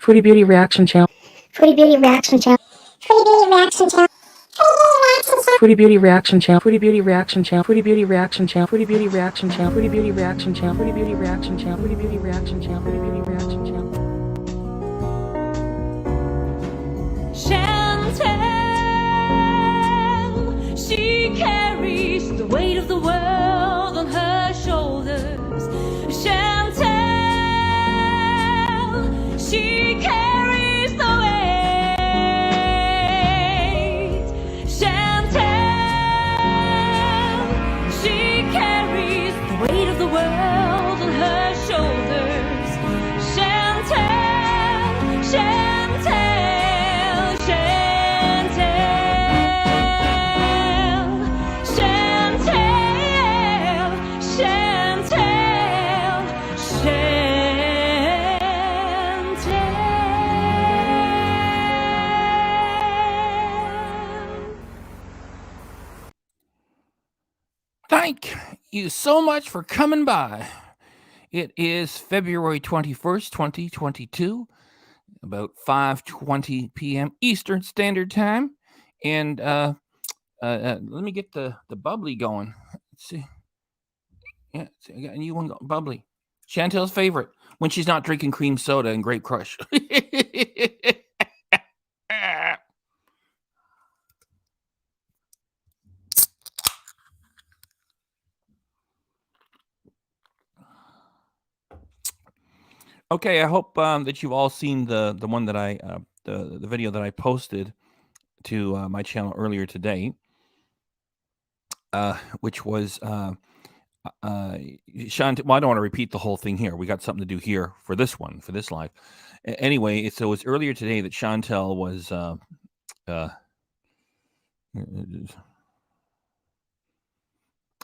Fruity Beauty Reaction Channel. Fruity Beauty Reaction Channel. Fruity Beauty Reaction Channel. Fruity Beauty Reaction Channel. Fruity Beauty Reaction Channel. Fruity Beauty Reaction Channel. Fruity Beauty Reaction Channel. Fruity Beauty Reaction Channel. Fruity Beauty Reaction Channel. Fruity Beauty Reaction Channel. Fruity Beauty Reaction Channel. Chantal, she carries the weight of the world on her shoulders. Chantal, she carries the weight. Chantal, she carries the weight of the world on her shoulders. Chantal, Chantal. Thank you so much for coming by. It is February 21st, 2022, about 5:20 p.m. Eastern Standard Time. And let me get the bubbly going. Let's see. Yeah, I got a new one, bubbly. Chantel's favorite when she's not drinking cream soda and Grape Crush. Okay, I hope that you've all seen the one that I the video that I posted to my channel earlier today, which was Chantal. Well, I don't want to repeat the whole thing here. We got something to do here for this one, for this live. Anyway, so it was earlier today that Chantal was.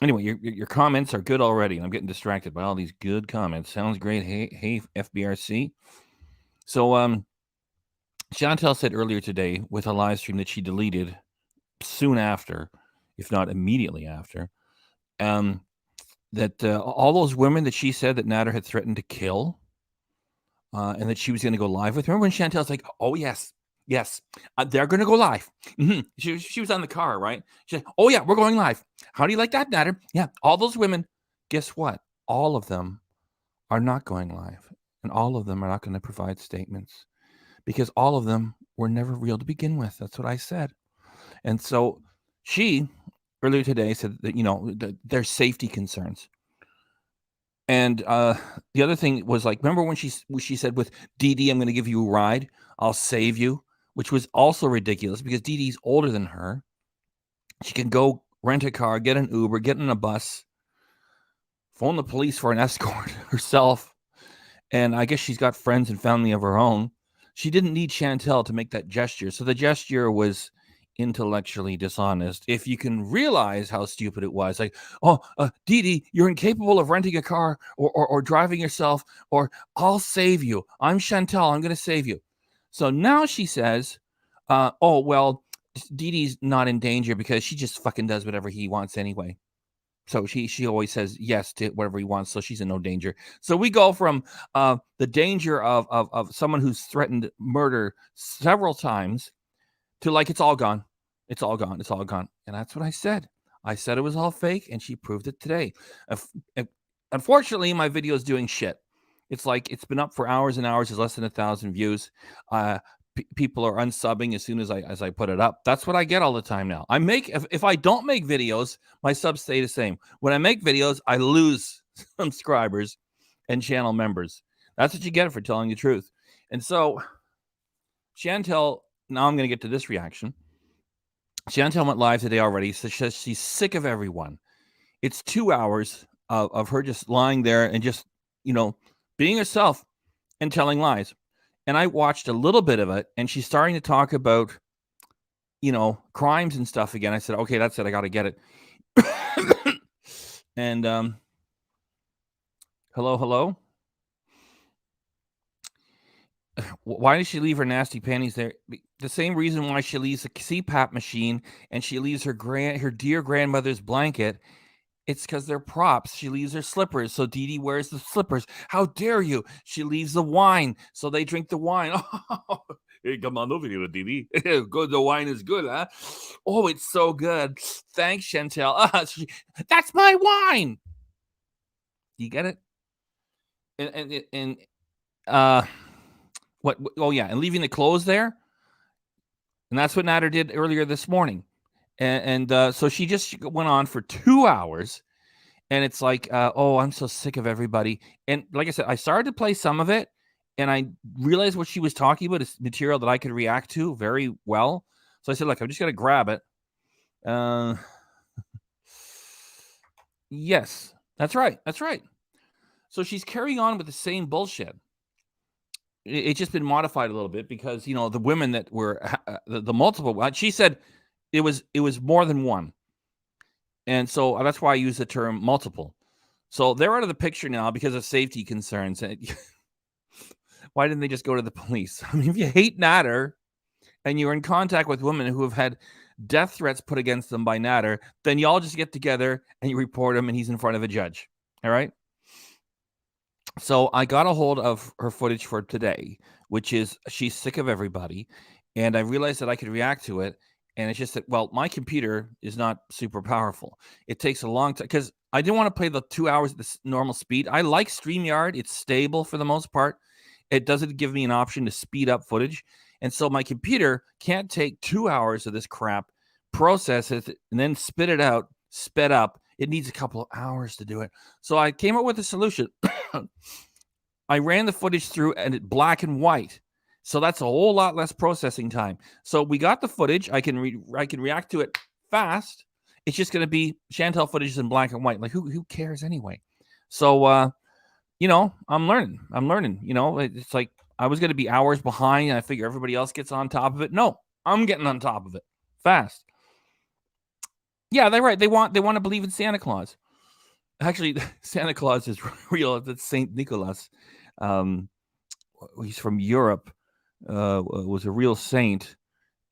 Anyway, your comments are good already. I'm getting distracted by all these good comments. Sounds great. Hey, FBRC. So, Chantal said earlier today with a live stream that she deleted soon after, if not immediately after, that all those women that she said that Nader had threatened to kill, and that she was going to go live with. Remember when Chantal's like, "Oh yes, they're going to go live." Mm-hmm. She was on the car, right? She said, "Oh yeah, we're going live. How do you like that, Nader?" Yeah, all those women. Guess what? All of them are not going live, and all of them are not going to provide statements because all of them were never real to begin with. That's what I said. And so she earlier today said that there's safety concerns. And the other thing was like, remember when she said with Dee, "I'm going to give you a ride. I'll save you," which was also ridiculous because Dee Dee's older than her. She can go rent a car, get an Uber, get in a bus, phone the police for an escort herself. And I guess she's got friends and family of her own. She didn't need Chantal to make that gesture. So the gesture was intellectually dishonest. If you can realize how stupid it was, like, "Oh, Dee, you're incapable of renting a car or driving yourself, or I'll save you. I'm Chantal. I'm going to save you." So now she says, "Oh, well, Dee's not in danger because she just fucking does whatever he wants anyway." So she always says yes to whatever he wants, so she's in no danger. So we go from the danger of someone who's threatened murder several times to like, it's all gone. It's all gone. It's all gone. And that's what I said. I said it was all fake, and she proved it today. Unfortunately, my video is doing shit. It's like it's been up for hours and hours. There's less than 1,000 views. People are unsubbing as soon as I put it up. That's what I get all the time now. If I don't make videos, my subs stay the same. When I make videos, I lose subscribers and channel members. That's what you get for telling the truth. And so Chantal, now I'm going to get to this reaction. Chantal went live today already. So she's sick of everyone. It's 2 hours of her just lying there and just, being herself and telling lies. And I watched a little bit of it, and she's starting to talk about, crimes and stuff again. I said, okay, that's it. I got to get it. And hello. Why did she leave her nasty panties there? The same reason why she leaves the CPAP machine and she leaves her dear grandmother's blanket It's because they're props. She leaves her slippers, so Dee Dee wears the slippers. How dare you? She leaves the wine, so they drink the wine. Hey, come on over here, Dee Dee. Good, the wine is good, huh? Oh, it's so good. Thanks, Chantal. That's my wine. You get it? And what? Oh yeah, and leaving the clothes there, and that's what Natter did earlier this morning, and so she just went on for 2 hours. And it's like, oh, I'm so sick of everybody. And like I said, I started to play some of it, and I realized what she was talking about is material that I could react to very well. So I said, look, I'm just going to grab it. Yes, that's right. That's right. So she's carrying on with the same bullshit. It's just been modified a little bit because, the women that were the multiple, she said it was more than one. And so that's why I use the term multiple. So they're out of the picture now because of safety concerns. Why didn't they just go to the police? I mean, if you hate Natter and you're in contact with women who have had death threats put against them by Natter, then y'all just get together and you report him and he's in front of a judge. All right? So I got a hold of her footage for today, which is she's sick of everybody. And I realized that I could react to it. And it's just that, well, my computer is not super powerful. It takes a long time because I didn't want to play the 2 hours at the normal speed. I like StreamYard. It's stable for the most part. It doesn't give me an option to speed up footage. And so my computer can't take 2 hours of this crap, process it, and then spit it out, sped up. It needs a couple of hours to do it. So I came up with a solution. I ran the footage through and it black and white. So that's a whole lot less processing time. So we got the footage. I can react to it fast. It's just going to be Chantal footage in black and white. Like who cares anyway? So I'm learning. It's like I was going to be hours behind and I figure everybody else gets on top of it. No, I'm getting on top of it fast. Yeah, they're right. They want to believe in Santa Claus. Actually, Santa Claus is real. That's Saint Nicholas. He's from Europe. Was a real saint.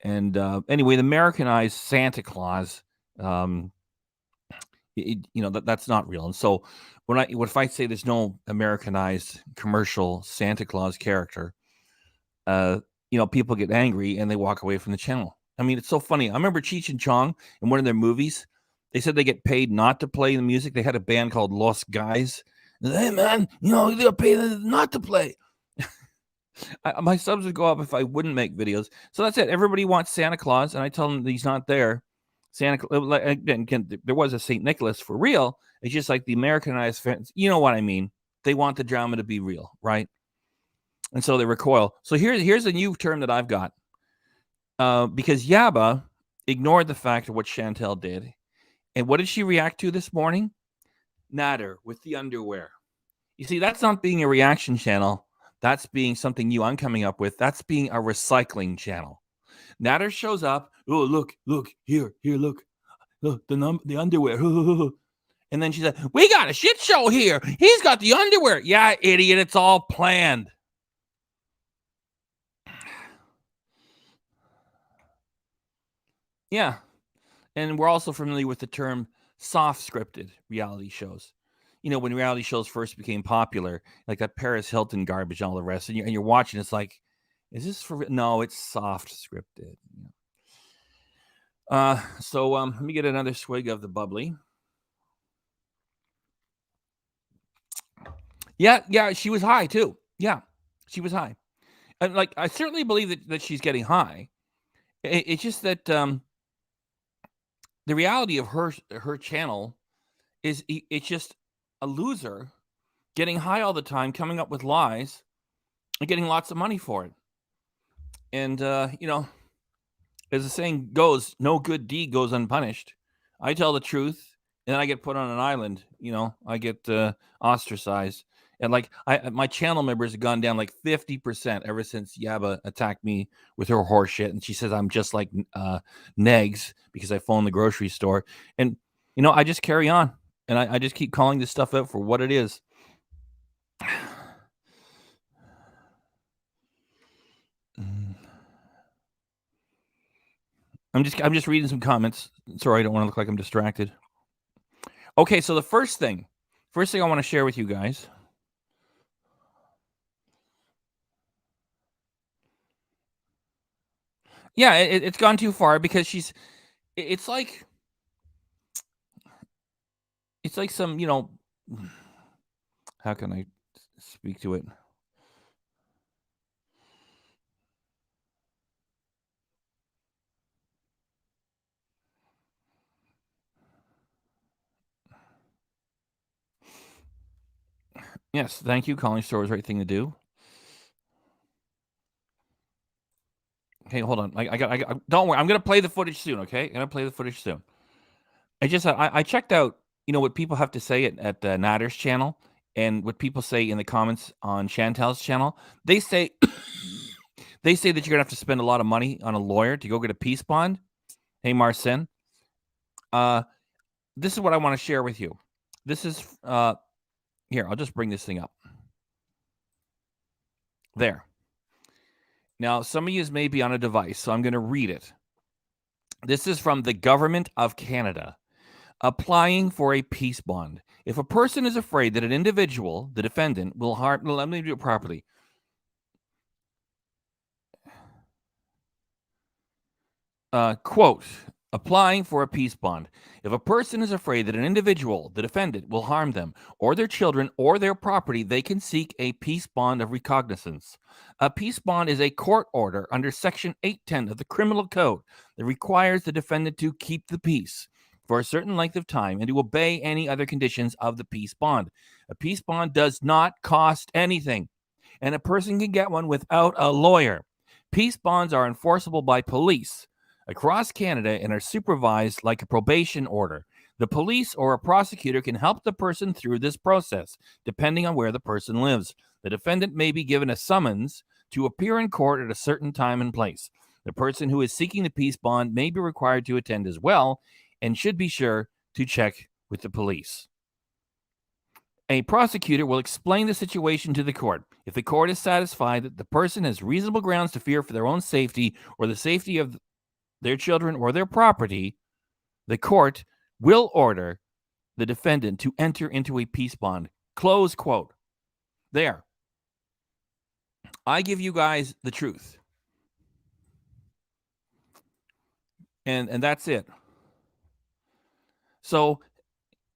And anyway, the Americanized Santa Claus, that's not real. And so if I say there's no Americanized commercial Santa Claus character, people get angry and they walk away from the channel. I mean, it's so funny. I remember Cheech and Chong in one of their movies. They said they get paid not to play the music. They had a band called Lost Guys. And hey, man, you got paid not to play. My subs would go up if I wouldn't make videos. So that's it. Everybody wants Santa Claus, and I tell them that he's not there. Again, there was a St. Nicholas for real. It's just like the Americanized fans. You know what I mean? They want the drama to be real, right? And so they recoil. So here's a new term that I've got. Because Yaba ignored the fact of what Chantal did. And what did she react to this morning? Natter with the underwear. You see, that's not being a reaction channel. That's being something new I'm coming up with. That's being a recycling channel. Natter shows up. Oh, look, here, look, the underwear. And then she said, we got a shit show here. He's got the underwear. Yeah, idiot, it's all planned. Yeah. And we're also familiar with the term soft scripted reality shows. When reality shows first became popular, like that Paris Hilton garbage and all the rest, and you're watching, it's like, is this for? No, it's soft scripted. So let me get another swig of the bubbly. Yeah, she was high too. Yeah, she was high. And I certainly believe that she's getting high. It's just that the reality of her channel is it's just a loser getting high all the time, coming up with lies, and getting lots of money for it. And as the saying goes, no good deed goes unpunished. I tell the truth, and then I get put on an island. I get ostracized. And my channel members have gone down 50% ever since Yaba attacked me with her horse shit. And she says I'm just like Negs because I phone the grocery store. And, I just carry on. And I just keep calling this stuff out for what it is. I'm just reading some comments. Sorry, I don't want to look like I'm distracted. Okay, so the first thing I want to share with you guys. Yeah, it's gone too far because it's like some, how can I speak to it? Yes, thank you. Calling store was the right thing to do. Okay, hold on. I got. Don't worry. I'm gonna play the footage soon. Okay, I'm gonna play the footage soon. I checked out, what people have to say at the Natter's channel and what people say in the comments on Chantal's channel. They say they say that you're gonna have to spend a lot of money on a lawyer to go get a peace bond. Hey, Marcin. This is what I want to share with you. This is here. I'll just bring this thing up. There. Now, some of you may be on a device, so I'm going to read it. This is from the Government of Canada. Applying for a peace bond. If a person is afraid that an individual, the defendant, will harm... Let me do it properly. Quote, applying for a peace bond. If a person is afraid that an individual, the defendant, will harm them or their children or their property, they can seek a peace bond of recognizance. A peace bond is a court order under Section 810 of the Criminal Code that requires the defendant to keep the peace for a certain length of time and to obey any other conditions of the peace bond. A peace bond does not cost anything, and a person can get one without a lawyer. Peace bonds are enforceable by police across Canada and are supervised like a probation order. The police or a prosecutor can help the person through this process, depending on where the person lives. The defendant may be given a summons to appear in court at a certain time and place. The person who is seeking the peace bond may be required to attend as well and should be sure to check with the police. A prosecutor will explain the situation to the court. If the court is satisfied that the person has reasonable grounds to fear for their own safety or the safety of their children or their property, the court will order the defendant to enter into a peace bond. Close quote. There. I give you guys the truth. And that's it. So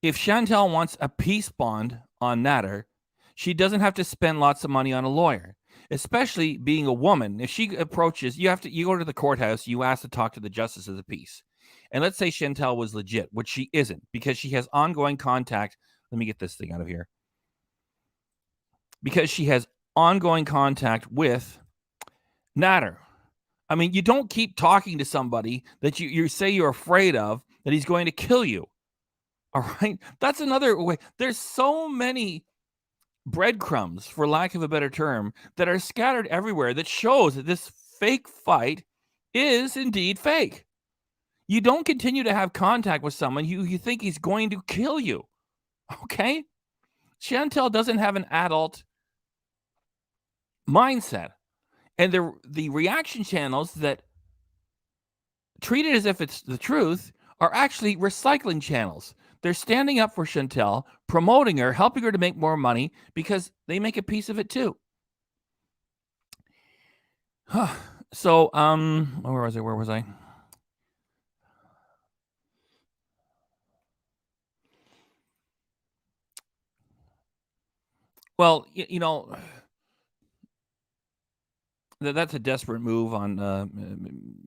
if Chantal wants a peace bond on Natter, she doesn't have to spend lots of money on a lawyer, especially being a woman. If she approaches, you go to the courthouse, you ask to talk to the justice of the peace. And let's say Chantal was legit, which she isn't, because she has ongoing contact. Let me get this thing out of here. Because she has ongoing contact with Natter. I mean, you don't keep talking to somebody that you say you're afraid of, that he's going to kill you. All right? That's another way. There's so many breadcrumbs, for lack of a better term, that are scattered everywhere that shows that this fake fight is indeed fake. You don't continue to have contact with someone you think he's going to kill you. Okay? Chantal doesn't have an adult mindset. And the reaction channels that treat it as if it's the truth are actually recycling channels. They're standing up for Chantal, promoting her, helping her to make more money because they make a piece of it too. So, where was I? Well, that's a desperate move on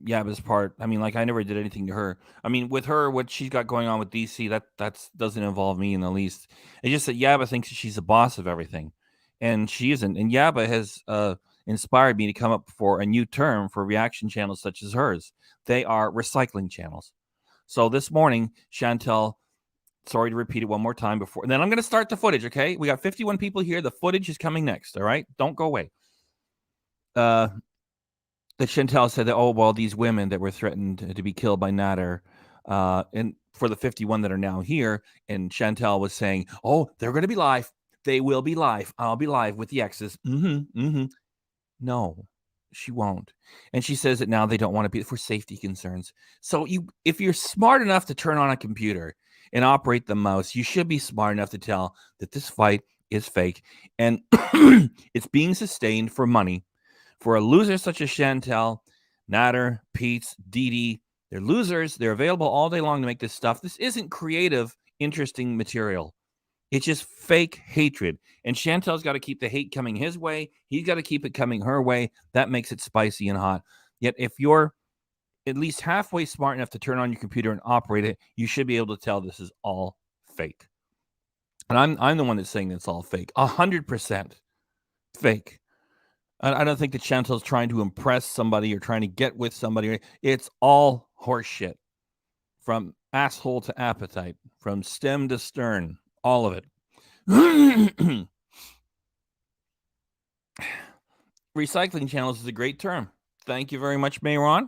Yaba's part. I mean, like, I never did anything to her. I mean, with her, what she's got going on with DC, that doesn't involve me in the least. It's just that Yaba thinks she's the boss of everything, and she isn't. And Yaba has inspired me to come up for a new term for reaction channels such as hers. They are recycling channels. So this morning, Chantal, sorry to repeat it one more time before, and then I'm going to start the footage, okay? We got 51 people here. The footage is coming next, all right? Don't go away. That Chantal said that, oh, well, these women that were threatened to be killed by Natter, and for the 51 that are now here, and Chantal was saying, oh, they're going to be live. They will be live. I'll be live with the exes. No, she won't. And she says that now they don't want to be for safety concerns. So if you're smart enough to turn on a computer and operate the mouse, you should be smart enough to tell that this fight is fake and it's being sustained for money. For a loser such as Chantal, Natter, Pete's, Dee Dee, they're losers. They're available all day long to make this stuff. This isn't creative, interesting material. It's just fake hatred. And Chantal's got to keep the hate coming his way. He's got to keep it coming her way. That makes it spicy and hot. Yet if you're at least halfway smart enough to turn on your computer and operate it, you should be able to tell this is all fake. And I'm the one that's saying it's all fake. 100% fake. I don't think that Chantal's trying to impress somebody or trying to get with somebody. It's all horseshit. From asshole to appetite, from stem to stern, all of it. Recycling channels is a great term. Thank you very much, Mayron.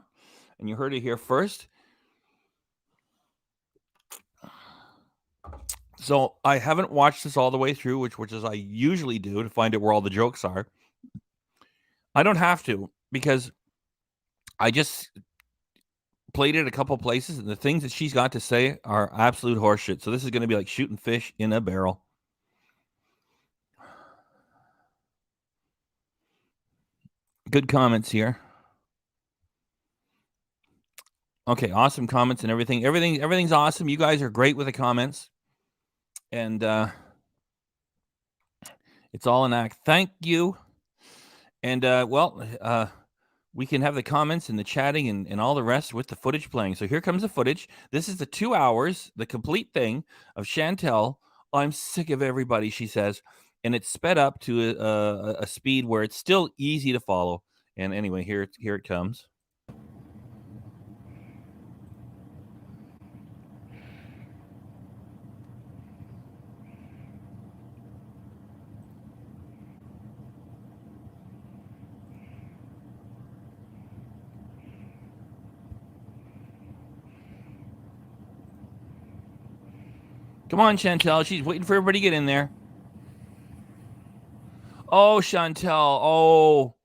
And you heard it here first. So I haven't watched this all the way through, which is I usually do to find out where all the jokes are. I don't have to because I just played it a couple places, and the things that she's got to say are absolute horseshit. So this is going to be like shooting fish in a barrel. Good comments here. Okay, awesome comments and everything. Everything's awesome. You guys are great with the comments. And it's all an act. Thank you. And we can have the comments and the chatting and all the rest with the footage playing. So here comes the footage. This is the 2 hours, the complete thing of Chantal. I'm sick of everybody, she says. And it's sped up to a speed where it's still easy to follow. And anyway, here it comes. Come on, Chantal. She's waiting for everybody to get in there. Oh, Chantal.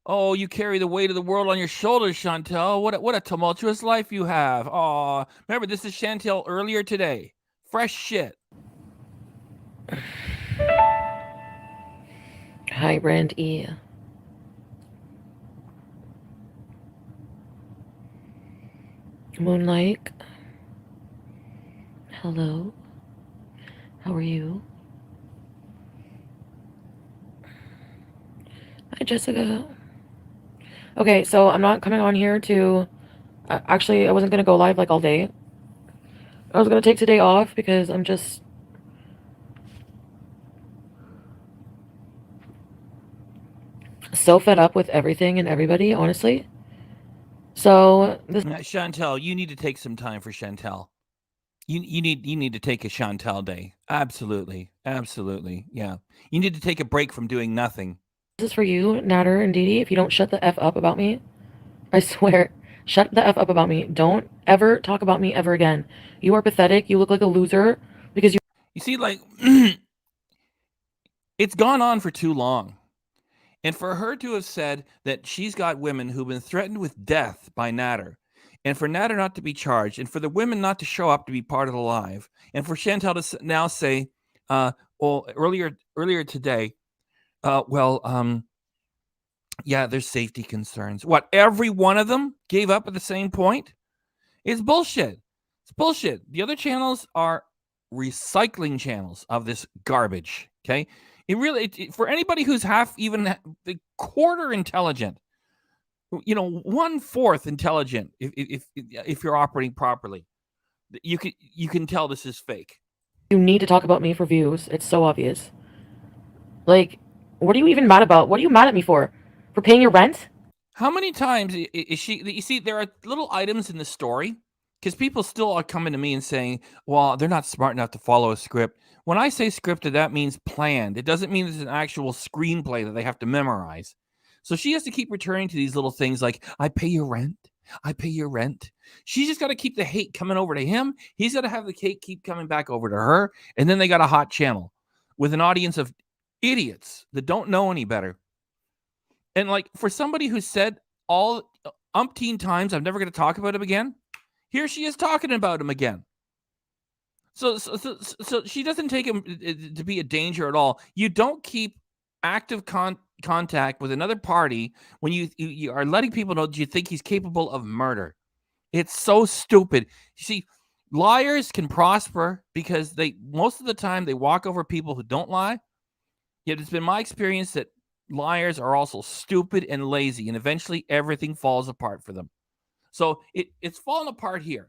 Oh, you carry the weight of the world on your shoulders, Chantal. What a tumultuous life you have. Oh, remember, this is Chantal earlier today. Fresh shit. Hi, Brand E. Moonlight. Hello. How are you? Hi, Jessica. Okay, so I'm not coming on here to... actually, I wasn't going to go live like all day. I was going to take today off because I'm just... so fed up with everything and everybody, honestly. So this... Chantal, you need to take some time for Chantal. You need to take a Chantal day. Absolutely. Yeah. You need to take a break from doing nothing. This is for you, Natter and Dee Dee. If you don't shut the F up about me, I swear, shut the F up about me. Don't ever talk about me ever again. You are pathetic. You look like a loser because you... You see, like, it's gone on for too long. And for her to have said that she's got women who've been threatened with death by Natter, and for Natter not to be charged, and for the women not to show up to be part of the live, and for Chantal to now say, earlier today, yeah, there's safety concerns. What, every one of them gave up at the same point? It's bullshit. It's bullshit. The other channels are recycling channels of this garbage, okay? It really, for anybody who's half, even the quarter intelligent, 1/4 intelligent, if you're operating properly, you can tell this is fake. You need to talk about me for views. It's so obvious. Like, what are you even mad about? What are you mad at me for? For paying your rent? How many times is she? You see, there are little items in the story because people still are coming to me and saying, well, they're not smart enough to follow a script. When I say scripted, that means planned. It doesn't mean it's an actual screenplay that they have to memorize. So she has to keep returning to these little things like, I pay your rent. I pay your rent. She's just got to keep the hate coming over to him. He's got to have the hate keep coming back over to her. And then they got a hot channel with an audience of idiots that don't know any better. And like, for somebody who said all umpteen times, I'm never going to talk about him again, here she is talking about him again. So she doesn't take him to be a danger at all. You don't keep active contact with another party when you are letting people know that you think he's capable of murder. It's so stupid. You see, liars can prosper because most of the time they walk over people who don't lie. Yet it's been my experience that liars are also stupid and lazy, and eventually everything falls apart for them. So it's falling apart here.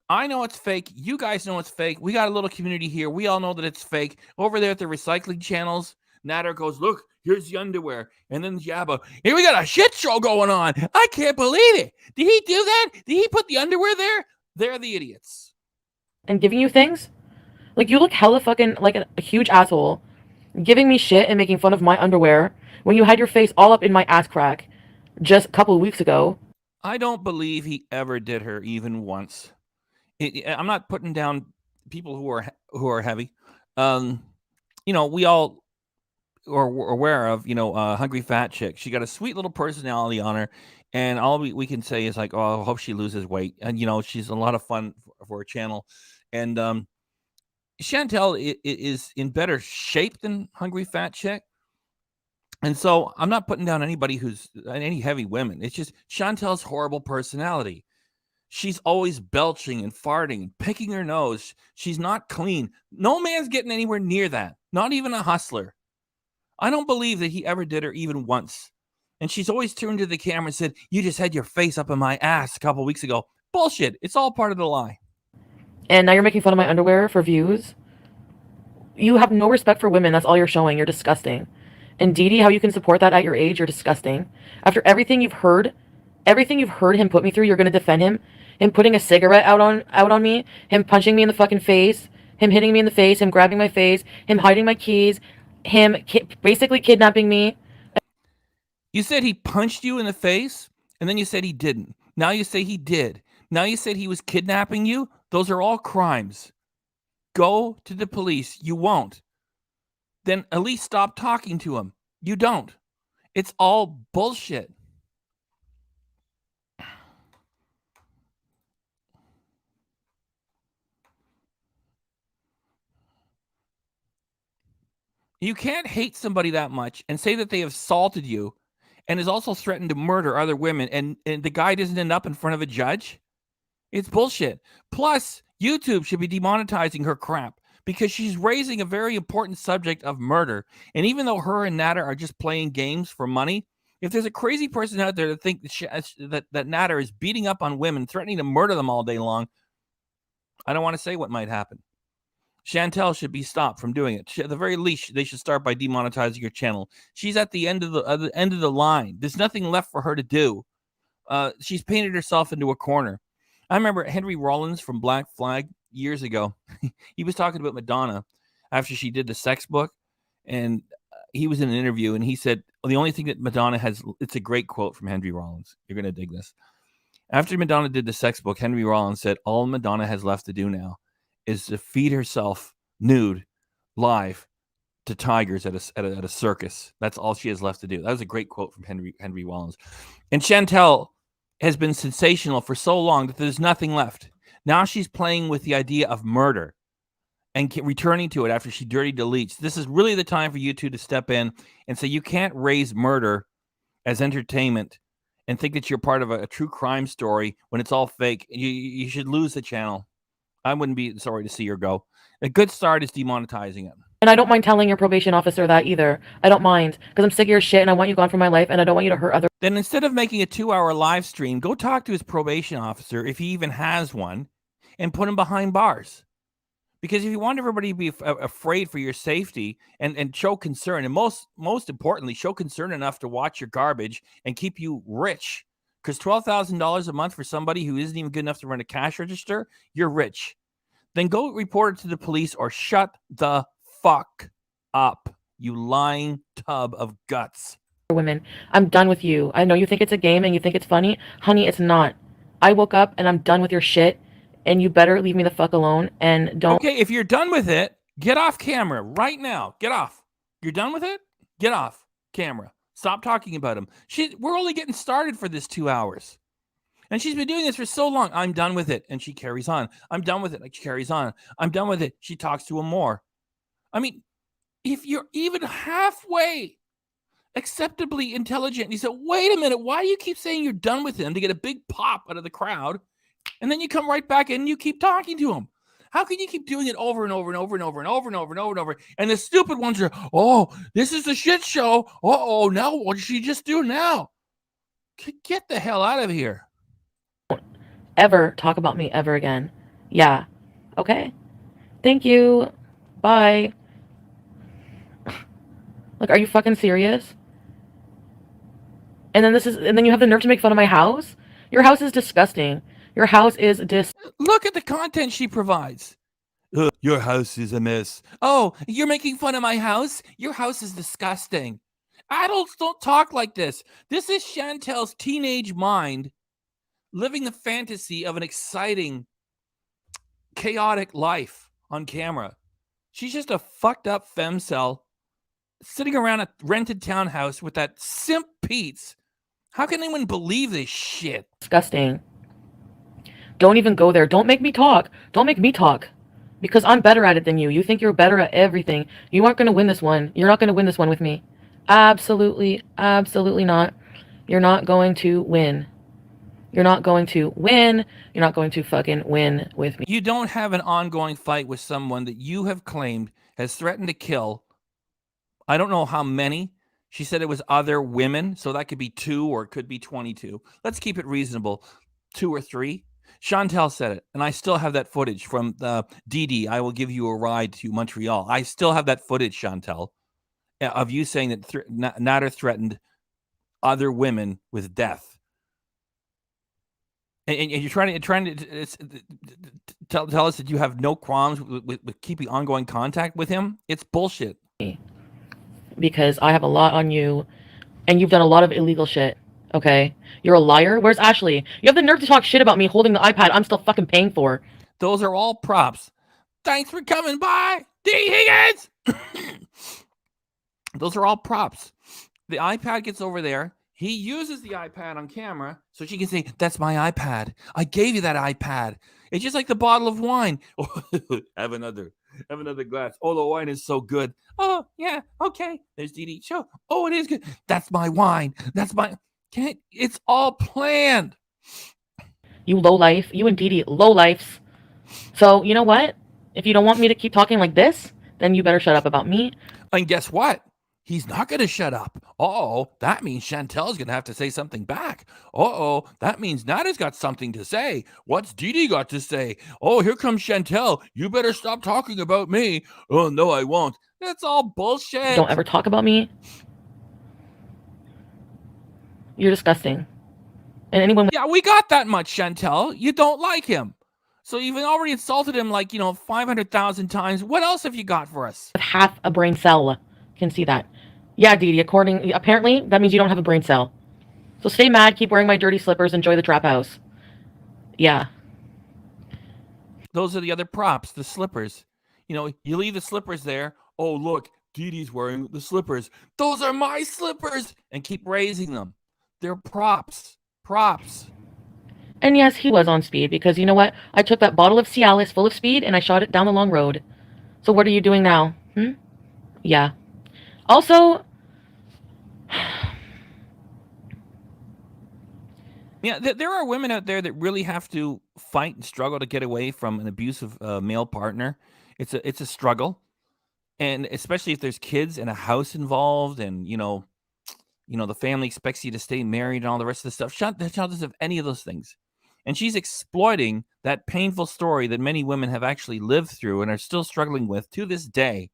I know it's fake. You guys know it's fake. We got a little community here. We all know that it's fake. Over there at the recycling channels, Nader goes, look, here's the underwear. And then Jabba, here we got a shit show going on. I can't believe it. Did he do that? Did he put the underwear there? They're the idiots. And giving you things? Like, you look hella fucking like a huge asshole, giving me shit and making fun of my underwear when you had your face all up in my ass crack just a couple of weeks ago. I don't believe he ever did her even once. I'm not putting down people who are heavy. We all are aware of, Hungry Fat Chick. She got a sweet little personality on her, and all we can say is like, oh, I hope she loses weight. And she's a lot of fun for her channel. And Chantal is in better shape than Hungry Fat Chick. And so I'm not putting down anybody who's any heavy women. It's just Chantal's horrible personality. She's always belching and farting and picking her nose. She's not clean. No man's getting anywhere near that. Not even a hustler. I don't believe that he ever did her even once. And she's always turned to the camera and said, you just had your face up in my ass a couple weeks ago. Bullshit. It's all part of the lie. And now you're making fun of my underwear for views? You have no respect for women. That's all you're showing. You're disgusting. And Dee Dee, how you can support that at your age, you're disgusting. After everything you've heard him put me through, you're going to defend him? Him putting a cigarette out on me, him punching me in the fucking face, him hitting me in the face, him grabbing my face, him hiding my keys, him basically kidnapping me. You said he punched you in the face, and then you said he didn't. Now you say he did. Now you said he was kidnapping you. Those are all crimes. Go to the police. You won't. Then at least stop talking to him. You don't. It's all bullshit. You can't hate somebody that much and say that they have assaulted you and has also threatened to murder other women, and the guy doesn't end up in front of a judge. It's bullshit. Plus, YouTube should be demonetizing her crap because she's raising a very important subject of murder. And even though her and Nader are just playing games for money, if there's a crazy person out there that think that Nader is beating up on women, threatening to murder them all day long, I don't want to say what might happen. Chantal should be stopped from doing it. At the very least, they should start by demonetizing her channel. She's at the end of the line. There's nothing left for her to do. She's painted herself into a corner. I remember Henry Rollins from Black Flag years ago. He was talking about Madonna after she did the sex book, and he was in an interview, and he said, the only thing that Madonna has, it's a great quote from Henry Rollins. You're going to dig this. After Madonna did the sex book, Henry Rollins said, all Madonna has left to do now is to feed herself nude live to tigers at a circus. That's all she has left to do. That was a great quote from Henry Rollins. And Chantal has been sensational for so long that there's nothing left. Now she's playing with the idea of murder and returning to it after she dirty deletes. This is really the time for you two to step in and say you can't raise murder as entertainment and think that you're part of a true crime story when it's all fake. You should lose the channel. I wouldn't be sorry to see her go. A good start is demonetizing it. And I don't mind telling your probation officer that either. I don't mind, because I'm sick of your shit and I want you gone from my life and I don't want you to hurt other. Then instead of making a 2-hour live stream, go talk to his probation officer, if he even has one, and put him behind bars. Because if you want everybody to be afraid for your safety and show concern, and most importantly, show concern enough to watch your garbage and keep you rich, because $12,000 a month for somebody who isn't even good enough to run a cash register, you're rich. Then go report it to the police or shut the fuck up, you lying tub of guts. Women, I'm done with you. I know you think it's a game and you think it's funny. Honey, it's not. I woke up and I'm done with your shit, and you better leave me the fuck alone and don't. Okay, if you're done with it, get off camera right now. Get off. You're done with it? Get off camera. Stop talking about him. We're only getting started for this 2 hours. And she's been doing this for so long. I'm done with it. And she carries on. I'm done with it. Like she carries on. I'm done with it. She talks to him more. I mean, if you're even halfway acceptably intelligent, and you say, wait a minute, why do you keep saying you're done with him to get a big pop out of the crowd? And then you come right back in and you keep talking to him. How can you keep doing it over and over and over and over and over and over and over and over? And the stupid ones are, oh, this is a shit show. Uh-oh, now what did she just do now? Get the hell out of here. Ever talk about me ever again. Yeah. Okay. Thank you. Bye. Like, are you fucking serious? And then you have the nerve to make fun of my house? Your house is disgusting. Your house is Look at the content she provides. Your house is a mess. Oh, you're making fun of my house? Your house is disgusting. Adults don't talk like this. This is Chantal's teenage mind living the fantasy of an exciting, chaotic life on camera. She's just a fucked up femcel sitting around a rented townhouse with that simp Pete's. How can anyone believe this shit? disgusting. Don't even go there. Don't make me talk. Don't make me talk. Because I'm better at it than you. You think you're better at everything. You aren't going to win this one. You're not going to win this one with me. Absolutely, absolutely not. You're not going to win. You're not going to win. You're not going to fucking win with me. You don't have an ongoing fight with someone that you have claimed has threatened to kill. I don't know how many. She said it was other women, so that could be 2 or it could be 22. Let's keep it reasonable. 2 or 3. Chantal said it, and I still have that footage from Dee, I will give you a ride to Montreal. I still have that footage, Chantal, of you saying that Nader threatened other women with death. And you're trying to tell us that you have no qualms with keeping ongoing contact with him? It's bullshit. Because I have a lot on you, and you've done a lot of illegal shit. Okay? You're a liar. Where's Ashley? You have the nerve to talk shit about me holding the iPad I'm still fucking paying for. Those are all props. Thanks for coming by, D. Higgins! Those are all props. The iPad gets over there. He uses the iPad on camera so she can say, that's my iPad. I gave you that iPad. It's just like the bottle of wine. Have another glass. Oh, the wine is so good. Oh, yeah, okay. There's Dee. Show. Oh, it is good. That's my wine. That's my... It's all planned. You low life. You and Dee low lifes. So, you know what? If you don't want me to keep talking like this, then you better shut up about me. And guess what? He's not going to shut up. Uh-oh, that means Chantal's going to have to say something back. Uh-oh, that means Nada's got something to say. What's Dee got to say? Oh, here comes Chantal. You better stop talking about me. Oh, no, I won't. That's all bullshit. Don't ever talk about me. You're disgusting. And anyone... Yeah, we got that much, Chantal. You don't like him. So you've already insulted him like, 500,000 times. What else have you got for us? with half a brain cell can see that. Yeah, Dee, apparently, that means you don't have a brain cell. So stay mad, keep wearing my dirty slippers, enjoy the trap house. Yeah. Those are the other props, the slippers. You leave the slippers there. Oh, look, Dee's wearing the slippers. Those are my slippers! And keep raising them. They're props. Props. And yes, he was on speed, because you know what? I took that bottle of Cialis full of speed, and I shot it down the long road. So what are you doing now? Yeah. Also... Yeah, there are women out there that really have to fight and struggle to get away from an abusive male partner. It's a struggle, and especially if there's kids and a house involved, and the family expects you to stay married and all the rest of the stuff. Chantal doesn't have any of those things, and she's exploiting that painful story that many women have actually lived through and are still struggling with to this day.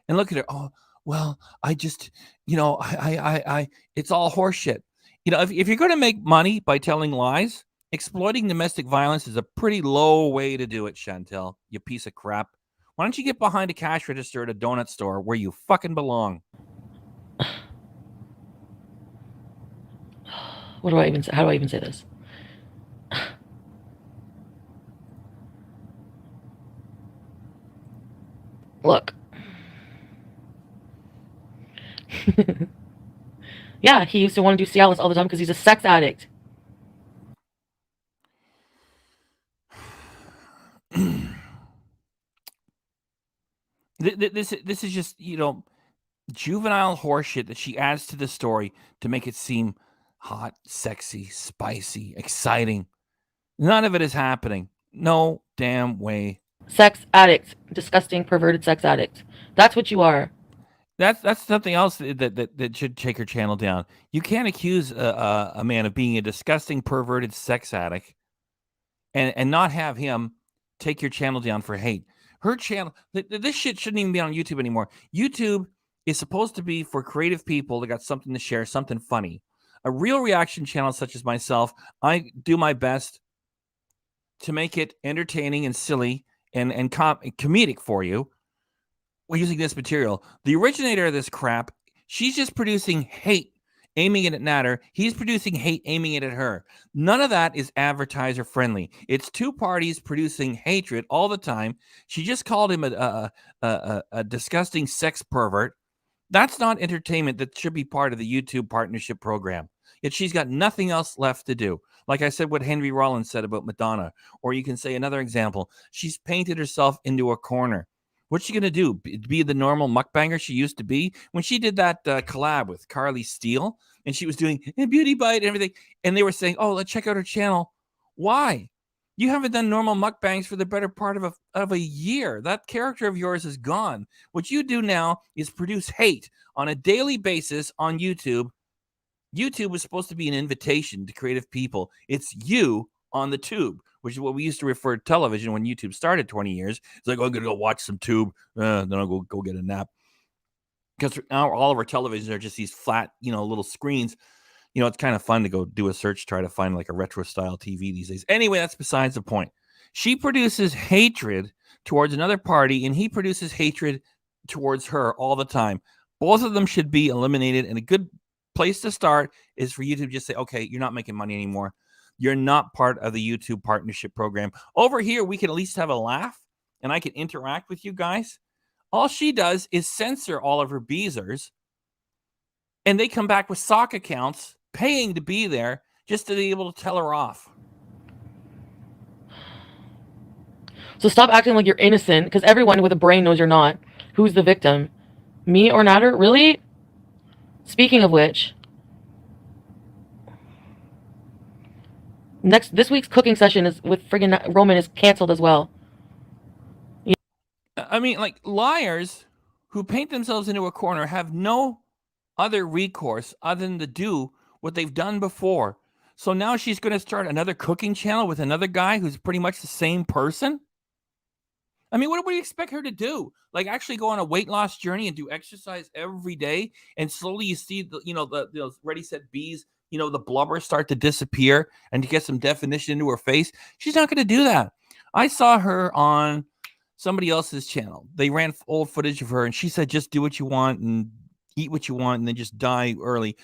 And look at her. Oh, well, I just, I it's all horseshit. If you're going to make money by telling lies, exploiting domestic violence is a pretty low way to do it, Chantal, you piece of crap. Why don't you get behind a cash register at a donut store where you fucking belong? How do I even say this? Look. Yeah, he used to want to do Cialis all the time because he's a sex addict. This is just, juvenile horseshit that she adds to the story to make it seem hot, sexy, spicy, exciting. None of it is happening. No damn way. Sex addict. Disgusting, perverted sex addict. That's what you are. That's something else that should take her channel down. You can't accuse a man of being a disgusting, perverted sex addict and not have him take your channel down for hate. Her channel, this shit shouldn't even be on YouTube anymore. YouTube is supposed to be for creative people that got something to share, something funny. A real reaction channel such as myself, I do my best to make it entertaining and silly and comedic for you. We're using this material. The originator of this crap, she's just producing hate, aiming it at Natter. He's producing hate, aiming it at her. None of that is advertiser friendly. It's two parties producing hatred all the time. She just called him a disgusting sex pervert. That's not entertainment that should be part of the YouTube partnership program. Yet she's got nothing else left to do. Like I said, what Henry Rollins said about Madonna. Or you can say another example. She's painted herself into a corner. What's she going to do? Be the normal mukbanger she used to be? When she did that collab with Carly Steele, and she was doing a beauty bite and everything, and they were saying, oh, let's check out her channel. Why? You haven't done normal mukbangs for the better part of a year. That character of yours is gone. What you do now is produce hate on a daily basis on YouTube. YouTube was supposed to be an invitation to creative people. It's you on the tube, which is what we used to refer to television when YouTube started 20 years. It's like, oh, I'm going to go watch some tube. Then I'll go get a nap. Because now all of our televisions are just these flat, little screens. It's kind of fun to go do a search, try to find like a retro style TV these days. Anyway, that's besides the point. She produces hatred towards another party, and he produces hatred towards her all the time. Both of them should be eliminated, and a good place to start is for you to just say, okay, you're not making money anymore. You're not part of the YouTube partnership program. Over here, we can at least have a laugh, and I can interact with you guys. All she does is censor all of her beezers, and they come back with sock accounts, paying to be there just to be able to tell her off. So stop acting like you're innocent, because everyone with a brain knows you're not. Who's the victim? Me or Natter? Really? Speaking of which, this week's cooking session is with friggin' Roman is canceled as well. Yeah. I mean, like, liars who paint themselves into a corner have no other recourse other than to do what they've done before. So now she's going to start another cooking channel with another guy who's pretty much the same person. I mean, what do you expect her to do? Like, actually go on a weight loss journey and do exercise every day, and slowly you see those ready set bees, the blubber start to disappear, and to get some definition into her face. She's not going to do that. I saw her on somebody else's channel. They ran old footage of her, and she said, just do what you want and eat what you want, and then just die early.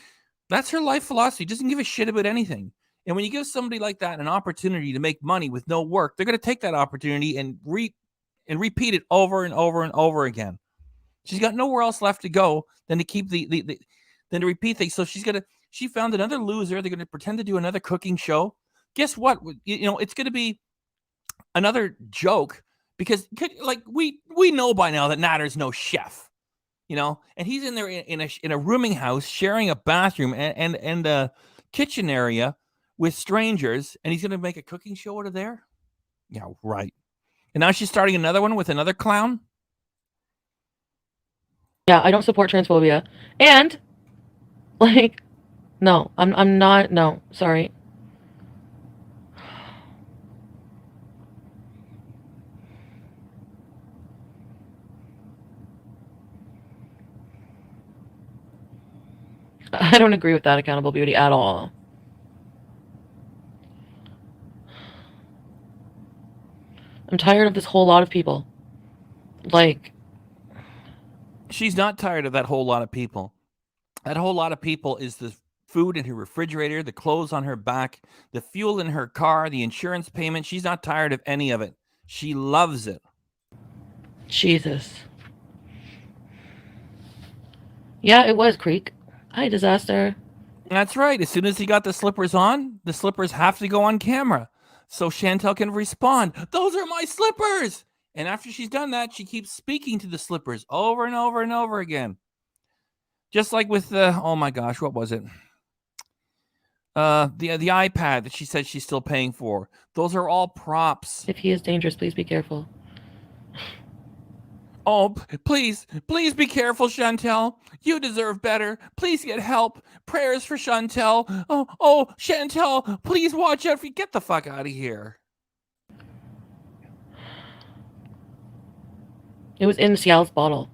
That's her life philosophy. Doesn't give a shit about anything. And when you give somebody like that an opportunity to make money with no work, they're going to take that opportunity and repeat it over and over and over again. She's got nowhere else left to go than to keep than to repeat things. So she found another loser. They're going to pretend to do another cooking show. Guess what? It's going to be another joke, because like we know by now that Natter's no chef, and he's in there in a rooming house sharing a bathroom and a kitchen area with strangers, and he's going to make a cooking show out of there. Yeah, right. And now she's starting another one with another clown? Yeah, I don't support transphobia. And, like, no, I'm not, no, sorry. I don't agree with that accountable beauty at all. I'm tired of this whole lot of people. Like, she's not tired of that whole lot of people. That whole lot of people is the food in her refrigerator, the clothes on her back, the fuel in her car, the insurance payment. She's not tired of any of it. She loves it. Jesus. Yeah, it was Creek. Hi, Disaster. That's right. As soon as he got the slippers on, the slippers have to go on camera. so Chantal can respond, "Those are my slippers." And after she's done that, she keeps speaking to the slippers over and over and over again. Just like with the, oh my gosh, what was it? The iPad that she said she's still paying for. Those are all props. If he is dangerous, please be careful. Oh, please be careful, Chantal. You deserve better. Please get help. Prayers for Chantal. Oh, Chantal, please watch out. Get the fuck out of here. It was in Cial's bottle.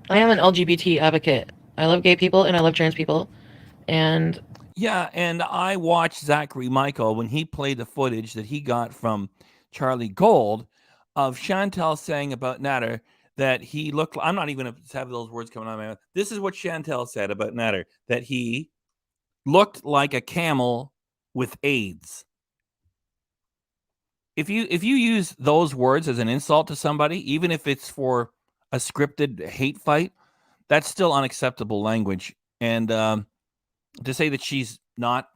I am an LGBT advocate. I love gay people and I love trans people. And yeah, and I watched Zachary Michael when he played the footage that he got from Charlie Gold of Chantal saying about Natter that he looked, I'm not even going to have those words coming out of my mouth. This is what Chantal said about Natter, that he looked like a camel with AIDS. If you use those words as an insult to somebody, even if it's for a scripted hate fight, that's still unacceptable language. And to say that she's not,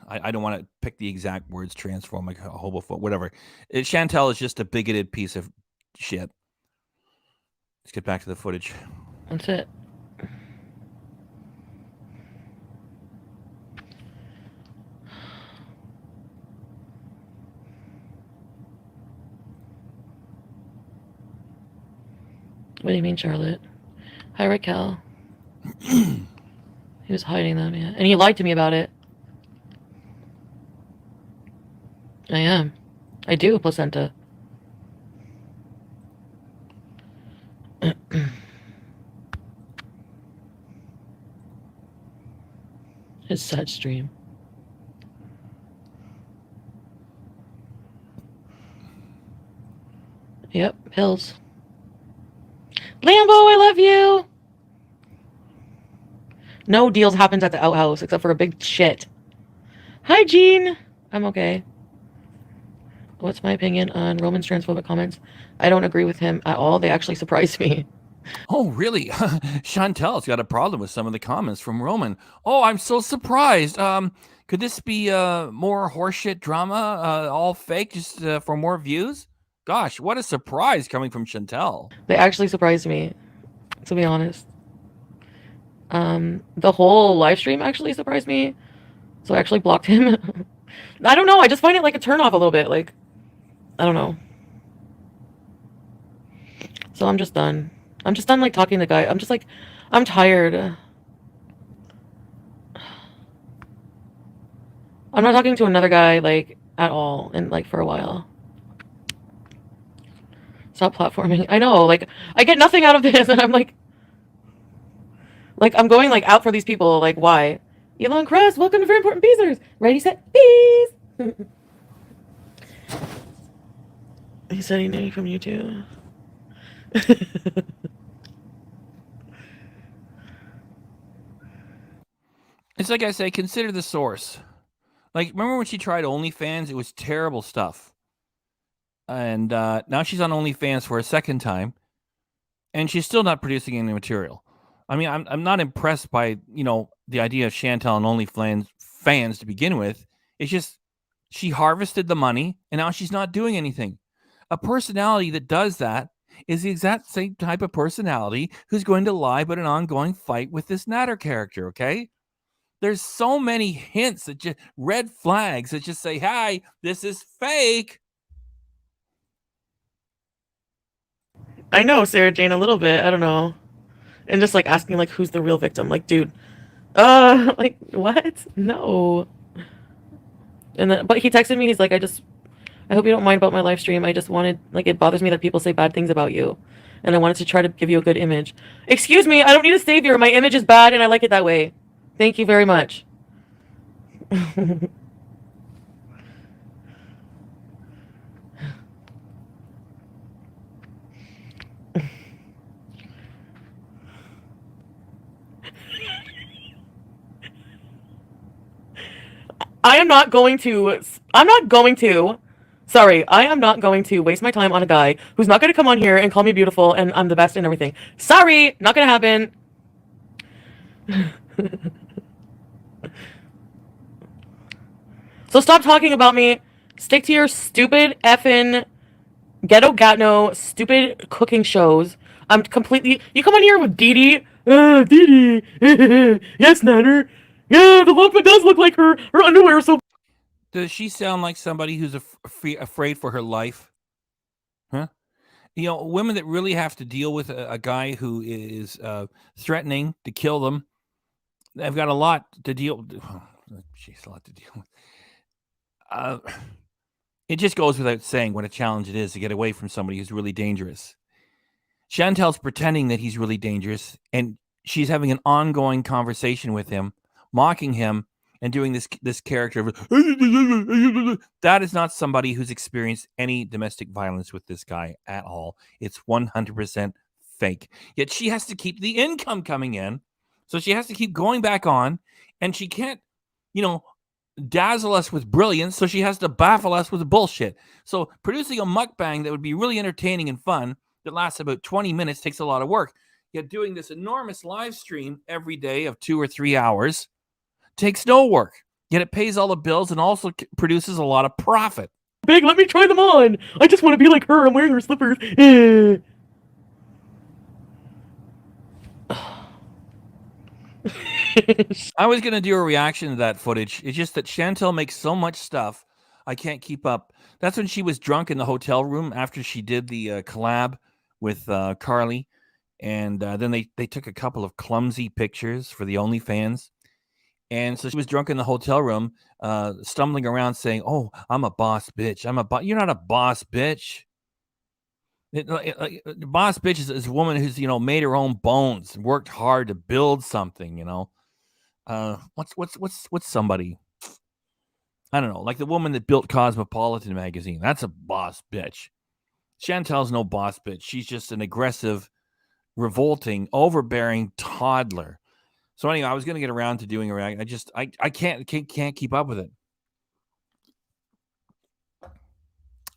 I don't want to pick the exact words, transphobic, homophobic, whatever. Chantal is just a bigoted piece of shit. Let's get back to the footage. That's it. What do you mean, Charlotte? Hi, Raquel. He was hiding them, yeah. And he lied to me about it. I am. I do, placenta. His sad stream. Yep, pills. Lambo, I love you! No deals happens at the outhouse except for a big shit. Hi, Jean! I'm okay. What's my opinion on Roman's transphobic comments? I don't agree with him at all. They actually surprised me. Oh, really? Chantal's got a problem with some of the comments from Roman. Oh, I'm so surprised. Could this be more horseshit drama, all fake, just for more views? Gosh, what a surprise coming from Chantal. They actually surprised me, to be honest. The whole live stream actually surprised me. So I actually blocked him. I don't know. I just find it like a turnoff a little bit. Like, I don't know. So I'm just done. I'm just done like talking to the guy. I'm just like, I'm tired. I'm not talking to another guy like at all and like for a while. Stop platforming. I know, like I get nothing out of this and I'm like I'm going like out for these people. Like why? Elon Crest, welcome to Very Important Beezers. Ready, set, bees. He said he knew you from YouTube. It's like I say, consider the source. Like, remember when she tried OnlyFans? It was terrible stuff. And now she's on OnlyFans for a second time, and she's still not producing any material. I mean, I'm not impressed by, the idea of Chantal and OnlyFans fans to begin with. It's just she harvested the money, and now she's not doing anything. A personality that does that is the exact same type of personality who's going to lie about an ongoing fight with this Natter character, okay? There's so many hints that just red flags that just say, "Hi, this is fake." I know, Sarah Jane, a little bit. I don't know. And just like asking like who's the real victim. Like, dude, like what? No. And then but he texted me, he's like, I hope you don't mind about my live stream. I just wanted, like, it bothers me that people say bad things about you. And I wanted to try to give you a good image. Excuse me, I don't need a savior. My image is bad and I like it that way. Thank you very much. I am not going to waste my time on a guy who's not going to come on here and call me beautiful and I'm the best and everything. Sorry, not going to happen. So stop talking about me. Stick to your stupid effing ghetto gatno stupid cooking shows. I'm completely. You come on here with Dee Dee. Dee Dee. Yes, Natter. Yeah, the look does look like her. Her underwear is so. Does she sound like somebody who's afraid for her life? Huh? You know, women that really have to deal with a guy who is threatening to kill them, they've got a lot to deal with. Jeez, a lot to deal with. It just goes without saying what a challenge it is to get away from somebody who's really dangerous. Chantal's pretending that he's really dangerous, and she's having an ongoing conversation with him, mocking him, and doing this character of that is not somebody who's experienced any domestic violence with this guy at all. It's 100% fake. Yet she has to keep the income coming in, so she has to keep going back on, and she can't, dazzle us with brilliance, so she has to baffle us with bullshit. So producing a mukbang that would be really entertaining and fun that lasts about 20 minutes takes a lot of work. Yet doing this enormous live stream every day of 2 or 3 hours takes no work. Yet it pays all the bills and also produces a lot of profit. Big, let me try them on. I just want to be like her. I'm wearing her slippers. I was going to do a reaction to that footage. It's just that Chantal makes so much stuff, I can't keep up. That's when she was drunk in the hotel room after she did the collab with Carly. And then they took a couple of clumsy pictures for the OnlyFans. And so she was drunk in the hotel room, stumbling around saying, "Oh, I'm a boss bitch. You're not a boss bitch. Boss bitch is a woman who's, made her own bones and worked hard to build something, what's somebody? I don't know, like the woman that built Cosmopolitan magazine. That's a boss bitch. Chantal's no boss bitch. She's just an aggressive, revolting, overbearing toddler. So anyway, I was going to get around to doing a reaction. I can't keep up with it.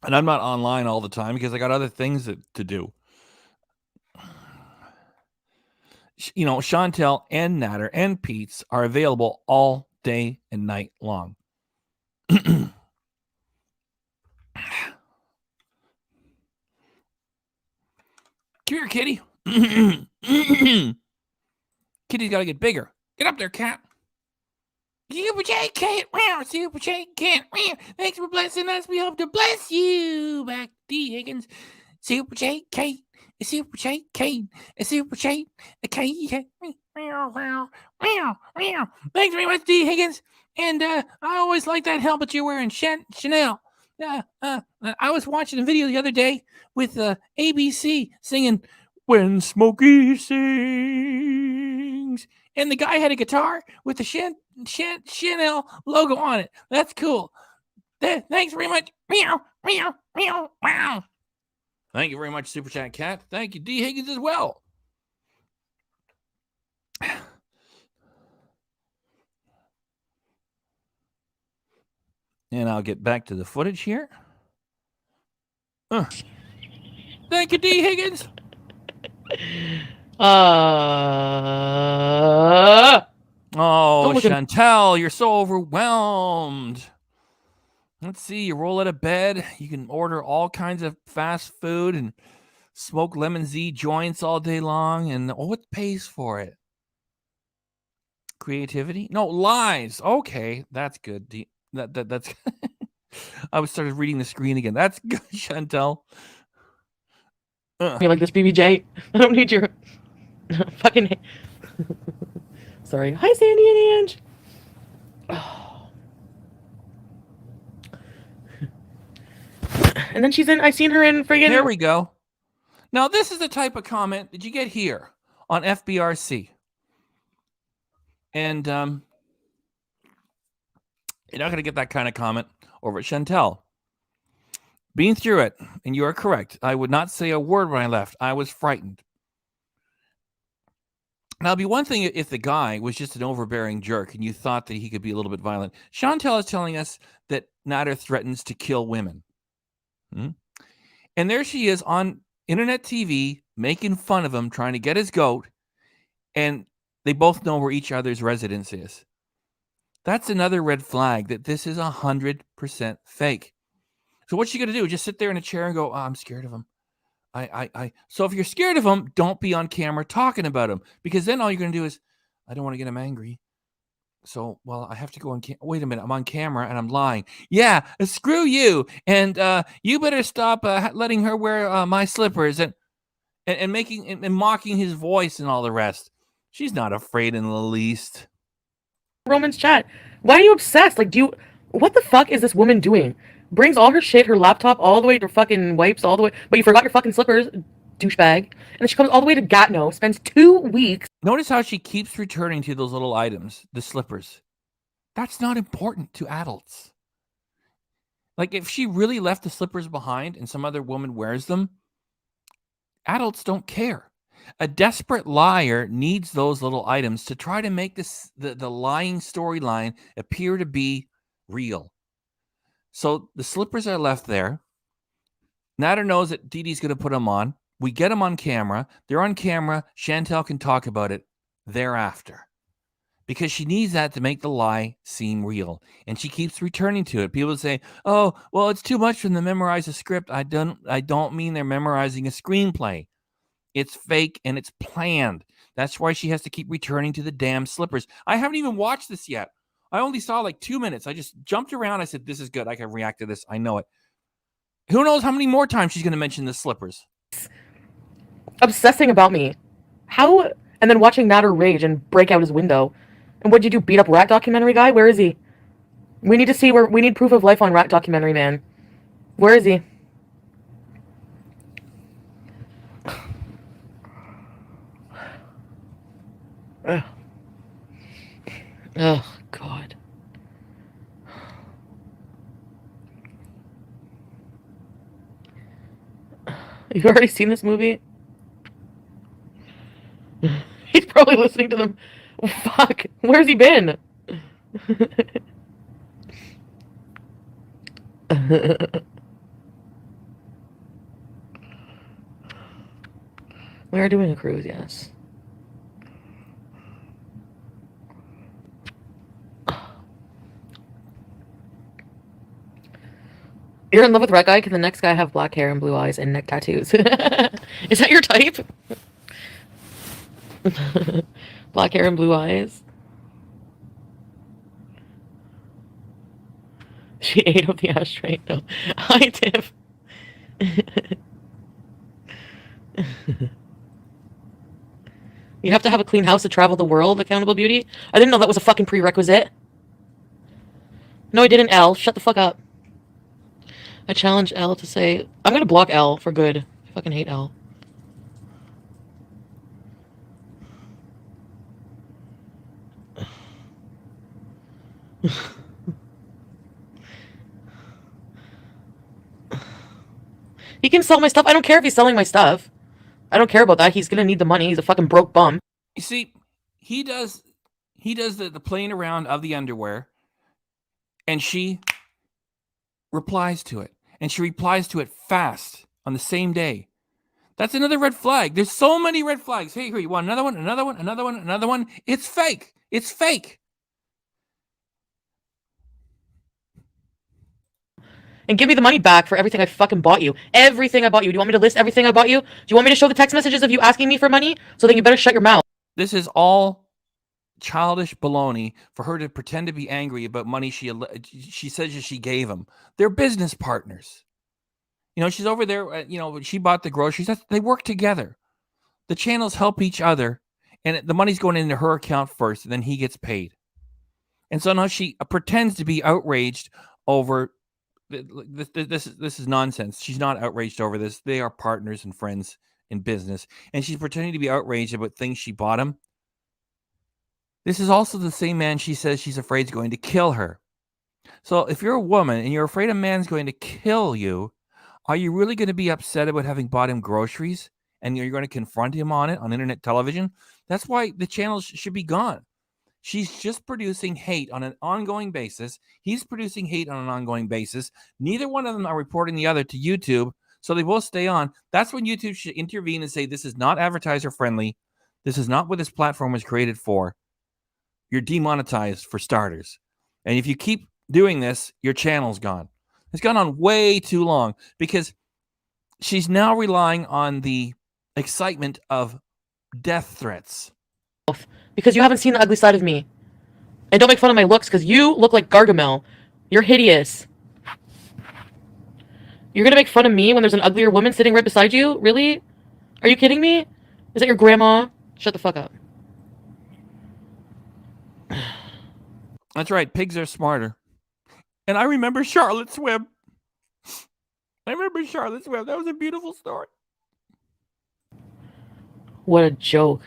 And I'm not online all the time because I got other things to do. Chantal and Natter and Pete's are available all day and night long. Come here, kitty. Kitty's got to get bigger. Get up there, cat. Super J Cat. Wow, Super J Cat. Wow. Thanks for blessing us. We hope to bless you. Back D. Higgins. Super J Kate. Super J Kate. Super J Kate. Wow. Thanks very much, D. Higgins. And I always like that helmet you're wearing, Chanel. I was watching a video the other day with ABC singing "When Smokey Sings," and the guy had a guitar with the Chanel logo on it. That's cool. Thanks very much. Meow, meow, meow, wow. Thank you very much, Super Chat Cat. Thank you, D. Higgins, as well. And I'll get back to the footage here. Thank you, D. Higgins. Oh, Chantal, you're so overwhelmed. Let's see, you roll out of bed. You can order all kinds of fast food and smoke lemon Z joints all day long. And what pays for it? Creativity? No, lies. Okay, that's good. That's. I started reading the screen again. That's good, Chantal. You like this, BBJ? I don't need your fucking. Sorry. Hi, Sandy and Ange. Oh. And then she's in. I seen her in friggin'. There we go. Now this is the type of comment that you get here on FBRC, and you're not going to get that kind of comment over at Chantal. Been through it, and you are correct. I would not say a word when I left. I was frightened. Now, it'd be one thing if the guy was just an overbearing jerk and you thought that he could be a little bit violent. Chantal is telling us that Natter threatens to kill women. And there she is on internet TV making fun of him, trying to get his goat. And They both know where each other's residence is. That's another red flag that this is 100% fake. So what's she gonna do? Just sit there in a chair and go, oh, I'm scared of him. So if you're scared of him, don't be on camera talking about him, because then all you're gonna do is, I don't want to get him angry. So, well, I have to go on wait a minute, I'm on camera and I'm lying. Yeah, screw you. And you better stop letting her wear my slippers and making and mocking his voice and all the rest. She's not afraid in the least. Roman's chat. Why are you obsessed? Like, what the fuck is this woman doing? Brings all her shit, her laptop, all the way to fucking wipes, all the way, but you forgot your fucking slippers, douchebag. And then she comes all the way to Gatineau, spends 2 weeks. Notice how she keeps returning to those little items, the slippers. That's not important to adults. Like, if she really left the slippers behind and some other woman wears them, adults don't care. A desperate liar needs those little items to try to make the lying storyline appear to be real. So the slippers are left there. Nader knows that Dee Dee's going to put them on. We get them on camera. They're on camera. Chantal can talk about it thereafter, because she needs that to make the lie seem real. And she keeps returning to it. People say, oh, well, it's too much for them to memorize a script. I don't mean they're memorizing a screenplay. It's fake and it's planned. That's why she has to keep returning to the damn slippers. I haven't even watched this yet. I only saw like 2 minutes. I just jumped around. I said, this is good. I can react to this. I know it. Who knows how many more times she's going to mention the slippers. Obsessing about me. How? And then watching Nader rage and break out his window. And what'd you do? Beat up Rat Documentary guy? Where is he? We need to see where. We need proof of life on Rat Documentary man. Where is he? Ugh. Oh, God. You've already seen this movie? He's probably listening to them. Fuck. Where's he been? We are doing a cruise, yes. You're in love with red guy? Can the next guy have black hair and blue eyes and neck tattoos? Is that your type? Black hair and blue eyes? She ate up the ashtray. No. Hi, Tiff. You have to have a clean house to travel the world, Accountable Beauty? I didn't know that was a fucking prerequisite. No, I didn't, L. Shut the fuck up. I challenge L to say... I'm gonna block L for good. I fucking hate L. He can sell my stuff. I don't care if he's selling my stuff. I don't care about that. He's gonna need the money. He's a fucking broke bum. You see, he does the playing around of the underwear, and she replies to it. And she replies to it fast on the same day. That's another red flag. There's so many red flags. Hey, here, you want another one, another one, another one, another one? It's fake. It's fake. And give me the money back for everything I fucking bought you. Everything I bought you. Do you want me to list everything I bought you? Do you want me to show the text messages of you asking me for money? So then you better shut your mouth. This is all childish baloney for her to pretend to be angry about money she says she gave him. They're business partners. You know, she's over there, she bought the groceries. They work together. The channels help each other, and the money's going into her account first, and then he gets paid. And so now she pretends to be outraged over this is nonsense. She's not outraged over this. They are partners and friends in business, and she's pretending to be outraged about things she bought him. This is also the same man she says she's afraid is going to kill her. So if you're a woman and you're afraid a man's going to kill you, are you really going to be upset about having bought him groceries and you're going to confront him on it on internet television? That's why the channel should be gone. She's just producing hate on an ongoing basis. He's producing hate on an ongoing basis. Neither one of them are reporting the other to YouTube, so they both stay on. That's when YouTube should intervene and say, this is not advertiser friendly. This is not what this platform was created for. You're demonetized for starters. And if you keep doing this, your channel's gone. It's gone on way too long because she's now relying on the excitement of death threats. Because you haven't seen the ugly side of me. And don't make fun of my looks, because you look like Gargamel. You're hideous. You're gonna make fun of me when there's an uglier woman sitting right beside you? Really? Are you kidding me? Is that your grandma? Shut the fuck up. That's right. Pigs are smarter. And I remember Charlotte's Web. That was a beautiful story. What a joke.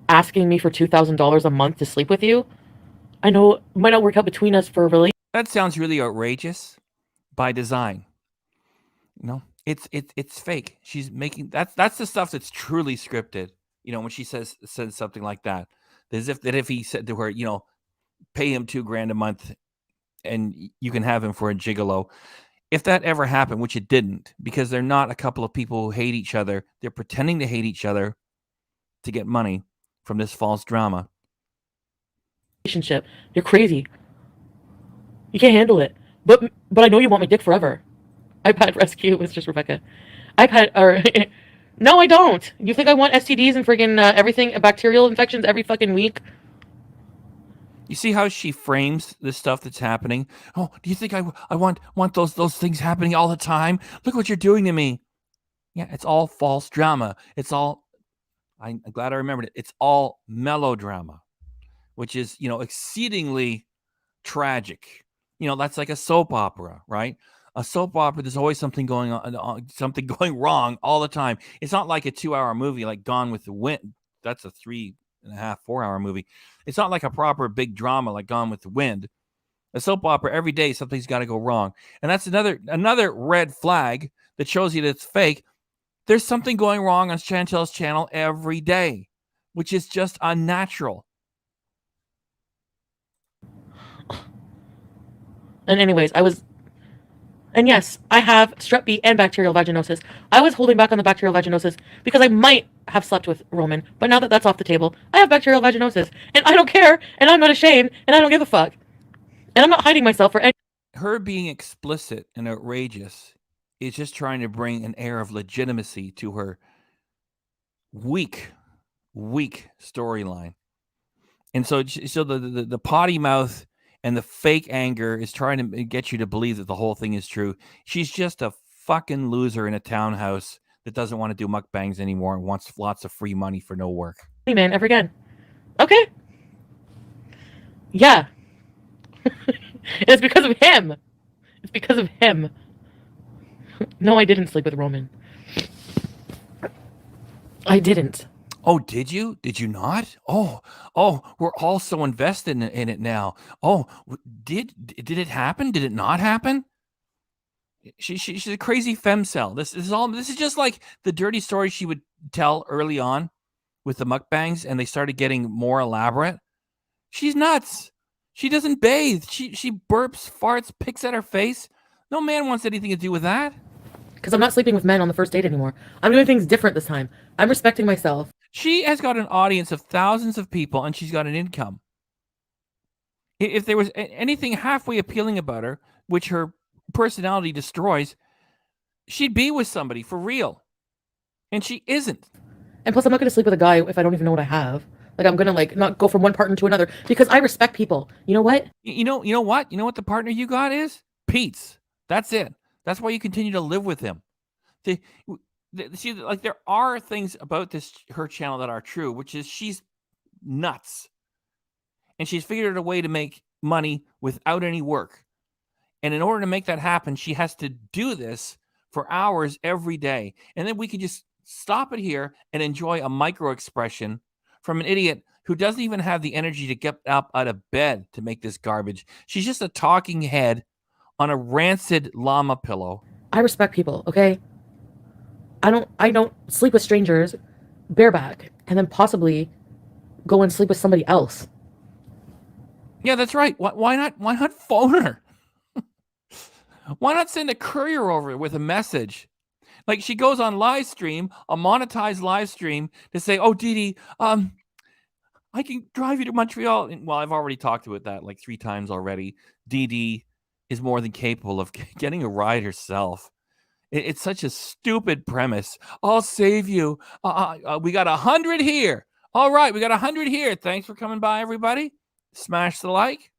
Asking me for $2,000 a month to sleep with you? I know it might not work out between us for a relationship. That sounds really outrageous by design. It's fake. She's making that's the stuff that's truly scripted. When she says something like that, as if he said to her, pay him $2,000 a month and you can have him for a gigolo. If that ever happened, which it didn't, because they're not a couple of people who hate each other. They're pretending to hate each other to get money from this false drama. You're crazy. You can't handle it. But I know you want my dick forever. iPad rescue was just Rebecca. No, I don't. You think I want STDs and friggin' everything, bacterial infections every fucking week? You see how she frames this stuff that's happening? Oh, do you think I want those things happening all the time? Look what you're doing to me. Yeah, it's all false drama. It's all, I'm glad I remembered it. It's all melodrama, which is, exceedingly tragic. That's like a soap opera, right? A soap opera, there's always something going on, something going wrong all the time. It's not like a 2-hour movie like Gone with the Wind. That's a 3.5, 4-hour movie. It's not like a proper big drama like Gone with the Wind. A soap opera, every day something's got to go wrong. And that's another red flag that shows you that it's fake. There's something going wrong on Chantal's channel every day, which is just unnatural. And anyways, and yes, I have strep B and bacterial vaginosis. I was holding back on the bacterial vaginosis because I might have slept with Roman, but now that that's off the table, I have bacterial vaginosis, and I don't care, and I'm not ashamed, and I don't give a fuck. And I'm not hiding myself for any. Her being explicit and outrageous is just trying to bring an air of legitimacy to her weak storyline. And so the potty mouth and the fake anger is trying to get you to believe that the whole thing is true. She's just a fucking loser in a townhouse that doesn't want to do mukbangs anymore and wants lots of free money for no work. Hey man, ever again. Okay. Yeah. It's because of him. It's because of him. No, I didn't sleep with Roman. I didn't. Oh, did you? Did you not? Oh, we're all so invested in it now. Oh, did it happen? Did it not happen? She's a crazy femcel. This is just like the dirty story she would tell early on with the mukbangs, and they started getting more elaborate. She's nuts. She doesn't bathe. She burps, farts, picks at her face. No man wants anything to do with that. Because I'm not sleeping with men on the first date anymore. I'm doing things different this time. I'm respecting myself. She has got an audience of thousands of people, and she's got an income. If there was anything halfway appealing about her, which her personality destroys, she'd be with somebody for real. And she isn't. And plus, I'm not going to sleep with a guy if I don't even know what I have. Like, I'm going to not go from one partner to another because I respect people. You know what? You know what? You know what the partner you got is? Pete's. That's it. That's why you continue to live with him. See, like, there are things about her channel that are true, which is she's nuts. And she's figured out a way to make money without any work. And in order to make that happen, she has to do this for hours every day. And then we can just stop it here and enjoy a micro expression from an idiot who doesn't even have the energy to get up out of bed to make this garbage. She's just a talking head on a rancid llama pillow. I respect people, okay? I don't sleep with strangers bareback and then possibly go and sleep with somebody else. Yeah, that's right. Why not phone her? Why not send a courier over with a message? Like she goes on live stream, a monetized live stream, to say, "Oh, Dee Dee, I can drive you to Montreal." Well, I've already talked about that like 3 times already. Dee Dee is more than capable of getting a ride herself. It's such a stupid premise. I'll save you. We got 100 here. All right, we got 100 here. Thanks for coming by, everybody. Smash the like.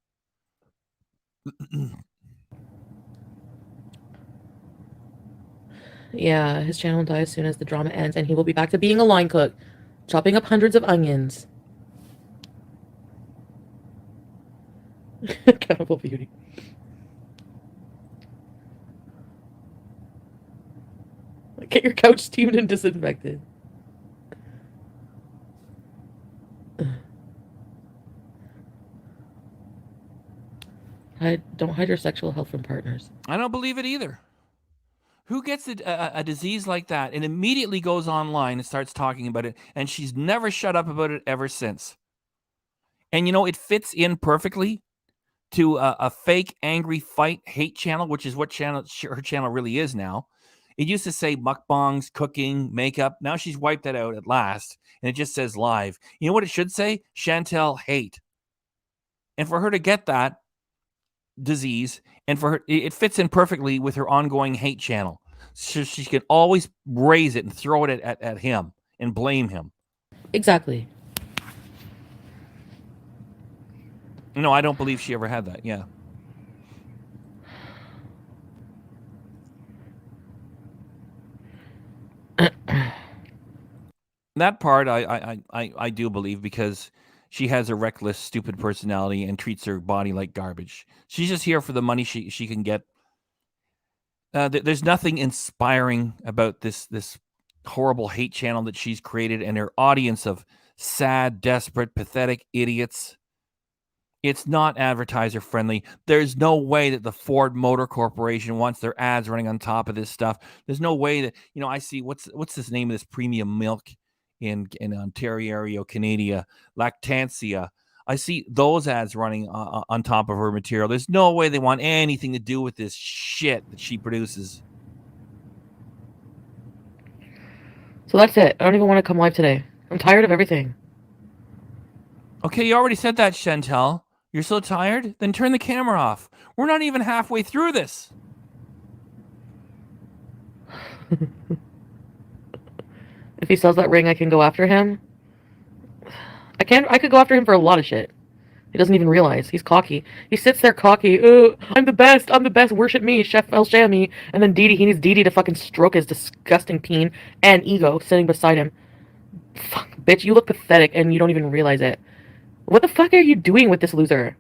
Yeah, his channel will die as soon as the drama ends, and he will be back to being a line cook, chopping up hundreds of onions. Accountable beauty. Get your couch steamed and disinfected. Don't hide your sexual health from partners. I don't believe it either. Who gets a disease like that and immediately goes online and starts talking about it, and she's never shut up about it ever since? And it fits in perfectly to a fake angry fight hate channel, which is what her channel really is now. It used to say mukbangs, cooking, makeup. Now she's wiped that out at last, and it just says live. You know what it should say? Chantal hate. And for her to get that disease, and for her, it fits in perfectly with her ongoing hate channel. So she can always raise it and throw it at him and blame him. Exactly. No, I don't believe she ever had that. Yeah. That part I do believe, because she has a reckless, stupid personality and treats her body like garbage. She's just here for the money she can get. There's nothing inspiring about this horrible hate channel that she's created and her audience of sad, desperate, pathetic idiots. It's not advertiser friendly. There's no way that the Ford Motor Corporation wants their ads running on top of this stuff. There's no way that, I see what's this name of this premium milk in Ontario, Canada, Lactancia. I see those ads running on top of her material. There's no way they want anything to do with this shit that she produces. So that's it. I don't even want to come live today. I'm tired of everything. Okay, you already said that, Chantal. You're so tired? Then turn the camera off. We're not even halfway through this. If he sells that ring, I can go after him. I could go after him for a lot of shit. He doesn't even realize. He's cocky. He sits there cocky. I'm the best. Worship me, Chef El Shami. And then Dee Dee, he needs Dee Dee to fucking stroke his disgusting peen and ego sitting beside him. Fuck, bitch, you look pathetic and you don't even realize it. What the fuck are you doing with this loser?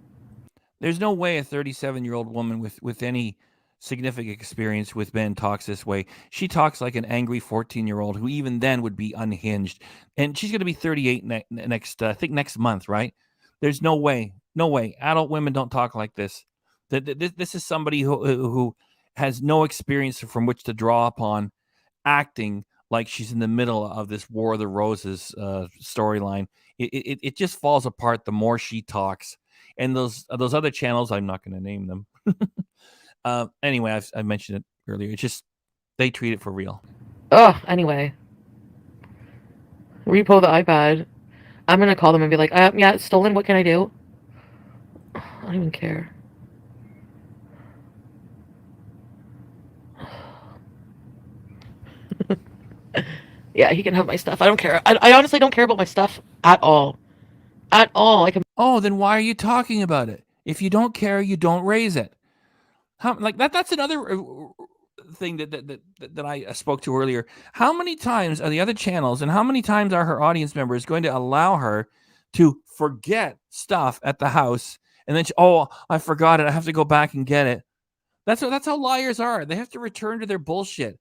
There's no way a 37-year-old woman with any significant experience with men talks this way. She talks like an angry 14-year-old who even then would be unhinged. And she's going to be 38 next month, right? There's no way. No way. Adult women don't talk like this. This is somebody who has no experience from which to draw upon, acting like she's in the middle of this War of the Roses storyline. It just falls apart the more she talks. And those other channels, I'm not going to name them. Anyway, I mentioned it earlier. It's just they treat it for real. Anyway. Repo the iPad. I'm going to call them and be like, yeah, it's stolen. What can I do? I don't even care. Yeah, he can have my stuff. I don't care. I honestly don't care about my stuff at all. At all. Oh, then why are you talking about it? If you don't care, you don't raise it. That's another thing that I spoke to earlier. How many times are the other channels and how many times are her audience members going to allow her to forget stuff at the house and then I forgot it. I have to go back and get it. That's how liars are. They have to return to their bullshit.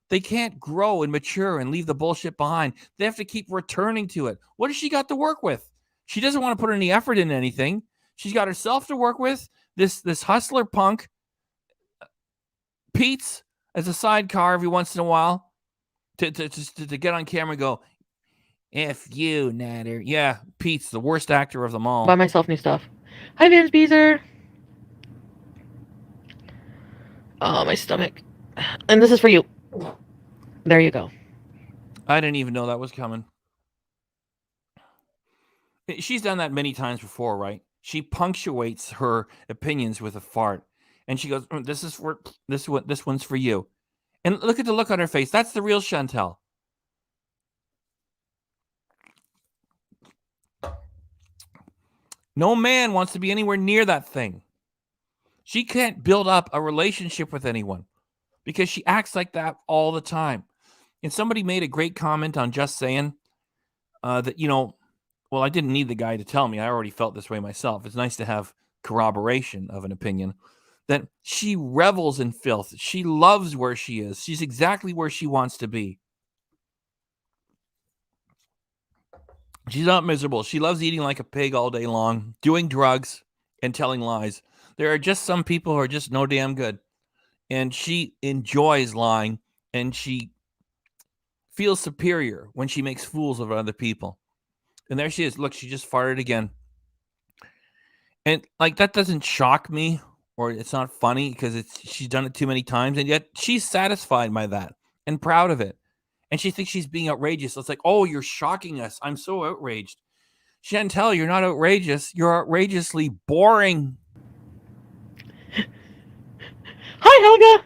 They can't grow and mature and leave the bullshit behind. They have to keep returning to it. What has she got to work with? She doesn't want to put any effort into anything. She's got herself to work with. This hustler punk, Pete's, as a sidecar every once in a while to get on camera and go, F you, Natter. Yeah, Pete's the worst actor of them all. Buy myself new stuff. Hi, Vance Beezer. Oh, my stomach. And this is for you. There you go. I didn't even know that was coming. She's done that many times before, right? She punctuates her opinions with a fart, and she goes, "This is for this one's for you." And look at the look on her face. That's the real Chantal. No man wants to be anywhere near that thing. She can't build up a relationship with anyone because she acts like that all the time. And somebody made a great comment on Just Saying that, well, I didn't need the guy to tell me. I already felt this way myself. It's nice to have corroboration of an opinion. That she revels in filth. She loves where she is. She's exactly where she wants to be. She's not miserable. She loves eating like a pig all day long, doing drugs, and telling lies. There are just some people who are just no damn good. And she enjoys lying, and she feels superior when she makes fools of other people. And there she is. Look, she just farted again. And like that doesn't shock me, or it's not funny because she's done it too many times, and yet she's satisfied by that and proud of it. And she thinks she's being outrageous. So it's like, oh, you're shocking us. I'm so outraged. Chantal, you're not outrageous. You're outrageously boring. Hi, Helga.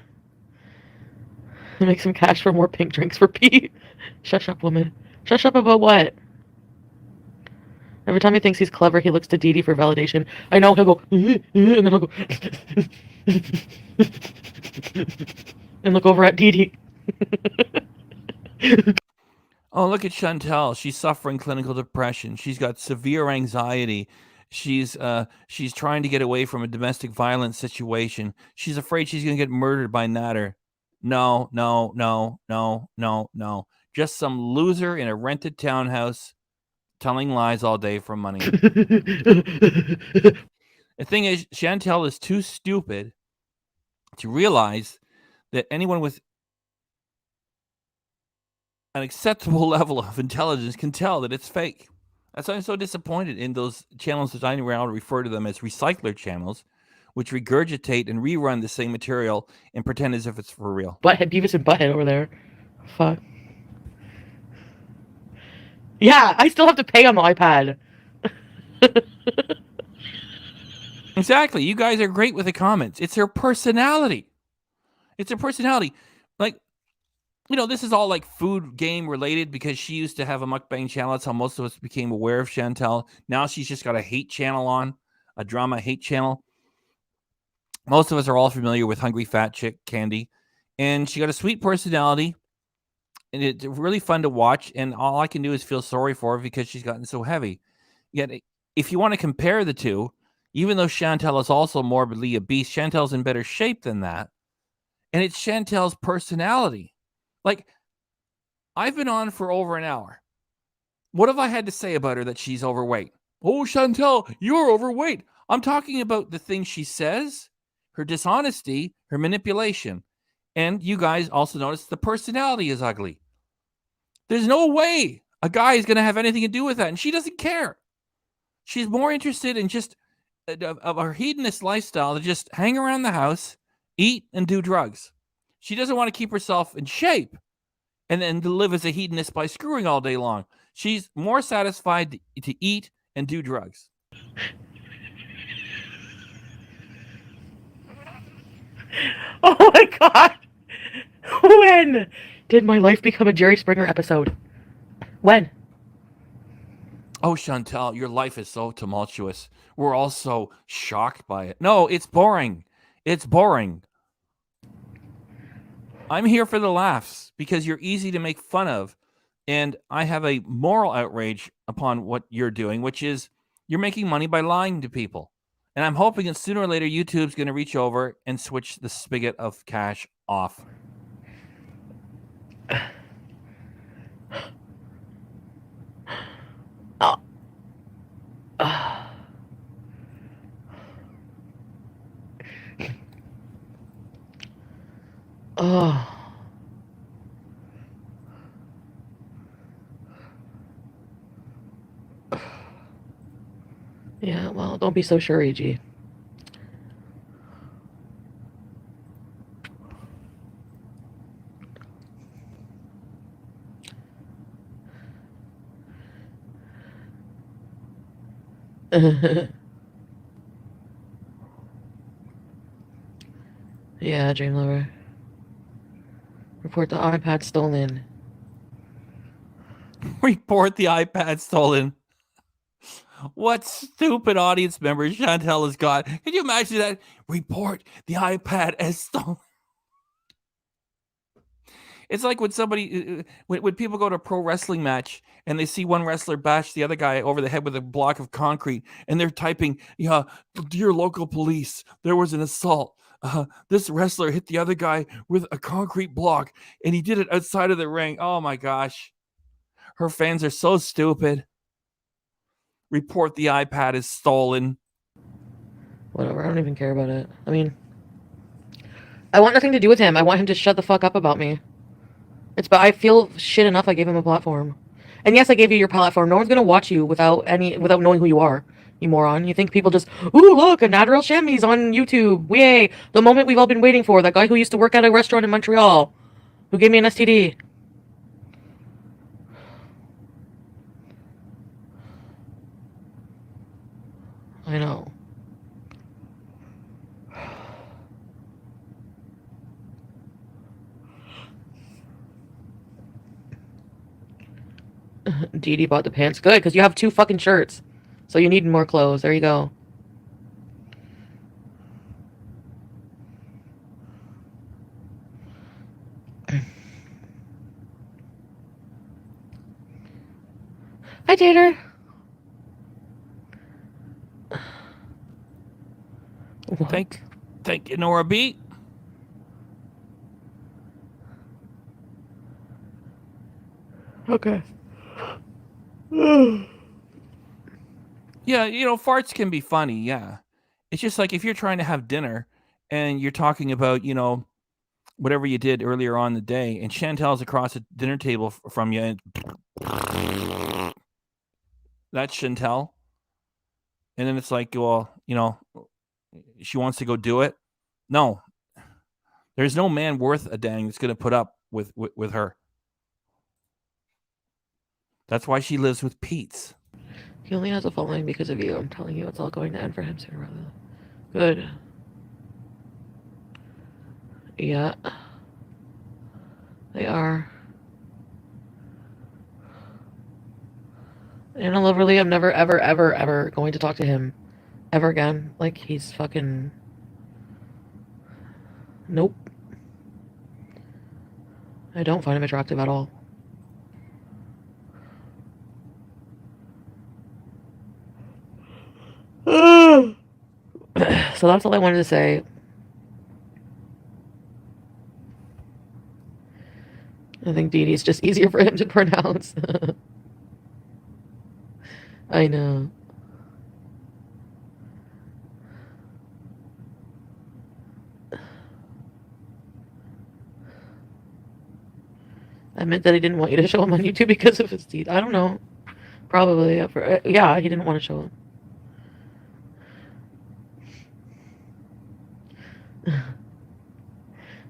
Make some cash for more pink drinks for Pete. Shush up, woman. Shush up about what? Every time he thinks he's clever, he looks to Dee Dee for validation. I know, he'll go, and then he'll go, and look over at Dee Dee. Oh, look at Chantal. She's suffering clinical depression. She's got severe anxiety. She's trying to get away from a domestic violence situation. She's afraid she's going to get murdered by Natter. No. Just some loser in a rented townhouse telling lies all day for money. The thing is, Chantal is too stupid to realize that anyone with an acceptable level of intelligence can tell that it's fake. That's why I'm so disappointed in those channels that I now refer to them as recycler channels, which regurgitate and rerun the same material and pretend as if it's for real. Butthead, Beavis and Butthead over there. Fuck. Yeah, I still have to pay on the iPad. Exactly. You guys are great with the comments. It's her personality. It's her personality. Like, this is all like food game related because she used to have a mukbang channel. That's how most of us became aware of Chantal. Now she's just got a hate channel on, a drama hate channel. Most of us are all familiar with Hungry Fat Chick Candy. And she got a sweet personality. And it's really fun to watch. And all I can do is feel sorry for her because she's gotten so heavy. Yet, if you want to compare the two, even though Chantal is also morbidly obese, Chantal's in better shape than that. And it's Chantal's personality. Like, I've been on for over an hour. What have I had to say about her that she's overweight? Oh, Chantal, you're overweight. I'm talking about the things she says, her dishonesty, her manipulation. And you guys also notice the personality is ugly. There's no way a guy is going to have anything to do with that. And she doesn't care. She's more interested in just of her hedonist lifestyle to just hang around the house, eat, and do drugs. She doesn't want to keep herself in shape and then to live as a hedonist by screwing all day long. She's more satisfied to eat and do drugs. Oh my god! When did my life become a Jerry Springer episode? When? Oh, Chantal, your life is so tumultuous. We're all so shocked by it. No, it's boring. It's boring. I'm here for the laughs because you're easy to make fun of. And I have a moral outrage upon what you're doing, which is you're making money by lying to people. And I'm hoping that sooner or later YouTube's going to reach over and switch the spigot of cash off. Oh. Yeah, well, don't be so sure, EG. Yeah, Dream Lover. Report the iPad stolen. Report the iPad stolen. What stupid audience member Chantal has got? Can you imagine that? Report the iPad as stolen. It's like when somebody, when people go to a pro wrestling match and they see one wrestler bash the other guy over the head with a block of concrete, and they're typing, "Yeah, dear local police, there was an assault. This wrestler hit the other guy with a concrete block, and he did it outside of the ring." Oh my gosh, her fans are so stupid. Report the iPad is stolen. Whatever, I don't even care about it. I mean, I want nothing to do with him. I want him to shut the fuck up about me. But I feel shit enough I gave him a platform. And yes, I gave you your platform. No one's gonna watch you without knowing who you are, you moron. You think people just, ooh, look, a Nadarel Shami's on YouTube. Yay. The moment we've all been waiting for. That guy who used to work at a restaurant in Montreal. Who gave me an STD. I know. Dee Dee bought the pants. Good, because you have 2 fucking shirts. So you need more clothes. There you go. Hi, Tater. What? Thank you, Nora B. Okay. Yeah, farts can be funny, yeah. It's just like if you're trying to have dinner and you're talking about, whatever you did earlier on in the day, and Chantal's across the dinner table from you, and that's Chantal. And then it's like, well, she wants to go do it. No. There's no man worth a dang that's going to put up with her. That's why she lives with Pete's. He only has a following because of you. I'm telling you, it's all going to end for him sooner or later. Good. Yeah. They are. And Loverly, I'm never, ever, ever, ever going to talk to him ever again. Like, he's fucking... Nope. I don't find him attractive at all. So that's all I wanted to say. I think Dee Dee's just easier for him to pronounce. I know. I meant that he didn't want you to show him on YouTube because of his teeth. I don't know. Probably. Yeah, he didn't want to show him.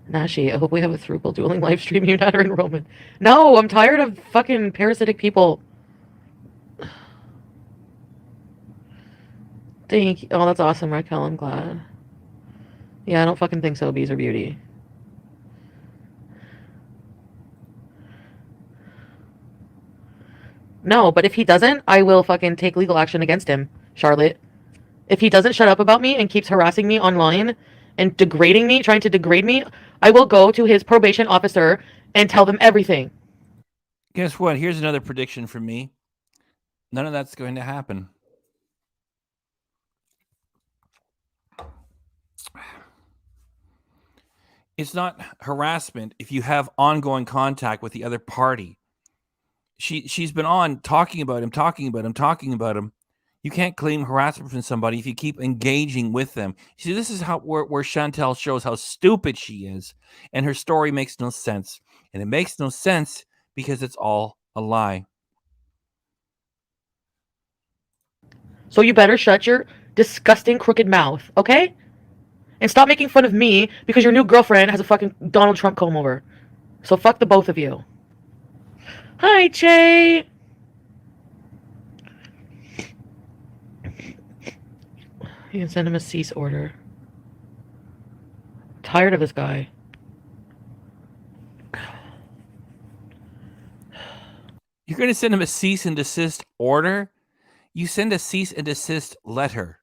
Nashi, I hope we have a throuple dueling live stream, you, Natter, and Roman. No, I'm tired of fucking parasitic people. Thank you. Oh, that's awesome, Raquel. I'm glad. Yeah, I don't fucking think so, Bees or Beauty. No, but if he doesn't, I will fucking take legal action against him, Charlotte. If he doesn't shut up about me and keeps harassing me online and degrading me, trying to degrade me, I will go to his probation officer and tell them everything. Guess what? Here's another prediction from me. None of that's going to happen. It's not harassment if you have ongoing contact with the other party. She's been on talking about him. You can't claim harassment from somebody if you keep engaging with them. See, this is where Chantal shows how stupid she is, and her story makes no sense. And it makes no sense because it's all a lie. So you better shut your disgusting crooked mouth, okay? And stop making fun of me because your new girlfriend has a fucking Donald Trump comb over. So fuck the both of you. Hi, Che. You can send him a cease order. Tired of this guy. You're going to send him a cease and desist order? You send a cease and desist letter.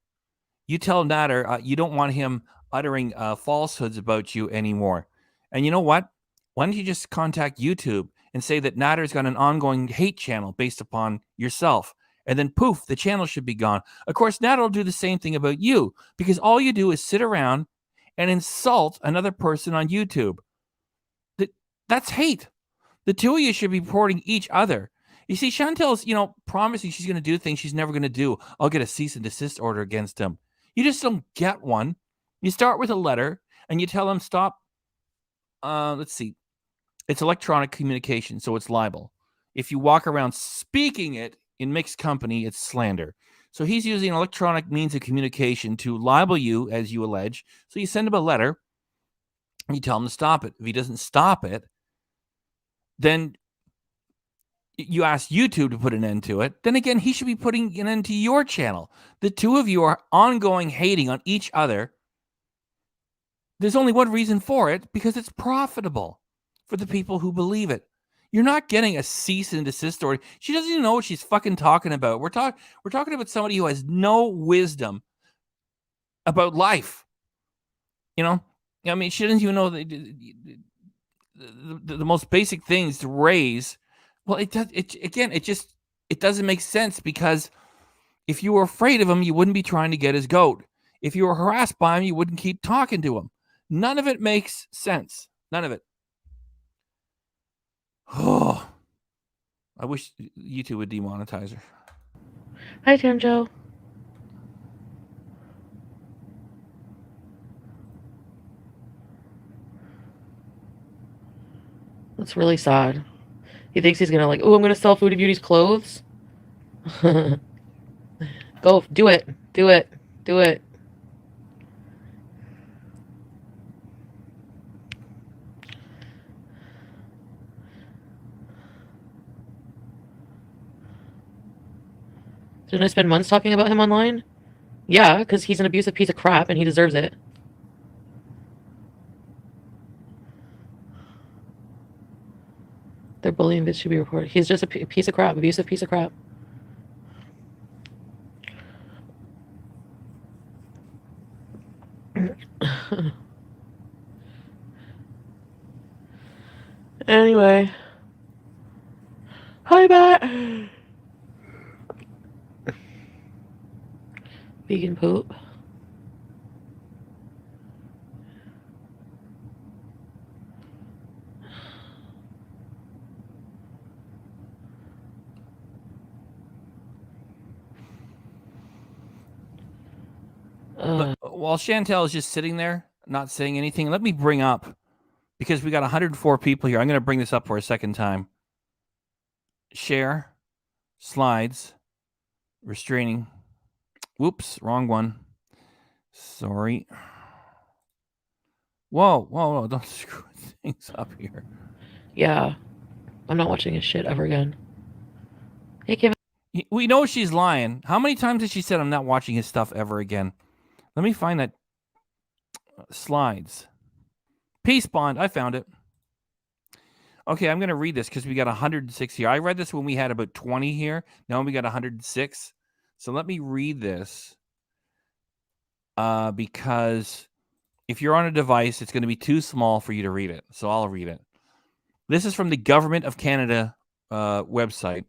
You tell Nader you don't want him uttering falsehoods about you anymore. And you know what? Why don't you just contact YouTube and say that Nader's got an ongoing hate channel based upon yourself? And then poof, the channel should be gone. Of course, Nader will do the same thing about you because all you do is sit around and insult another person on YouTube. That's hate. The two of you should be reporting each other. You see, Chantal's, promising she's going to do things she's never going to do. I'll get a cease and desist order against him. You just don't get one. You start with a letter and you tell him stop. Let's see. It's electronic communication, so it's libel. If you walk around speaking it in mixed company, it's slander. So he's using an electronic means of communication to libel you, as you allege. So you send him a letter and you tell him to stop it. If he doesn't stop it, then you ask YouTube to put an end to it. Then again, he should be putting an end to your channel. The two of you are ongoing hating on each other. There's only one reason for it, because it's profitable for the people who believe it. You're not getting a cease and desist order. She doesn't even know what she's fucking talking about. We're talking about somebody who has no wisdom about life. She doesn't even know the most basic things to raise. Well, it doesn't make sense, because if you were afraid of him, you wouldn't be trying to get his goat. If you were harassed by him, you wouldn't keep talking to him. None of it makes sense. None of it. Oh, I wish YouTube would demonetize her. Hi, Tamjo. That's really sad. He thinks he's gonna I'm gonna sell Foodie Beauty's clothes. Go, do it. Do it. Do it. Didn't I spend months talking about him online? Yeah, because he's an abusive piece of crap and he deserves it. Their bullying bitch should be reported. He's just a piece of crap, abusive piece of crap. Anyway. Hi, Matt. Vegan poop. While Chantal is just sitting there, not saying anything, let me bring up, because we got 104 people here. I'm going to bring this up for a second time. Share, slides, restraining. Whoops, wrong one. Sorry. Whoa, don't screw things up here. Yeah, I'm not watching his shit ever again. Hey, Kevin. We know she's lying. How many times has she said I'm not watching his stuff ever again? Let me find that. Slides. Peace bond. I found it. Okay, I'm going to read this because we got 106 here. I read this when we had about 20 here. Now we got 106. So let me read this. Because if you're on a device, it's going to be too small for you to read it. So I'll read it. This is from the Government of Canada website.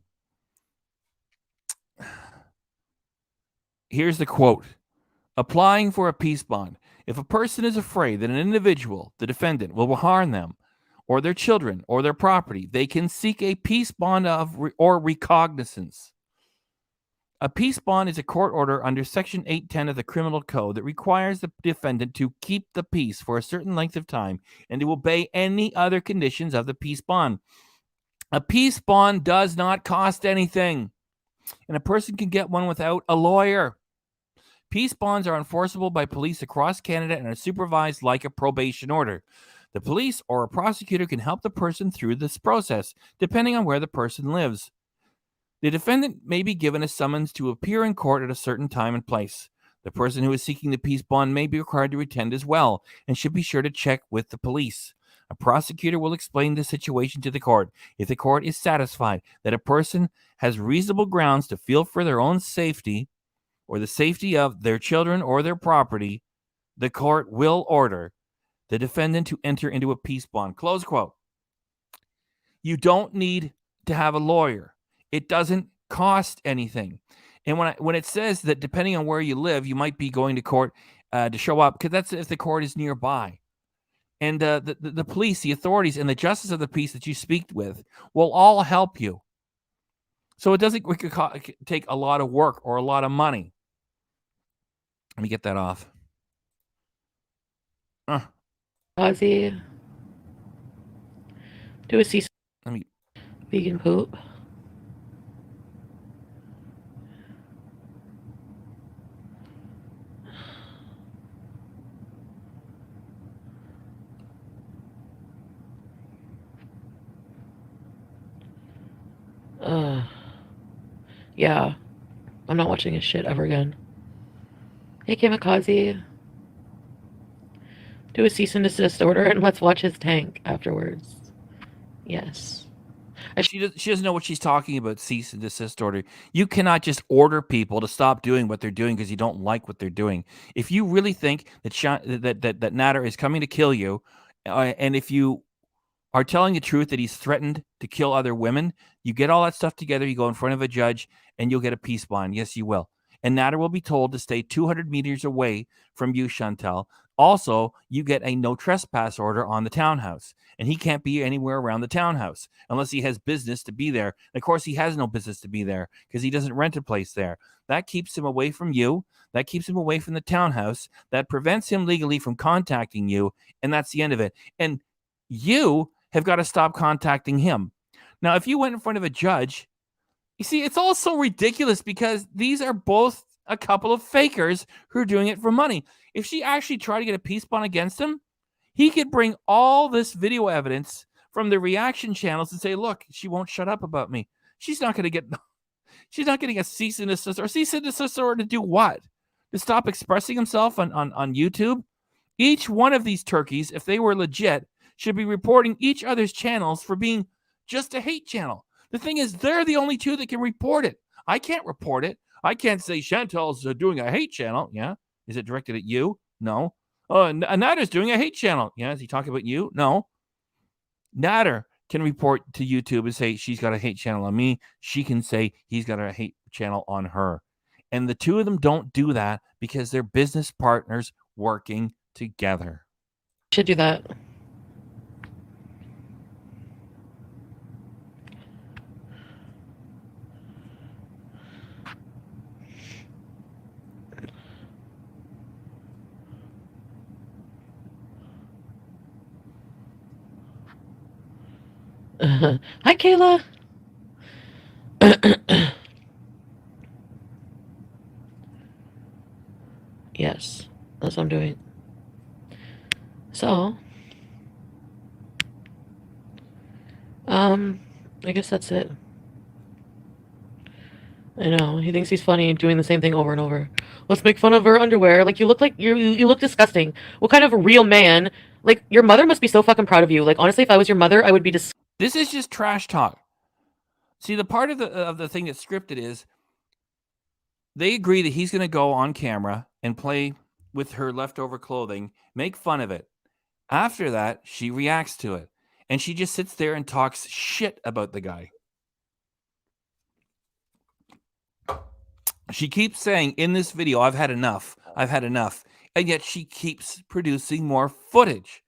Here's the quote. Applying for a peace bond. If a person is afraid that an individual, the defendant, will harm them or their children or their property, they can seek a peace bond or recognizance. A peace bond is a court order under Section 810 of the Criminal Code that requires the defendant to keep the peace for a certain length of time and to obey any other conditions of the peace bond. A peace bond does not cost anything, and a person can get one without a lawyer. Peace bonds are enforceable by police across Canada and are supervised like a probation order. The police or a prosecutor can help the person through this process, depending on where the person lives. The defendant may be given a summons to appear in court at a certain time and place. The person who is seeking the peace bond may be required to attend as well and should be sure to check with the police. A prosecutor will explain the situation to the court. If the court is satisfied that a person has reasonable grounds to feel for their own safety or the safety of their children or their property, the court will order the defendant to enter into a peace bond. Close quote. You don't need to have a lawyer. It doesn't cost anything. And when it says that depending on where you live, you might be going to court to show up, because that's if the court is nearby. And the police, the authorities, and the justice of the peace that you speak with will all help you. So it doesn't take a lot of work or a lot of money. Let me get that off. Ozzy. Do a cease. Let me. Vegan poop. Yeah. I'm not watching his shit ever again. Hey, Kamikaze. Do a cease and desist order and let's watch his tank afterwards. Yes. She doesn't know what she's talking about, cease and desist order. You cannot just order people to stop doing what they're doing because you don't like what they're doing. If you really think that Nader is coming to kill you, and if you are telling the truth that he's threatened to kill other women, you get all that stuff together, you go in front of a judge, and you'll get a peace bond. Yes, you will. And Nader will be told to stay 200 meters away from you, Chantal. Also, you get a no trespass order on the townhouse, and he can't be anywhere around the townhouse unless he has business to be there. And of course, he has no business to be there because he doesn't rent a place there. That keeps him away from you. That keeps him away from the townhouse. That prevents him legally from contacting you, and that's the end of it. And you have got to stop contacting him. Now, if you went in front of a judge, you see, it's all so ridiculous because these are both a couple of fakers who are doing it for money. If she actually tried to get a peace bond against him, he could bring all this video evidence from the reaction channels and say, look, she won't shut up about me. She's not getting a cease and desist or cease and desist order to do what? To stop expressing himself on YouTube? Each one of these turkeys, if they were legit, should be reporting each other's channels for being just a hate channel. The thing is, they're the only two that can report it. I can't report it. I can't say Chantal's doing a hate channel. Yeah. Is it directed at you? No. Oh, Nader's doing a hate channel. Yeah. Is he talking about you? No. Nader can report to YouTube and say she's got a hate channel on me. She can say he's got a hate channel on her. And the two of them don't do that because they're business partners working together. Should do that. Hi, Kayla. Yes, that's what I'm doing. So, I guess that's it. I know, he thinks he's funny doing the same thing over and over. Let's make fun of her underwear. Like, you look disgusting. What kind of a real man? Like, your mother must be so fucking proud of you. Like, honestly, if I was your mother, I would be disgusted. This is just trash talk. See, the part of the thing that's scripted is they agree that he's going to go on camera and play with her leftover clothing, make fun of it. After that, she reacts to it. And she just sits there and talks shit about the guy. She keeps saying in this video, I've had enough. I've had enough. And yet she keeps producing more footage.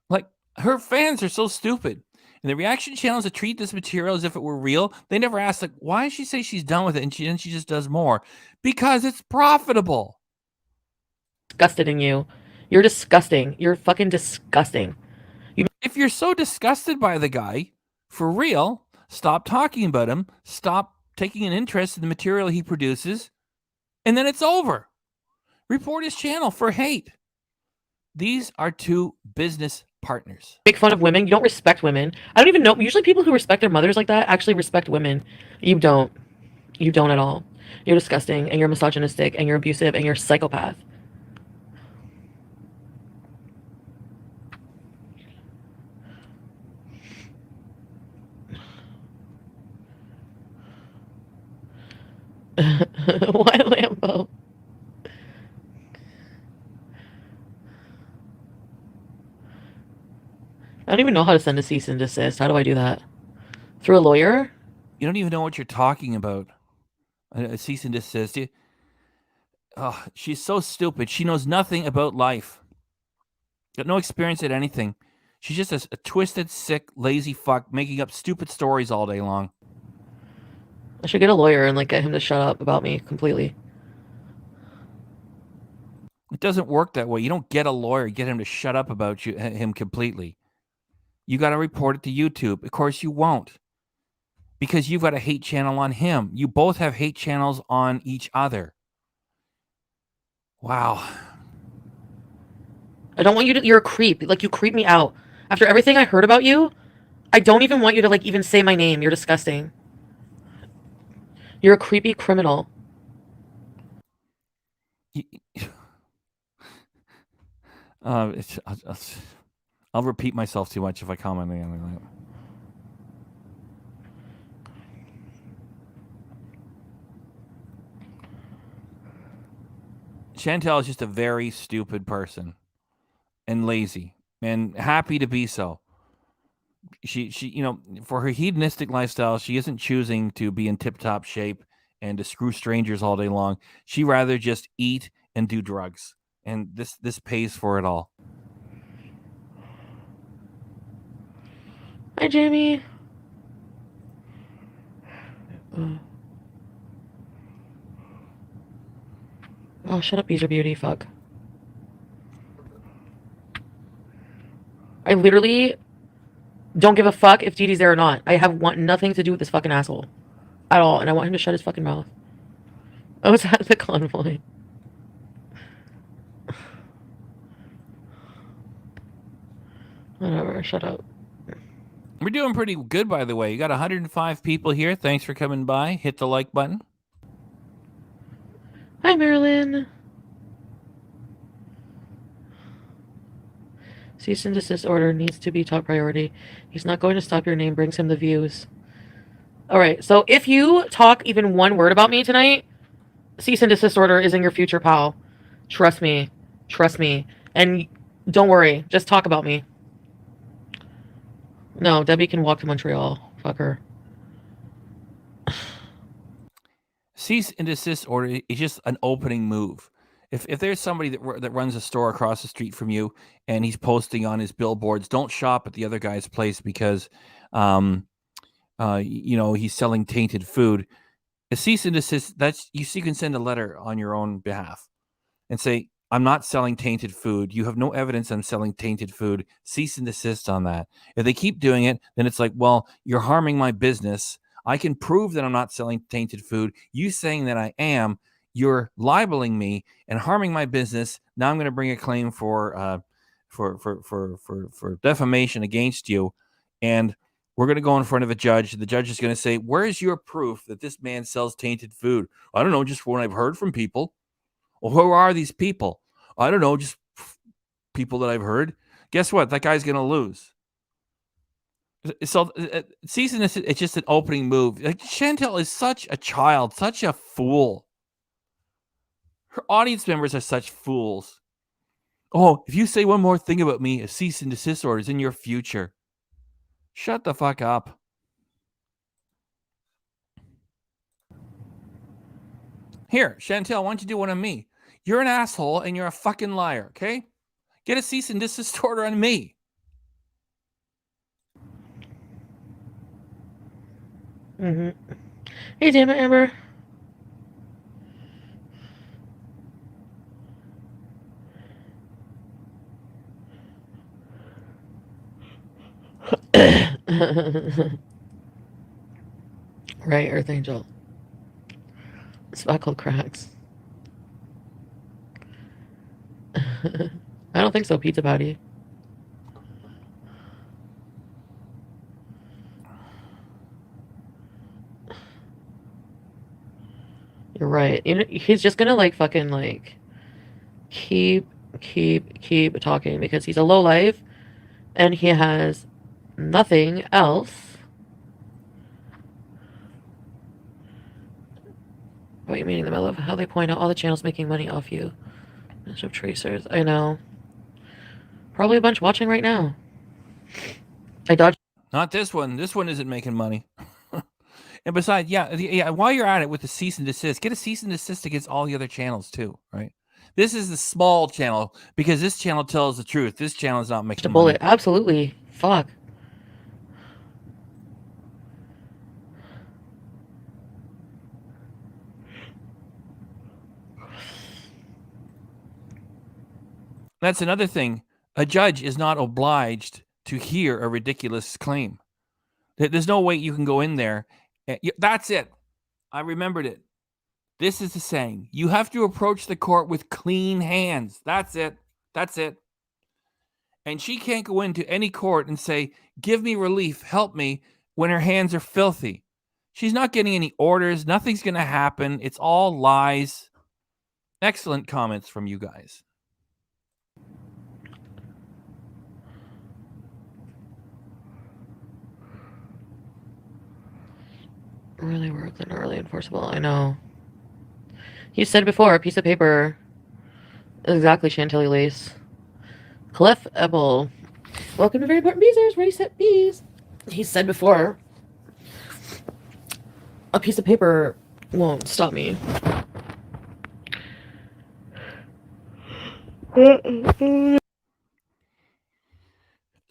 Like, her fans are so stupid. And the reaction channels that treat this material as if it were real, they never ask, like, why does she say she's done with it and she just does more? Because it's profitable. Disgusted in you. You're disgusting. You're fucking disgusting. If you're so disgusted by the guy, for real, stop talking about him. Stop taking an interest in the material he produces. And then it's over. Report his channel for hate. These are two business partners. Make fun of women. You don't respect women. I don't even know. Usually people who respect their mothers like that actually respect women. You don't. You don't at all. You're disgusting, and you're misogynistic, and you're abusive, and you're a psychopath. Why Lambo? I don't even know how to send a cease and desist. How do I do that? Through a lawyer? You don't even know what you're talking about. A cease and desist. Oh, she's so stupid. She knows nothing about life. Got no experience at anything. She's just a twisted, sick, lazy fuck making up stupid stories all day long. I should get a lawyer and like get him to shut up about me completely. It doesn't work that way. You don't get a lawyer, get him to shut up about him completely. You got to report it to YouTube. Of course you won't. Because you've got a hate channel on him. You both have hate channels on each other. Wow. I don't want you to. You're a creep. Like, you creep me out. After everything I heard about you, I don't even want you to, like, even say my name. You're disgusting. You're a creepy criminal. I'll repeat myself too much if I comment on that. Chantal is just a very stupid person and lazy and happy to be so. She, for her hedonistic lifestyle, she isn't choosing to be in tip-top shape and to screw strangers all day long. She rather just eat and do drugs. And this pays for it all. Hi, Jamie. Oh, shut up, Beezer Beauty. Fuck. I literally don't give a fuck if Didi's there or not. I want nothing to do with this fucking asshole. At all. And I want him to shut his fucking mouth. I was at the convoy. Whatever, shut up. We're doing pretty good, by the way. You got 105 people here. Thanks for coming by. Hit the like button. Hi, Marilyn. Cease and desist order needs to be top priority. He's not going to stop. Your name brings him the views. Alright, so if you talk even one word about me tonight, cease and desist order is in your future, pal. Trust me. Trust me. And don't worry. Just talk about me. No, Debbie can walk to Montreal. Fuck her. Cease and desist order is just an opening move. If there's somebody that runs a store across the street from you and he's posting on his billboards, don't shop at the other guy's place because, he's selling tainted food. A cease and desist, you can send a letter on your own behalf and say, I'm not selling tainted food. You have no evidence I'm selling tainted food. Cease and desist on that. If they keep doing it, then it's like, well, you're harming my business. I can prove that I'm not selling tainted food. You saying that I am, you're libeling me and harming my business. Now I'm going to bring a claim for defamation against you, and we're going to go in front of a judge. The judge is going to say, where is your proof that this man sells tainted food? I don't know, just what I've heard from people. Well, who are these people? I don't know, just people that I've heard. Guess what? That guy's going to lose. So, cease and desist, it's just an opening move. Like, Chantal is such a child, such a fool. Her audience members are such fools. Oh, if you say one more thing about me, a cease and desist order is in your future. Shut the fuck up. Here, Chantal, why don't you do one on me? You're an asshole and you're a fucking liar, okay? Get a cease and desist order on me. Mm-hmm. Hey, damn it, Amber. Right, Earth Angel. Speckled cracks. I don't think so, Pizza Patty. You're right. You know, he's just gonna like fucking like keep talking because he's a lowlife and he has nothing else. What you meaning? I love how they point out all the channels making money off you. Bunch of tracers. I know. Probably a bunch watching right now. I dodged. Not this one. This one isn't making money. And besides, yeah, while you're at it with the cease and desist, get a cease and desist against all the other channels too, right? This is the small channel because this channel tells the truth. This channel is not making a money. bullet. Absolutely. Fuck. That's another thing. A judge is not obliged to hear a ridiculous claim. There's no way you can go in there. That's it. I remembered it. This is the saying. You have to approach the court with clean hands. That's it. That's it. And she can't go into any court and say, give me relief, help me, when her hands are filthy. She's not getting any orders. Nothing's going to happen. It's all lies. Excellent comments from you guys. Really work and not really enforceable. I know. You said before, a piece of paper. Exactly, Chantilly Lace. Clef Ebel. Welcome to Very Important Beezers. Ready, set, bees. He said before, a piece of paper won't stop me.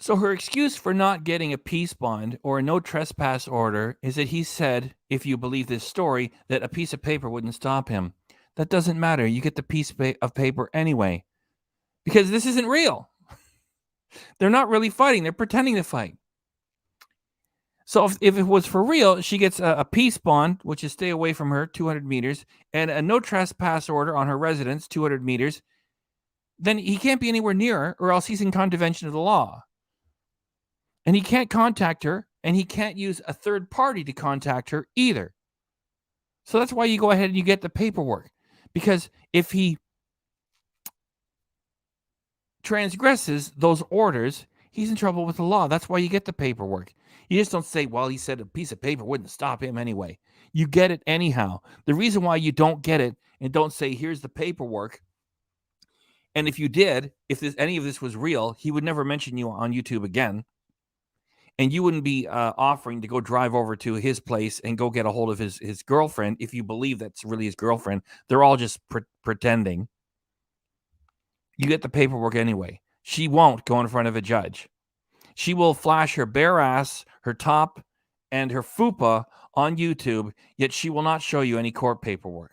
So her excuse for not getting a peace bond or a no trespass order is that he said, if you believe this story, that a piece of paper wouldn't stop him. That doesn't matter. You get the piece of paper anyway. Because this isn't real. They're not really fighting. They're pretending to fight. So if it was for real, she gets a peace bond, which is stay away from her, 200 meters, and a no trespass order on her residence, 200 meters. Then he can't be anywhere near her, or else he's in contravention of the law. And he can't contact her, and he can't use a third party to contact her either. So that's why you go ahead and you get the paperwork. Because if he transgresses those orders, he's in trouble with the law. That's why you get the paperwork. You just don't say, well, he said a piece of paper wouldn't stop him anyway. You get it anyhow. The reason why you don't get it and don't say, here's the paperwork. And if you did, if any of this was real, he would never mention you on YouTube again. And you wouldn't be offering to go drive over to his place and go get a hold of his girlfriend if you believe that's really his girlfriend. They're all just pretending. You get the paperwork anyway. She won't go in front of a judge. She will flash her bare ass, her top, and her fupa on YouTube, yet she will not show you any court paperwork.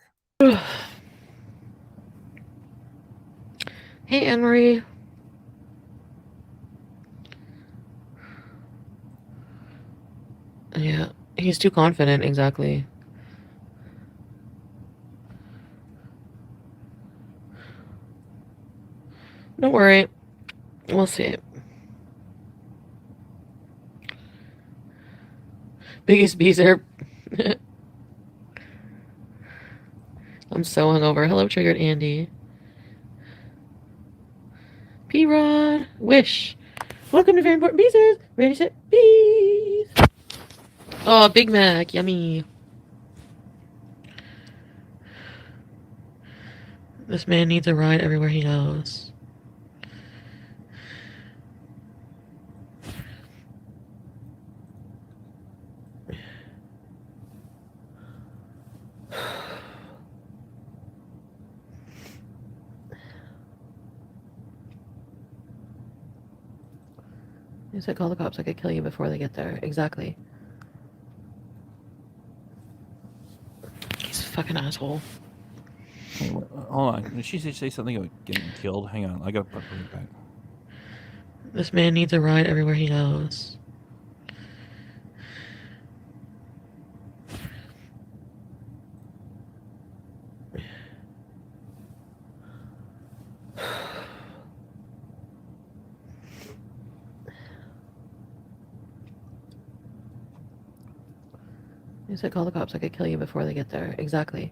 Hey, Anne-Marie. Yeah, he's too confident, exactly. Don't worry. We'll see. Biggest beezer. I'm so hungover. Hello, Triggered Andy. P-Rod. Wish. Welcome to Very Important Beezers. Ready, set, bees. Oh, Big Mac. Yummy. This man needs a ride everywhere he goes. He said, call the cops. I could kill you before they get there. Exactly. He's a fucking asshole. Hey, hold on. Did she say something about getting killed? Hang on. I got to put it back. This man needs a ride everywhere he goes. He said, call the cops. I could kill you before they get there. Exactly.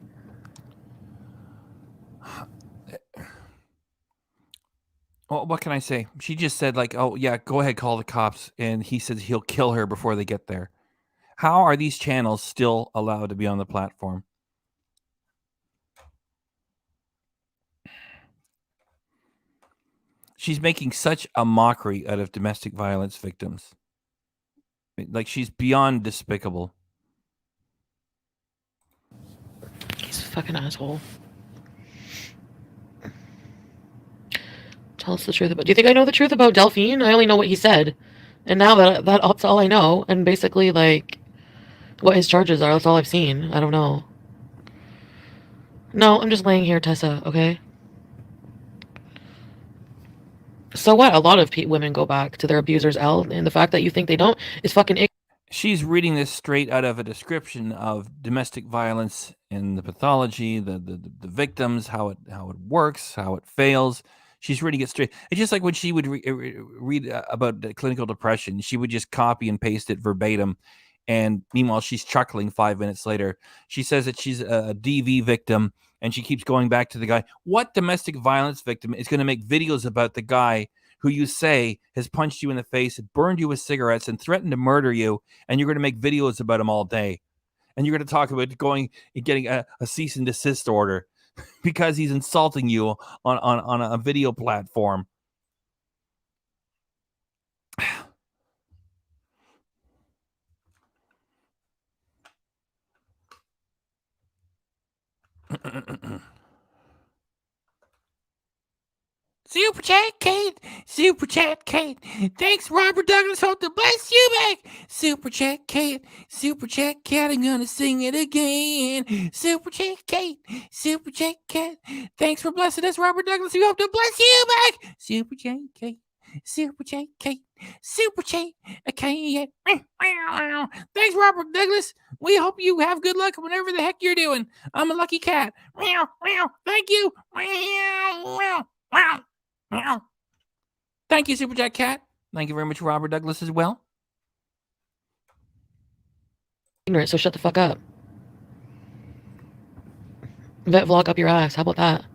Well, what can I say? She just said like, "Oh yeah, go ahead, call the cops," and he says he'll kill her before they get there. How are these channels still allowed to be on the platform? She's making such a mockery out of domestic violence victims. Like she's beyond despicable. He's a fucking asshole. Tell us the truth about. Do you think I know the truth about Delphine? I only know what he said, and now that's all I know. And basically, like, what his charges are. That's all I've seen. I don't know. No, I'm just laying here, Tessa. Okay. So what? A lot of women go back to their abusers, Elle, and the fact that you think they don't is fucking. She's reading this straight out of a description of domestic violence and the pathology, the victims, how it works, how it fails. She's reading it straight. It's just like when she would read about clinical depression, she would just copy and paste it verbatim. And meanwhile, she's chuckling 5 minutes later. She says that she's a DV victim, and she keeps going back to the guy. What domestic violence victim is going to make videos about the guy who you say has punched you in the face, burned you with cigarettes, and threatened to murder you, and you're going to make videos about him all day? And you're going to talk about going and getting a cease and desist order because he's insulting you on a video platform. Super chat, Kate. Super chat, Kate. Thanks, Robert Douglas. Hope to bless you back. Super chat, Kate. Super chat, Kate. I'm gonna sing it again. Super chat, Kate. Super chat, Kate. Thanks for blessing us, Robert Douglas. We hope to bless you back. Super chat, Kate. Super chat, Kate. Super chat, Kate. Thanks, Robert Douglas. We hope you have good luck whatever the heck you're doing. I'm a lucky cat. Thank you. Thank you, Super Jack Cat. Thank you very much, Robert Douglas, as well. Ignorant, so shut the fuck up. Vet vlog up your ass. How about that?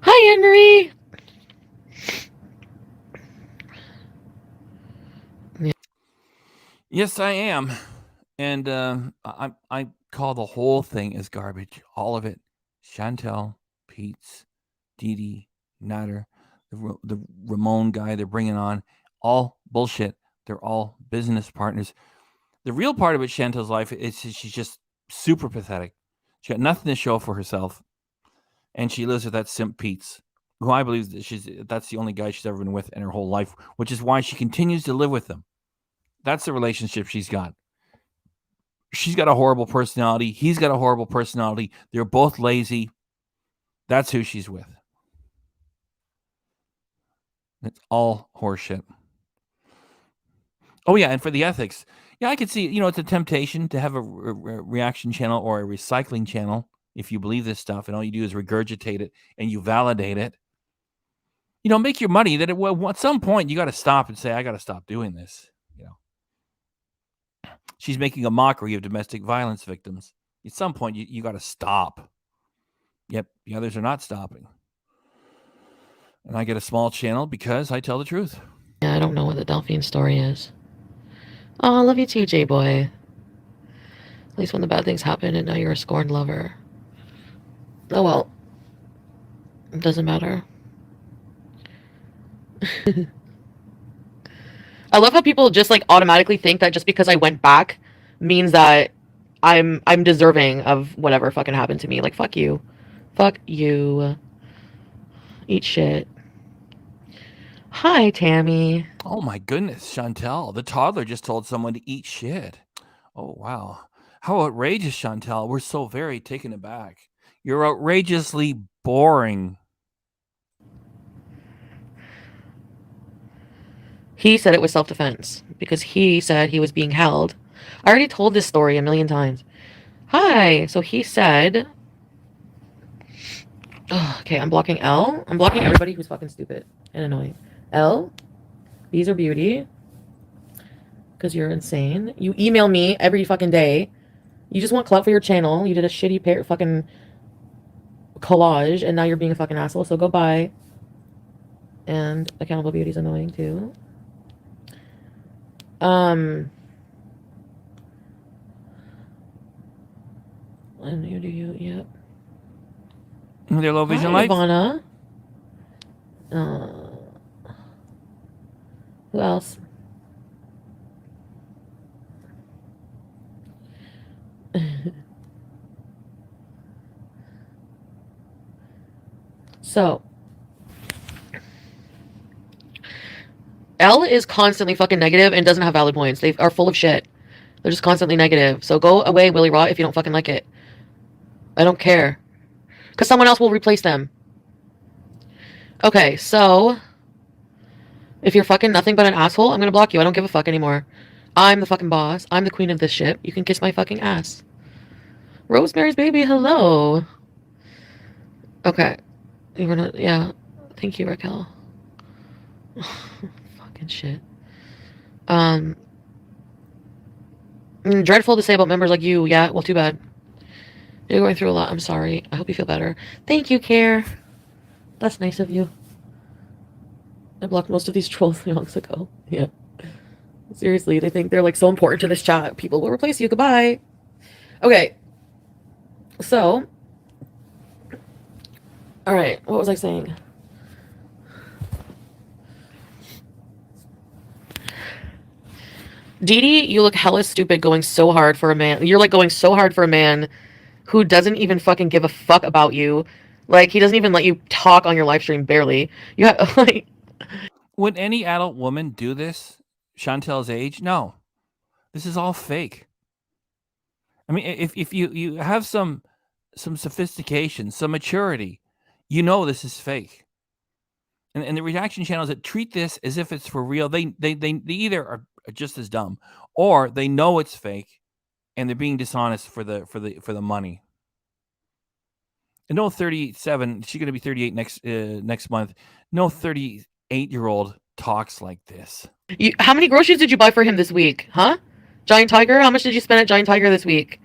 Hi, Anne Marie. Yeah. Yes, I am, and I call the whole thing as garbage. All of it. Chantal, Pete's, Dee Dee, Natter, the Ramon guy they're bringing on, all bullshit. They're all business partners. The real part about Chantal's life is she's just super pathetic. She got nothing to show for herself, and she lives with that simp Pete's, who I believe that's the only guy she's ever been with in her whole life, which is why she continues to live with him. That's the relationship she's got. She's got a horrible personality. He's got a horrible personality. They're both lazy. That's who she's with. It's all horseshit. Oh, yeah, and for the ethics, yeah, I could see, it's a temptation to have a reaction channel or a recycling channel if you believe this stuff, and all you do is regurgitate it and you validate it. Make your money. That at some point you got to stop and say, I got to stop doing this. She's making a mockery of domestic violence victims. At some point, you got to stop. Yep, the others are not stopping. And I get a small channel because I tell the truth. Yeah, I don't know what the Delphine story is. Oh, I love you too, J-Boy. At least when the bad things happen and now you're a scorned lover. Oh well. It doesn't matter. I love how people just like automatically think that just because I went back means that I'm deserving of whatever fucking happened to me. Like, fuck you. Fuck you. Eat shit. Hi, Tammy. Oh my goodness, Chantal. The toddler just told someone to eat shit. Oh, wow. How outrageous, Chantal. We're so very taken aback. You're outrageously boring. He said it was self-defense because he said he was being held. I already told this story a million times. Hi. So he said... Oh, okay, I'm blocking Elle. I'm blocking everybody who's fucking stupid and annoying. Elle, these are beauty. Because you're insane. You email me every fucking day. You just want clout for your channel. You did a shitty fucking collage and now you're being a fucking asshole. So go bye. And Accountable Beauty's annoying too. And you do you, yep. Their low vision Hi, lights. Ivana. Who else? So, L is constantly fucking negative and doesn't have valid points. They are full of shit. They're just constantly negative. So go away, Willy Rot, if you don't fucking like it. I don't care. Because someone else will replace them. Okay, so if you're fucking nothing but an asshole, I'm gonna block you. I don't give a fuck anymore. I'm the fucking boss. I'm the queen of this ship. You can kiss my fucking ass. Rosemary's Baby, hello. Okay. You were not, yeah. Thank you, Raquel. Fucking shit. Dreadful to say about members like you. Yeah, well, too bad. You're going through a lot. I'm sorry. I hope you feel better. Thank you, Care. That's nice of you. I blocked most of these trolls long ago. Yeah. Seriously, they think they're like so important to this chat. People will replace you. Goodbye. Okay. So. Alright, what was I saying? Dee Dee, you look hella stupid going so hard for a man. You're like going so hard for a man who doesn't even fucking give a fuck about you. Like, he doesn't even let you talk on your live stream, barely. You have, like... Would any adult woman do this? Chantal's age? No. This is all fake. I mean, if you have some sophistication, some maturity, you know this is fake. And the reaction channels that treat this as if it's for real, they either are just as dumb, or they know it's fake, and they're being dishonest for the money. And no 37, she's going to be 38 next month. No 38-year-old talks like this. How many groceries did you buy for him this week? Huh? Giant Tiger? How much did you spend at Giant Tiger this week?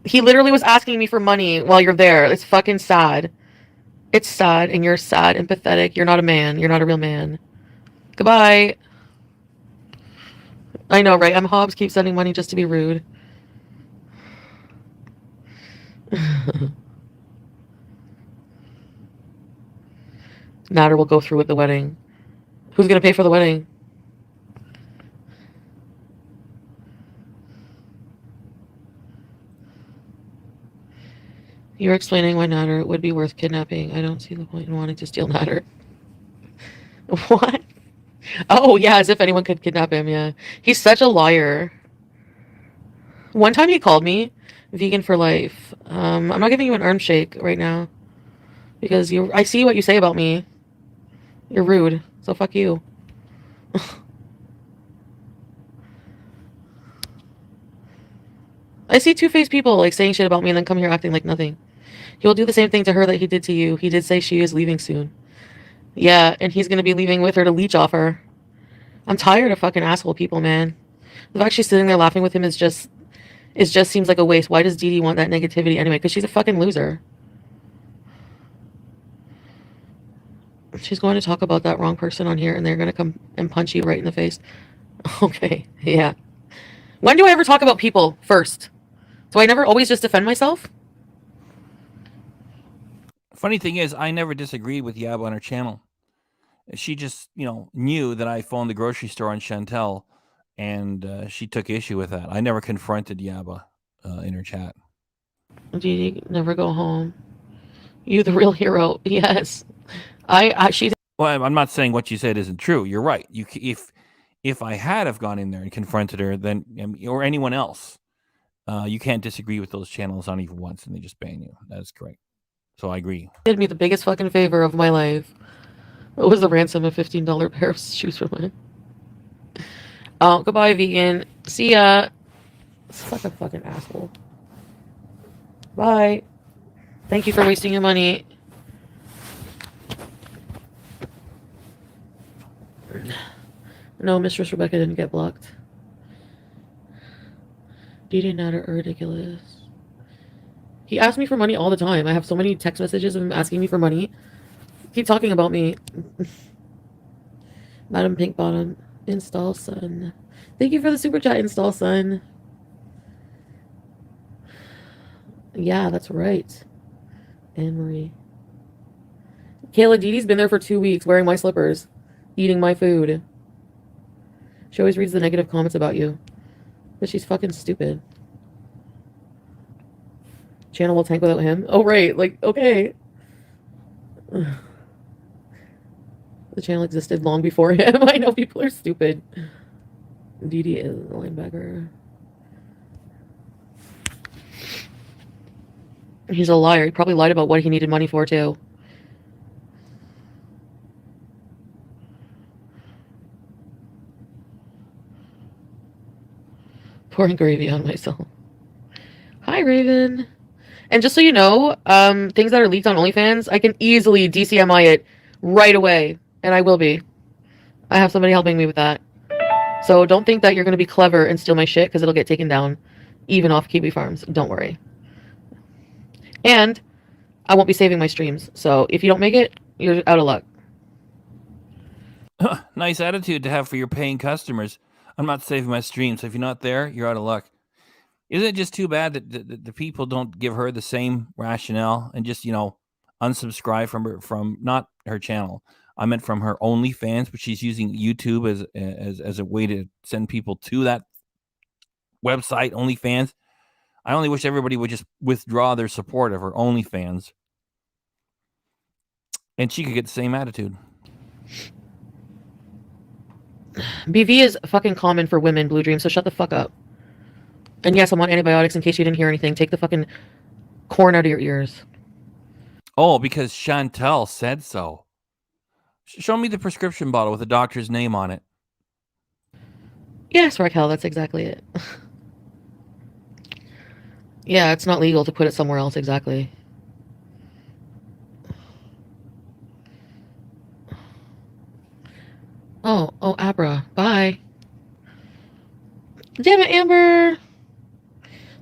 He literally was asking me for money while you're there. It's fucking sad. It's sad, and you're sad and pathetic. You're not a man. You're not a real man. Goodbye. I know, right? I'm Hobbs. Keep sending money just to be rude. Natter will go through with the wedding. Who's going to pay for the wedding? You're explaining why Natter would be worth kidnapping. I don't see the point in wanting to steal Natter. What? Oh, yeah, as if anyone could kidnap him, yeah. He's such a liar. One time he called me vegan for life. I'm not giving you an arm shake right now. Because I see what you say about me. You're rude. So fuck you. I see two-faced people like saying shit about me and then come here acting like nothing. He will do the same thing to her that he did to you. He did say she is leaving soon. Yeah, and he's gonna be leaving with her to leech off her. I'm tired of fucking asshole people, man. The fact she's sitting there laughing with him is just seems like a waste. Why does Dee Dee want that negativity anyway? Because she's a fucking loser. She's going to talk about that wrong person on here, and they're gonna come and punch you right in the face. Okay, yeah. When do I ever talk about people first? Do I never always just defend myself? Funny thing is, I never disagreed with Yab on her channel. She just, knew that I phoned the grocery store on Chantal, and she took issue with that. I never confronted Yaba in her chat. Dee Dee, never go home. You the real hero. Yes. She's... Well, I'm not saying what you said isn't true. You're right. If I had have gone in there and confronted her, then or anyone else, you can't disagree with those channels not even once, and they just ban you. That is correct. So I agree. Did me the biggest fucking favor of my life. What was the ransom of $15 pair of shoes for mine? Oh, goodbye, vegan. See ya. Such a fucking asshole. Bye. Thank you for wasting your money. No, Mistress Rebecca didn't get blocked. Dee Dee and Nat are ridiculous. He asks me for money all the time. I have so many text messages of him asking me for money. Keep talking about me. Madam Pink Bottom. Install Sun. Thank you for the super chat, Install Sun. Yeah, that's right. Anne Marie. Kayla Didi's been there for 2 weeks wearing my slippers, eating my food. She always reads the negative comments about you. But she's fucking stupid. Channel will tank without him. Oh, right. Like, okay. The channel existed long before him. I know people are stupid. Didi is a linebacker. He's a liar. He probably lied about what he needed money for, too. Pouring gravy on myself. Hi, Raven. And just so you know, things that are leaked on OnlyFans, I can easily DCMI it right away. And I will be. I have somebody helping me with that. So don't think that you're going to be clever and steal my shit, because it'll get taken down, even off Kiwi Farms. Don't worry. And I won't be saving my streams. So if you don't make it, you're out of luck. Nice attitude to have for your paying customers. I'm not saving my stream, so if you're not there, you're out of luck. Isn't it just too bad that the people don't give her the same rationale and just, unsubscribe from not her channel. I meant from her OnlyFans, but she's using YouTube as a way to send people to that website, OnlyFans. I only wish everybody would just withdraw their support of her OnlyFans, and she could get the same attitude. BV is fucking common for women, Blue Dream, so shut the fuck up. And yes, I'm on antibiotics in case you didn't hear anything. Take the fucking corn out of your ears. Oh, because Chantal said so. Show me the prescription bottle with the doctor's name on it. Yes, Raquel, that's exactly it. Yeah, it's not legal to put it somewhere else, exactly. Oh, Abra, bye. Damn it, Amber!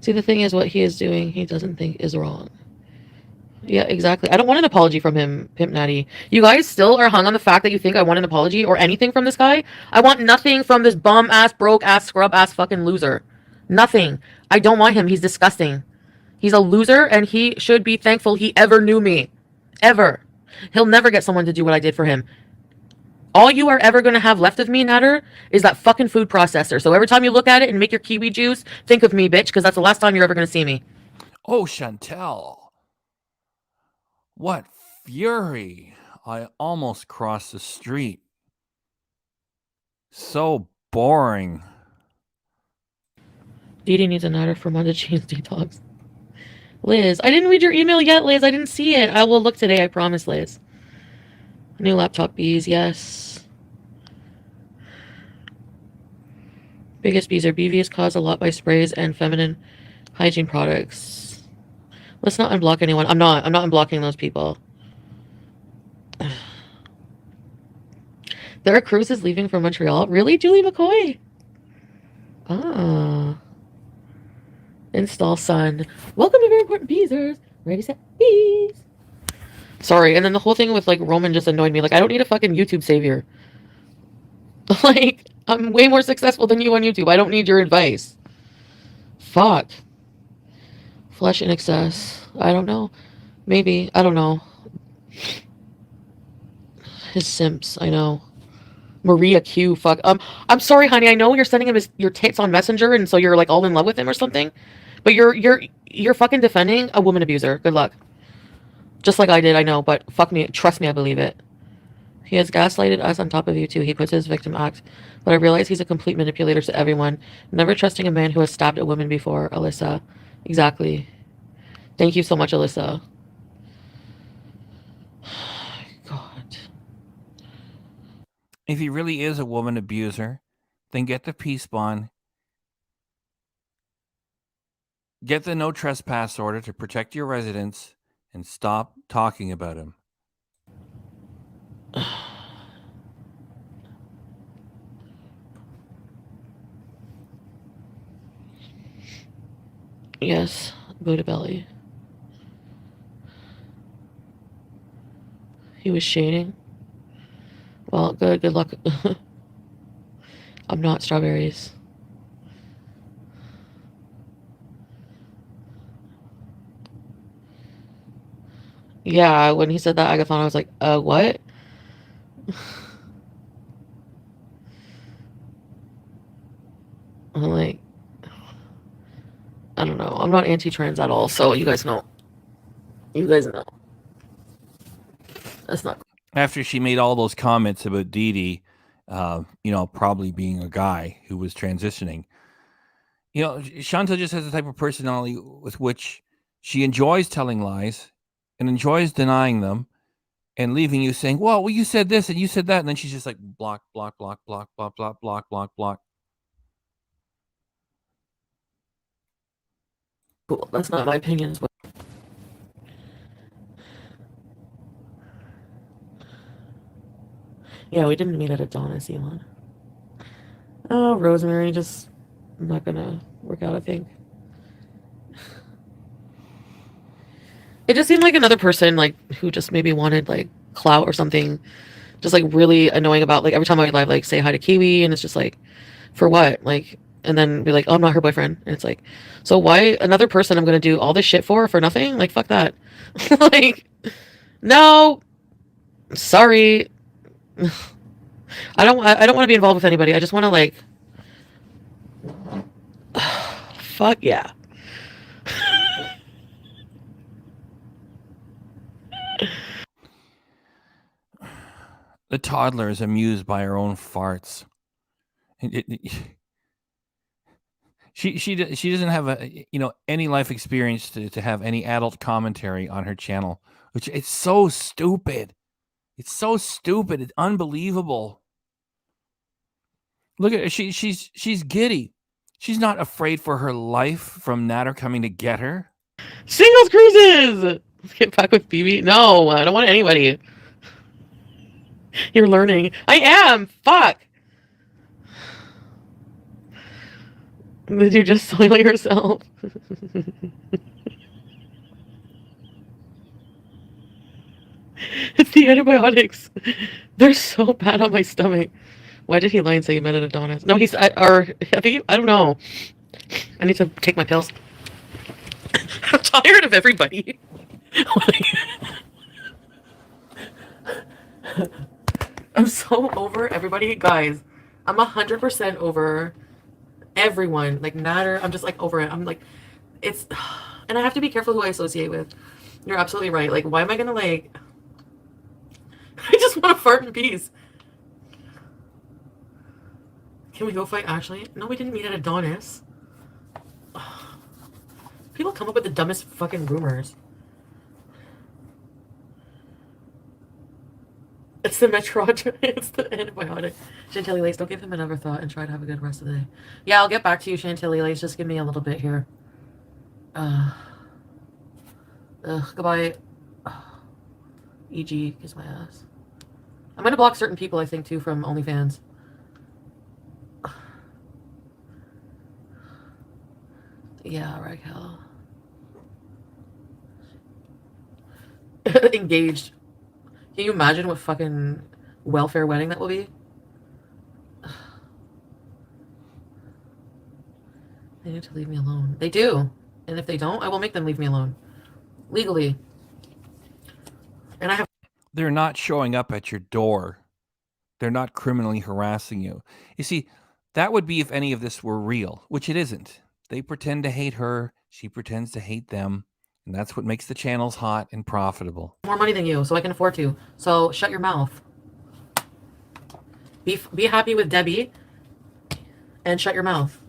See, the thing is, what he is doing, he doesn't think is wrong. Yeah, exactly. I don't want an apology from him, Pimp Natty. You guys still are hung on the fact that you think I want an apology or anything from this guy? I want nothing from this bum-ass, broke-ass, scrub-ass fucking loser. Nothing. I don't want him. He's disgusting. He's a loser, and he should be thankful he ever knew me. Ever. He'll never get someone to do what I did for him. All you are ever going to have left of me, Natter, is that fucking food processor. So every time you look at it and make your kiwi juice, think of me, bitch, because that's the last time you're ever going to see me. Oh, Chantal. What fury. I almost crossed the street. So boring. Didi needs a Natter for Monday Cheese Detox. Liz, I didn't read your email yet, Liz. I didn't see it. I will look today, I promise, Liz. New laptop bees, yes. Biggest bees are BVs caused a lot by sprays and feminine hygiene products. Let's not unblock anyone. I'm not unblocking those people. There are cruises leaving from Montreal. Really, Julie McCoy? Ah. Install Sun. Welcome to Very Important Beezers. Ready, set, bees. Sorry, and then the whole thing with, like, Roman just annoyed me. Like, I don't need a fucking YouTube savior. Like, I'm way more successful than you on YouTube. I don't need your advice. Fuck. Flesh in excess. I don't know. Maybe. I don't know. His simps. I know. Maria Q. Fuck. I'm sorry, honey. I know you're sending him your tits on Messenger, and so you're, like, all in love with him or something. But you're fucking defending a woman abuser. Good luck. Just like I did, I know, but fuck me. Trust me, I believe it. He has gaslighted us on top of you, too. He puts his victim act. But I realize he's a complete manipulator to everyone. Never trusting a man who has stabbed a woman before, Alyssa. Exactly. Thank you so much, Alyssa. God. If he really is a woman abuser, then get the peace bond. Get the no trespass order to protect your residence and stop talking about him. Yes, Buddha belly. He was shading. Well, good luck. I'm not strawberries. Yeah, when he said that Agathon, I was like, what? I'm like, I don't know. I'm not anti-trans at all, so you guys know. You guys know. That's not. After she made all those comments about Dee Dee, probably being a guy who was transitioning, Chantal just has the type of personality with which she enjoys telling lies and enjoys denying them and leaving you saying, well, you said this and you said that. And then she's just like, block, block, block, block, block, block, block, block, block. Cool. That's not my opinion. Yeah, we didn't meet at Adonis, Elon. Oh, Rosemary, just not gonna work out, I think. It just seemed like another person, like, who just maybe wanted, like, clout or something. Just, like, really annoying about, like, every time I live, like, say hi to Kiwi, and it's just like, for what? Like, and then be like, oh, I'm not her boyfriend. And it's like, so why another person I'm gonna do all this shit for nothing? Like, fuck that. Like, no. Sorry. I don't want to be involved with anybody. I just want to, like, fuck yeah. The toddler is amused by her own farts. She doesn't have any life experience to have any adult commentary on her channel, which it's so stupid. It's so stupid. It's unbelievable. Look at her. She's giddy. She's not afraid for her life from Natter coming to get her. Singles cruises. Let's get back with BB. No, I don't want anybody. You're learning. I am. Fuck. Did you just soil yourself? It's the antibiotics. They're so bad on my stomach. Why did he lie and say he met at Adonis? No, I don't know. I need to take my pills. I'm tired of everybody. I'm so over everybody, guys. I'm 100% over everyone. Like, Natter, I'm just like over it. I'm like, it's, and I have to be careful who I associate with. You're absolutely right. Like, why am I gonna, like, I just want to fart in peace. Can we go fight Ashley? No, we didn't meet at Adonis. People come up with the dumbest fucking rumors. It's the Metrod. It's the antibiotic. Chantilly Lace, don't give him another thought and try to have a good rest of the day. Yeah, I'll get back to you, Chantilly Lace. Just give me a little bit here. Goodbye. EG, kiss my ass. I'm gonna block certain people, I think, too, from OnlyFans. Yeah, Raquel. Engaged. Can you imagine what fucking welfare wedding that will be? They need to leave me alone. They do. And if they don't, I will make them leave me alone. Legally. And I have... They're not showing up at your door. They're not criminally harassing you. You see, that would be if any of this were real, which it isn't. They pretend to hate her. She pretends to hate them. And that's what makes the channels hot and profitable. More money than you, so I can afford to. So shut your mouth. Be happy with Debbie. And shut your mouth.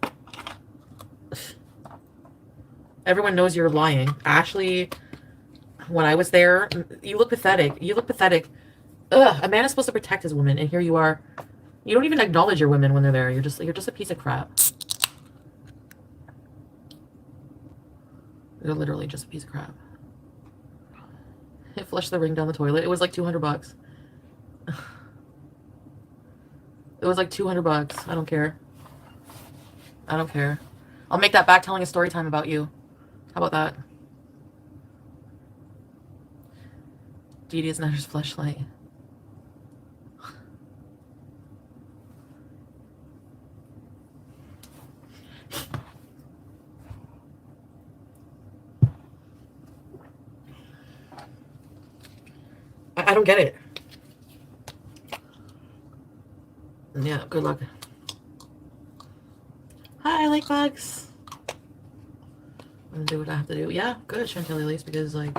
Everyone knows you're lying. Ashley, when I was there, you look pathetic. You look pathetic. Ugh, a man is supposed to protect his woman, and here you are. You don't even acknowledge your women when they're there. You're just a piece of crap. You're literally just a piece of crap. It flushed the ring down the toilet. It was like $200. It was like $200. I don't care. I don't care. I'll make that back telling a story time about you. How about that? Dee Dee is Natter's fleshlight. I don't get it. Yeah, good luck. Hi, I like bugs. I'm gonna do what I have to do. Yeah, good, Chantal, at least, because, like,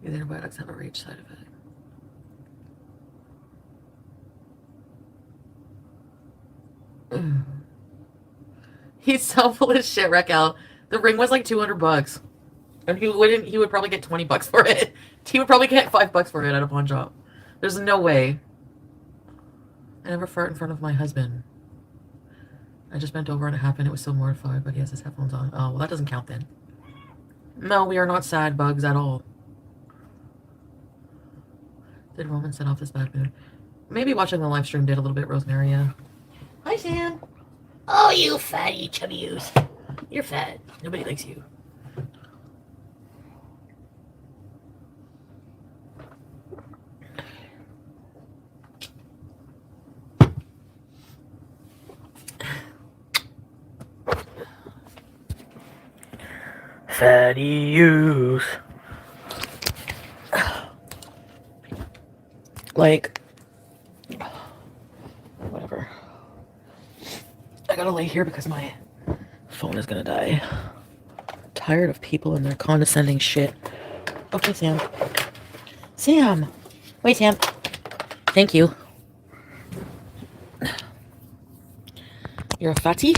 these antibiotics have a rage side effect. He's so full of shit, Raquel. The ring was like $200. And he would probably get $20 for it. He would probably get $5 for it at a pawn shop. There's no way. I never fart in front of my husband. I just bent over and it happened. It was so mortified, but he has his headphones on. Oh, well, that doesn't count then. No, we are not sad bugs at all. Did Roman set off his bad mood? Maybe watching the live stream did a little bit, Rosemary, yeah. Hi, Sam. Oh, you fatty chubby-oos. You're fat. Nobody likes you. Fatty-oos. Like, whatever. I gotta lay here because my phone is gonna die. I'm tired of people and their condescending shit. Okay, Sam. Sam! Wait, Sam. Thank you. You're a fatty?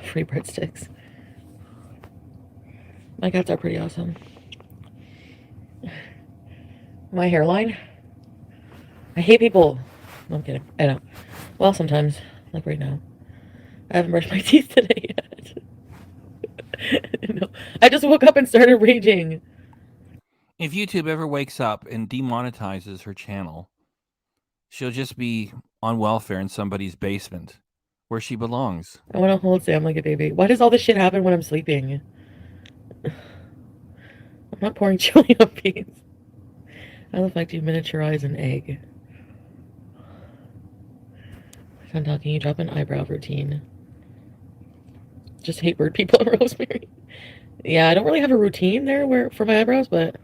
Free breadsticks. My cats are pretty awesome. My hairline? I hate people. No, I'm kidding. I know. Well, sometimes. Like right now. I haven't brushed my teeth today yet. No. I just woke up and started raging. If YouTube ever wakes up and demonetizes her channel, she'll just be on welfare in somebody's basement where she belongs. I want to hold Sam like a baby. Why does all this shit happen when I'm sleeping? I'm not pouring chili on peas. I look like you miniaturize an egg. Chantal, can you drop an eyebrow routine? Just hate bird people and Rosemary. Yeah, I don't really have a routine there for my eyebrows, but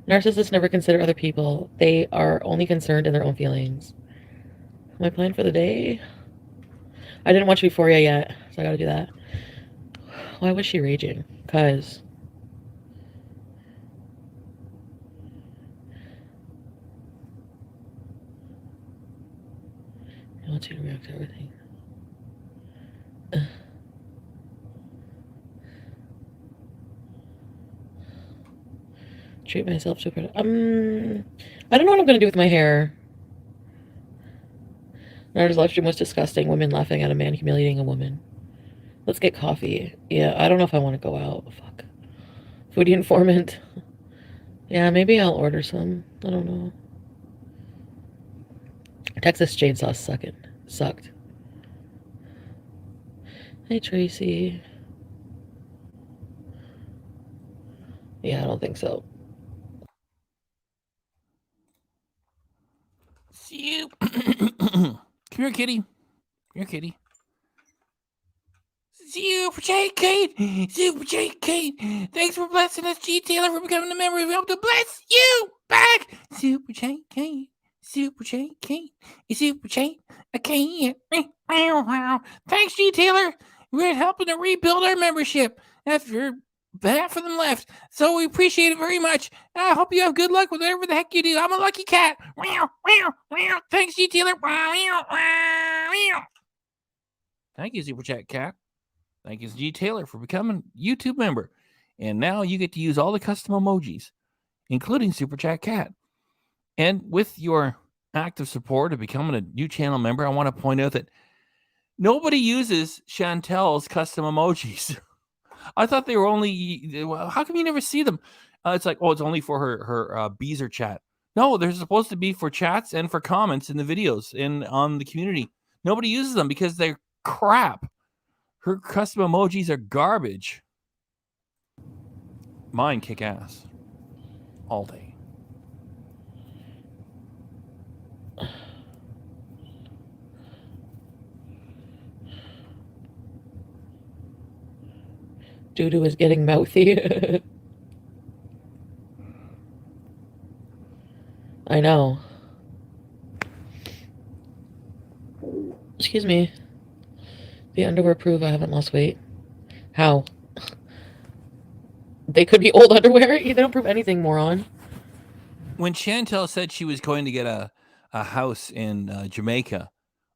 narcissists never consider other people. They are only concerned in their own feelings. My plan for the day? I didn't watch Euphoria yet, so I gotta do that. Why was she raging? Because I want you to react to everything. Treat myself to I don't know what I'm gonna do with my hair. Nara's live stream was disgusting. Women laughing at a man humiliating a woman. Let's get coffee. Yeah, I don't know if I want to go out. Fuck. Foodie informant. Yeah, maybe I'll order some. I don't know. Texas chainsaw sucked. Hey, Tracy. Yeah, I don't think so. Soup. Come here, kitty. Come here, kitty. Super J. Kate. Super J. Kate. Thanks for blessing us, G. Taylor, for becoming a member. We hope to bless you back. Super J. Kate. Super J. Kate. Super J. Kate. Thanks, G. Taylor. We're helping to rebuild our membership after half of them left. So we appreciate it very much. I hope you have good luck with whatever the heck you do. I'm a lucky cat. Thanks, G. Taylor. Thank you, Super Chat Cat. Thank you, G. Taylor, for becoming a YouTube member. And now you get to use all the custom emojis, including Super Chat Cat. And with your active support of becoming a new channel member, I want to point out that nobody uses Chantal's custom emojis. I thought they were only... How come you never see them? It's like, oh, it's only for her Beezer chat. No, they're supposed to be for chats and for comments in the videos and on the community. Nobody uses them because they're crap. Her custom emojis are garbage. Mine kick ass all day. Doo-doo is getting mouthy. I know. Excuse me. The underwear prove I haven't lost weight. How? They could be old underwear. They don't prove anything, moron. When Chantal said she was going to get a house in Jamaica,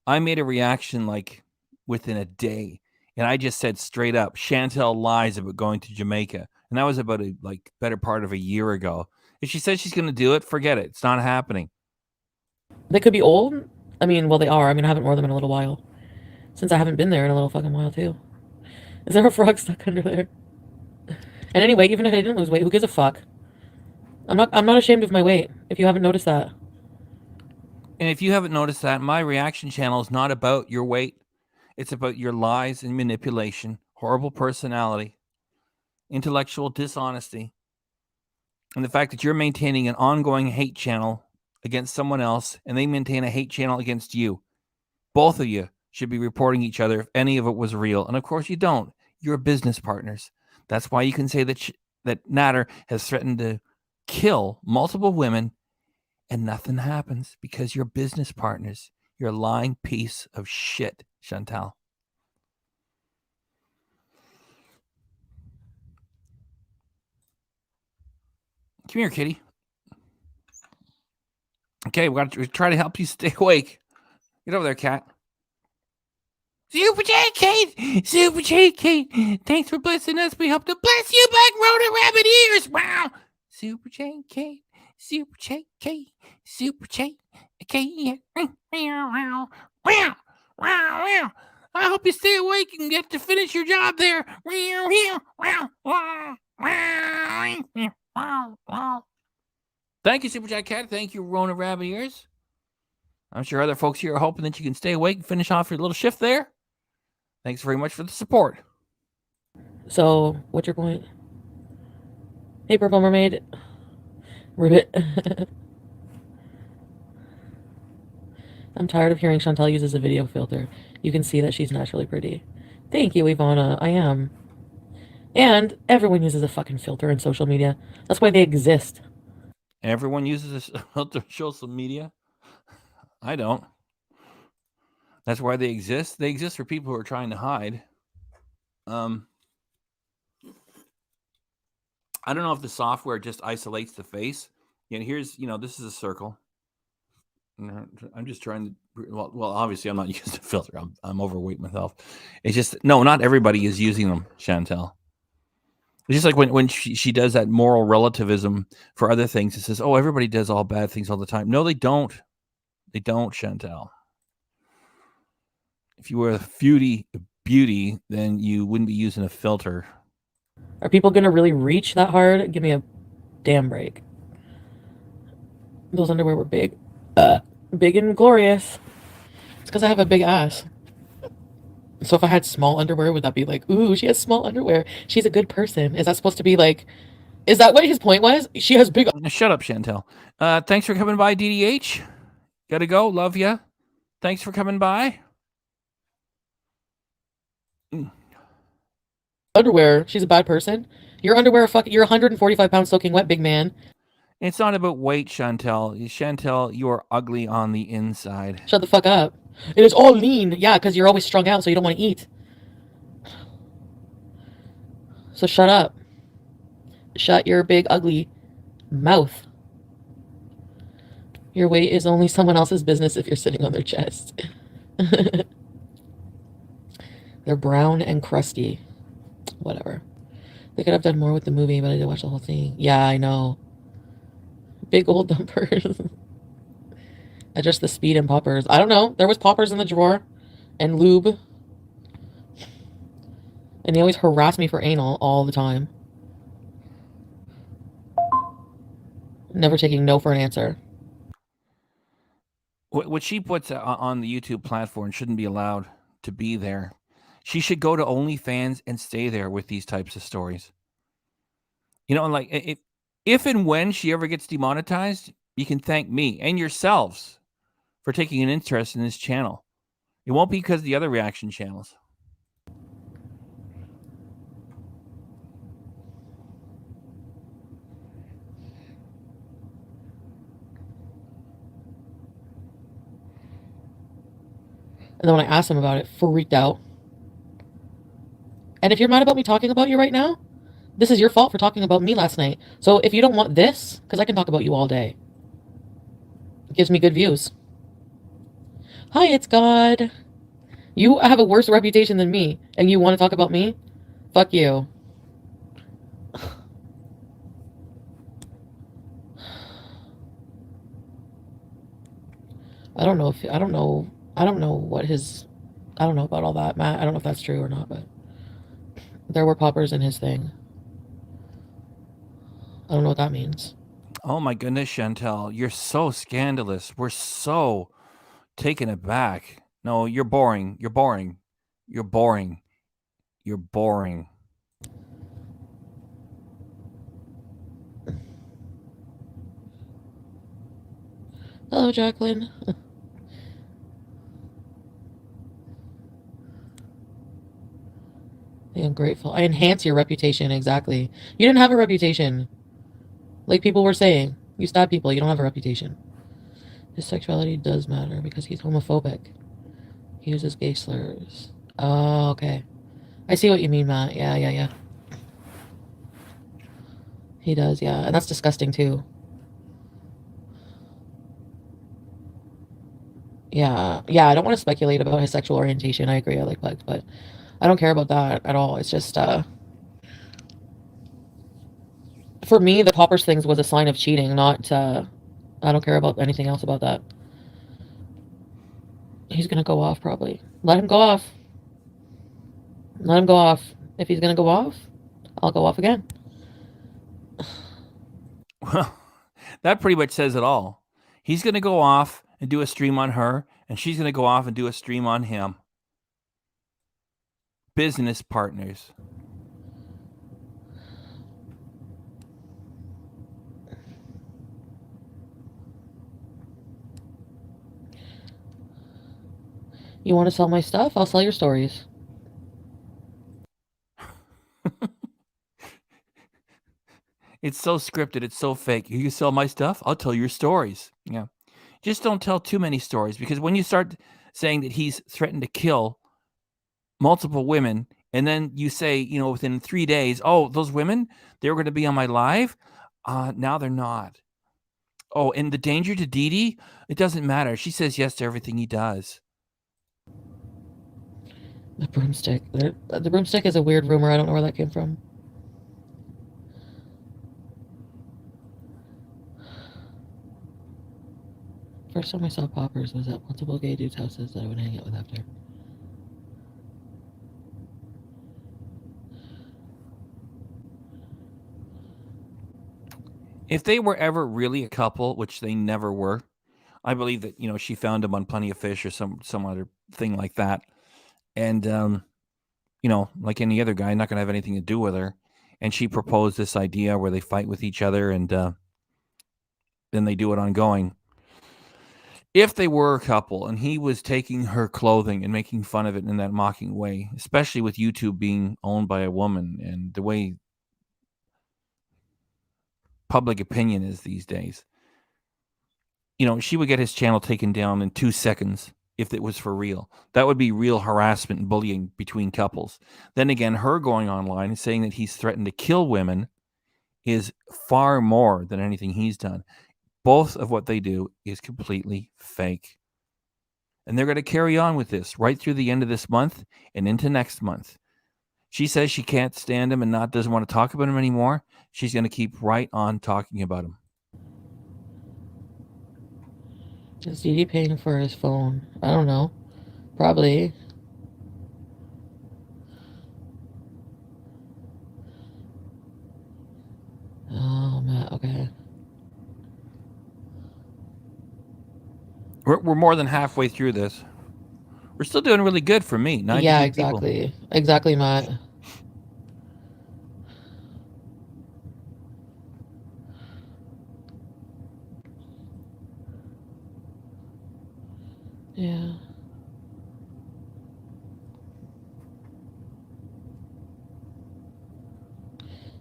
I made a reaction like within a day. And I just said straight up, Chantal lies about going to Jamaica. And that was about a better part of a year ago. If she says she's going to do it, forget it. It's not happening. They could be old. I mean, well, they are. I mean, I haven't worn them in a little while. Since I haven't been there in a little fucking while, too. Is there a frog stuck under there? And anyway, even if I didn't lose weight, who gives a fuck? I'm not ashamed of my weight, if you haven't noticed that. And if you haven't noticed that, my reaction channel is not about your weight. It's about your lies and manipulation, horrible personality, intellectual dishonesty, and the fact that you're maintaining an ongoing hate channel against someone else, and they maintain a hate channel against you. Both of you should be reporting each other if any of it was real. And of course you don't. You're business partners. That's why you can say that that Natter has threatened to kill multiple women and nothing happens because you're business partners. You're a lying piece of shit, Chantal. Come here, kitty. Okay, we got to try to help you stay awake. Get over there, cat. Super J Kate! Super J Kate! Thanks for blessing us. We hope to bless you back, Rhoda Rabbit ears. Wow! Super J Kate! Super J Kate! Super J Kate! Wow! Wow! Wow! I hope you stay awake and get to finish your job there. Thank you, Super J Cat. Thank you, Rona Rabbit ears. I'm sure other folks here are hoping that you can stay awake and finish off your little shift there. Thanks very much for the support. So, what's your point? Hey, Purple Mermaid. Ribbit. I'm tired of hearing Chantal uses a video filter. You can see that she's naturally pretty. Thank you, Ivana. I am. And everyone uses a fucking filter in social media. That's why they exist. Everyone uses a filter in social media? I don't. That's why they exist. They exist for people who are trying to hide. I don't know if the software just isolates the face. Here's, this is a circle. I'm just trying to, well, obviously I'm not using a filter. I'm overweight myself. It's just, no, not everybody is using them, Chantal. It's just like when she does that moral relativism for other things. It says, oh, everybody does all bad things all the time. No, they don't. They don't, Chantal. If you were a beauty, then you wouldn't be using a filter. Are people going to really reach that hard? Give me a damn break. Those underwear were big. Big and glorious. It's because I have a big ass. So if I had small underwear, would that be like, ooh, she has small underwear. She's a good person. Is that supposed to be like, is that what his point was? She has big... Shut up, Chantal. Thanks for coming by, DDH. Gotta go. Love ya. Thanks for coming by. Underwear. She's a bad person. Your underwear, you're 145 pounds soaking wet, big man. It's not about weight, Chantal. Chantal, you are ugly on the inside. Shut the fuck up. It is all lean. Yeah, because you're always strung out, so you don't want to eat. So shut up. Shut your big, ugly mouth. Your weight is only someone else's business if you're sitting on their chest. They're brown and crusty. Whatever. They could have done more with the movie, but I didn't watch the whole thing. Yeah, I know. Big old dumpers. Adjust the speed and poppers. I don't know. There was poppers in the drawer. And lube. And they always harass me for anal all the time. Never taking no for an answer. What she puts on the YouTube platform shouldn't be allowed to be there. She should go to OnlyFans and stay there with these types of stories. You know, like if and when she ever gets demonetized, you can thank me and yourselves for taking an interest in this channel. It won't be because of the other reaction channels. And then when I asked him about it, freaked out. And if you're mad about me talking about you right now, this is your fault for talking about me last night. So if you don't want this, because I can talk about you all day. It gives me good views. Hi, it's God. You have a worse reputation than me, and you want to talk about me? Fuck you. I don't know about all that, Matt. I don't know if that's true or not, but there were poppers in his thing. I don't know what that means. Oh my goodness, Chantal, you're so scandalous. We're so taken aback. No, you're boring. You're boring. You're boring. You're boring. Hello, Jacqueline. The ungrateful. I enhance your reputation, exactly. You didn't have a reputation. Like people were saying. You stab people, you don't have a reputation. His sexuality does matter because he's homophobic. He uses gay slurs. Oh, okay. I see what you mean, Matt. Yeah. He does, yeah. And that's disgusting, too. Yeah, I don't want to speculate about his sexual orientation. I agree, I like bugs, but I don't care about that at all. It's just, for me, the poppers things was a sign of cheating, not, I don't care about anything else about that. He's gonna go off, probably. Let him go off. Let him go off. If he's gonna go off, I'll go off again. Well, that pretty much says it all. He's going to go off and do a stream on her, and she's going to go off and do a stream on him. Business partners. You want to sell my stuff? I'll sell your stories. It's so scripted. It's so fake. You sell my stuff, I'll tell your stories. Yeah. Just don't tell too many stories, because when you start saying that he's threatened to kill multiple women, and then you say, you know, within 3 days, oh, those women, they were going to be on my live. Now they're not. Oh, and the danger to Dee Dee, it doesn't matter. She says yes to everything he does. The broomstick. The broomstick is a weird rumor. I don't know where that came from. First time I saw poppers was at multiple gay dudes' houses that I would hang out with after. If they were ever really a couple, which they never were, I believe that, you know, she found him on Plenty of Fish or some other thing like that. And, you know, like any other guy, not going to have anything to do with her. And she proposed this idea where they fight with each other, and then they do it ongoing. If they were a couple and he was taking her clothing and making fun of it in that mocking way, especially with YouTube being owned by a woman and the way public opinion is these days, you know, she would get his channel taken down in 2 seconds if it was for real. That would be real harassment and bullying between couples. Then again, her going online and saying that he's threatened to kill women is far more than anything he's done. Both of what they do is completely fake. And they're going to carry on with this right through the end of this month and into next month. She says she can't stand him and doesn't want to talk about him anymore. She's going to keep right on talking about him. Is Dee Dee paying for his phone? I don't know. Probably. Oh, Matt, okay. We're more than halfway through this. We're still doing really good for me. 92 Yeah, people. exactly. Exactly, Matt. Yeah.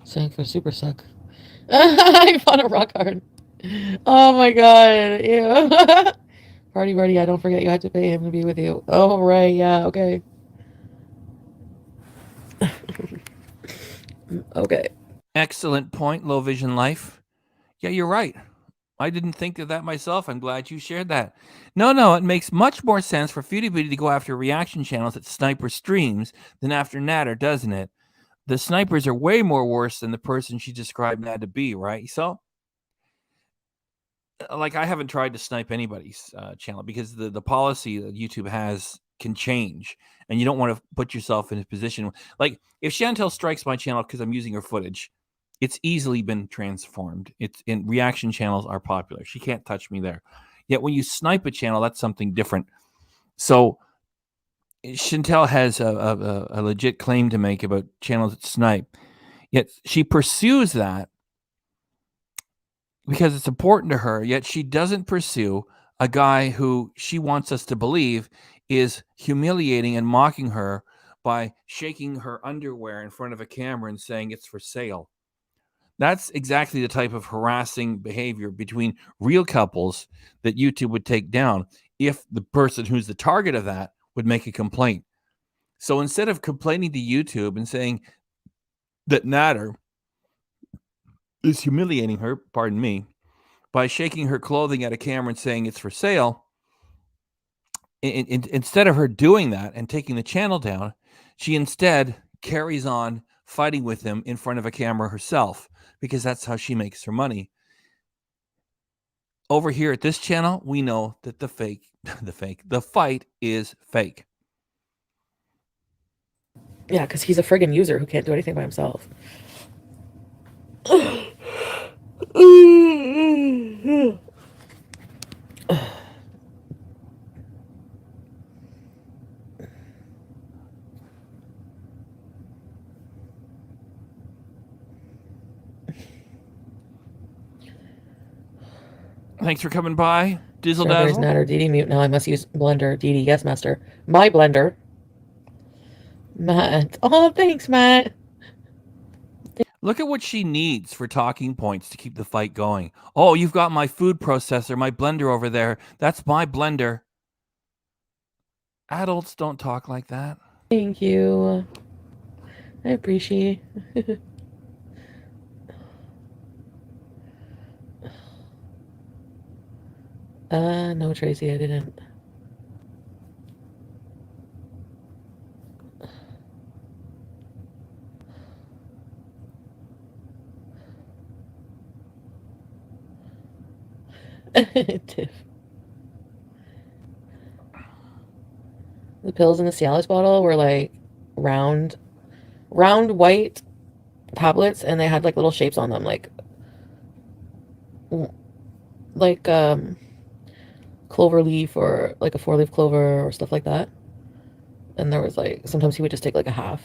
Saying for super suck. I found a rock hard. Oh my god. Yeah. Party, yeah, don't forget you had to pay him to be with you. Oh, right. Yeah, okay. Okay. Excellent point, Low Vision Life. Yeah, you're right. I didn't think of that myself. I'm glad you shared that. No, it makes much more sense for Beauty to go after reaction channels that sniper streams than after Natter, doesn't it? The snipers are way more worse than the person she described Nat to be, right? So, like, I haven't tried to snipe anybody's channel because the policy that YouTube has can change, and you don't want to put yourself in a position like if Chantal strikes my channel because I'm using her footage, it's easily been transformed. It's in reaction channels are popular. She can't touch me there. Yet when you snipe a channel, that's something different. So Chantal has a legit claim to make about channels that snipe. Yet she pursues that because it's important to her, yet she doesn't pursue a guy who she wants us to believe is humiliating and mocking her by shaking her underwear in front of a camera and saying it's for sale. That's exactly the type of harassing behavior between real couples that YouTube would take down if the person who's the target of that would make a complaint. So instead of complaining to YouTube and saying that Natter is humiliating her, pardon me, by shaking her clothing at a camera and saying it's for sale, instead of her doing that and taking the channel down, she instead carries on fighting with him in front of a camera herself because that's how she makes her money. Over here at this channel, we know that the fight is fake. Yeah, because he's a friggin' user who can't do anything by himself. Thanks for coming by, Dizzle Strawberries, Dazzle. Natter, DD mute. Now I must use blender. DD, yes, master. My blender. Matt. Oh, thanks, Matt. Look at what she needs for talking points to keep the fight going. Oh, you've got my food processor, my blender over there. That's my blender. Adults don't talk like that. Thank you. I appreciate. No, Tracy, I didn't. Tiff. The pills in the Cialis bottle were like round white tablets, and they had like little shapes on them, like clover leaf or like a 4-leaf clover or stuff like that. And there was like sometimes he would just take like a half.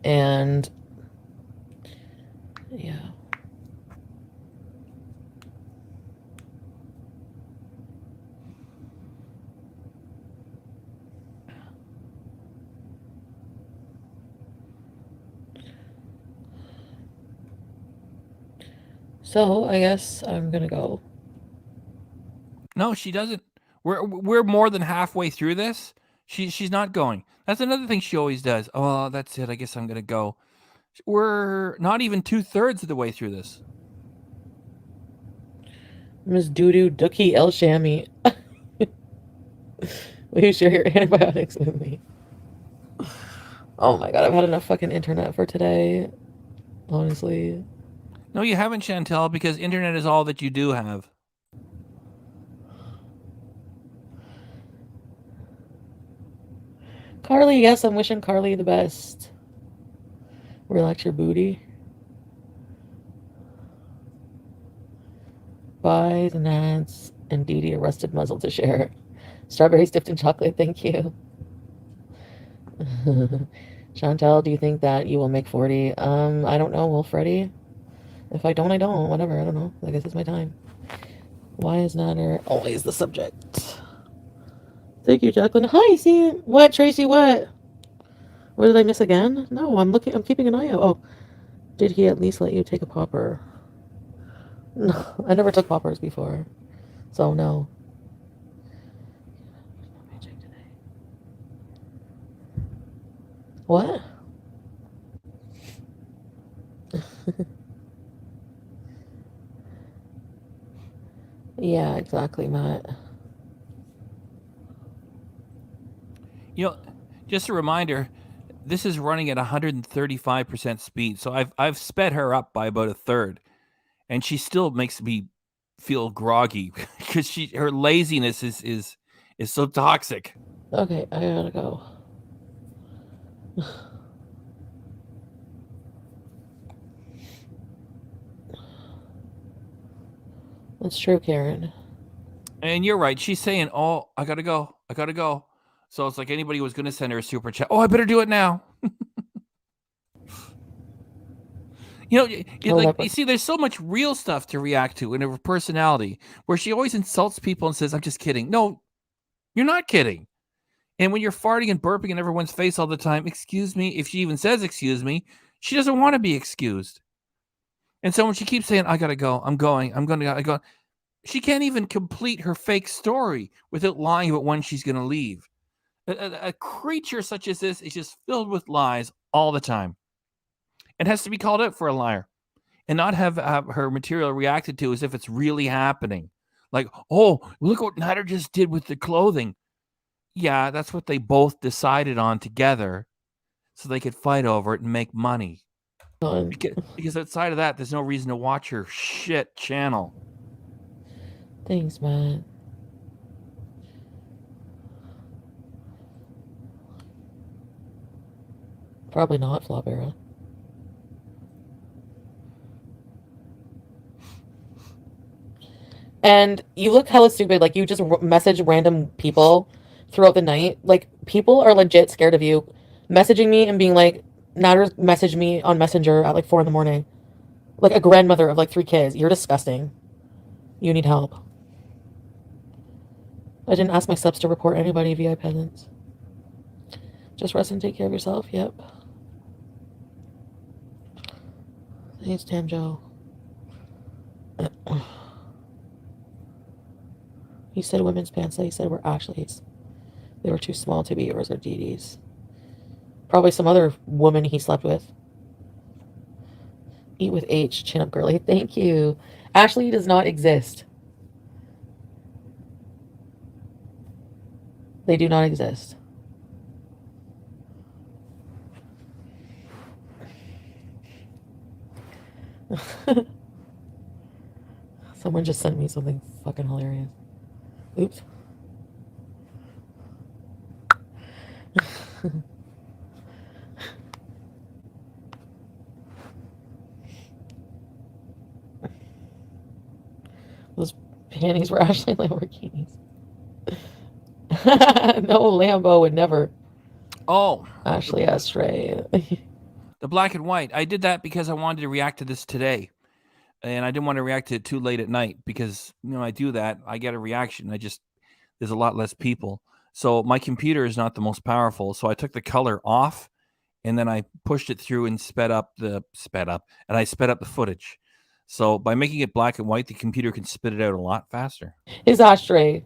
And yeah. So I guess I'm gonna go. No, she doesn't. We're more than halfway through this. She's not going. That's another thing she always does. Oh, that's it. I guess I'm gonna go. We're not even 2/3 of the way through this. Miss Doodoo Dookie El Shammy. Will you share your antibiotics with me? Oh my god, I've had enough fucking internet for today. Honestly. No, you haven't, Chantal, because internet is all that you do have. Carly, yes, I'm wishing Carly the best. Relax your booty. Bye, Nance and Dee Dee, a rusted muzzle to share. Strawberries dipped in chocolate, thank you. Chantal, do you think that you will make 40? I don't know, will Freddie? If I don't, I don't. Whatever, I don't know. I guess it's my time. Why is Natter always the subject? Thank you, Jacqueline. Hi, see what, Tracy? What? What did I miss again? No, I'm looking. I'm keeping an eye out. Oh, did he at least let you take a popper? No, I never took poppers before, so no. What? Yeah, exactly, Matt. You know, just a reminder, this is running at 135% speed. So I've sped her up by about a third, and she still makes me feel groggy because her laziness is so toxic. Okay, I gotta go. That's true, Karen. And you're right. She's saying, "Oh, I gotta go. I gotta go." So it's like anybody was going to send her a super chat. Oh, I better do it now. You see, there's so much real stuff to react to in her personality, where she always insults people and says, "I'm just kidding." No, you're not kidding. And when you're farting and burping in everyone's face all the time, excuse me, if she even says excuse me, she doesn't want to be excused. And so when she keeps saying, "I gotta go. I'm going. I'm gonna go," she can't even complete her fake story without lying about when she's going to leave. A creature such as this is just filled with lies all the time and has to be called out for a liar and not have her material reacted to as if it's really happening. Like, oh, look what Nader just did with the clothing. Yeah, that's what they both decided on together so they could fight over it and make money. Because outside of that, there's no reason to watch her shit channel. Thanks, man. Probably not, Flopera. And you look hella stupid. Like, you just message random people throughout the night. Like, people are legit scared of you. Messaging me and being like, Nader messaged me on Messenger at like 4 in the morning. Like a grandmother of like 3 kids. You're disgusting. You need help. I didn't ask my subs to report anybody, VI peasants. Just rest and take care of yourself. Yep. Thanks, Tamjo. He said women's pants that he said were Ashley's. They were too small to be yours or Dee Dee's. Probably some other woman he slept with. Eat with H, chin up girly. Thank you. Ashley does not exist. They do not exist. Someone just sent me something fucking hilarious. Oops. Those panties were actually Lamborghinis. No, Lambo would never. Oh. Ashley Astray. The black and white. I did that because I wanted to react to this today. And I didn't want to react to it too late at night because, I do that. I get a reaction. There's a lot less people. So my computer is not the most powerful. So I took the color off and then I pushed it through and sped up the footage. So by making it black and white, the computer can spit it out a lot faster. His ashtray.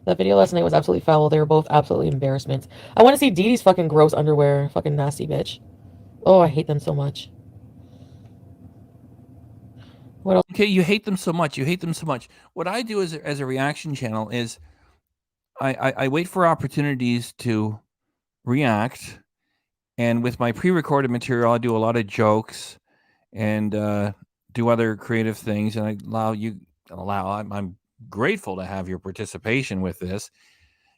That video last night was absolutely foul. They were both absolutely embarrassments. I want to see Dee Dee's fucking gross underwear. Fucking nasty bitch. Oh, I hate them so much. What else? Okay, you hate them so much. What I do as a reaction channel is I wait for opportunities to react. And with my pre-recorded material, I do a lot of jokes and do other creative things. And I'm grateful to have your participation with this.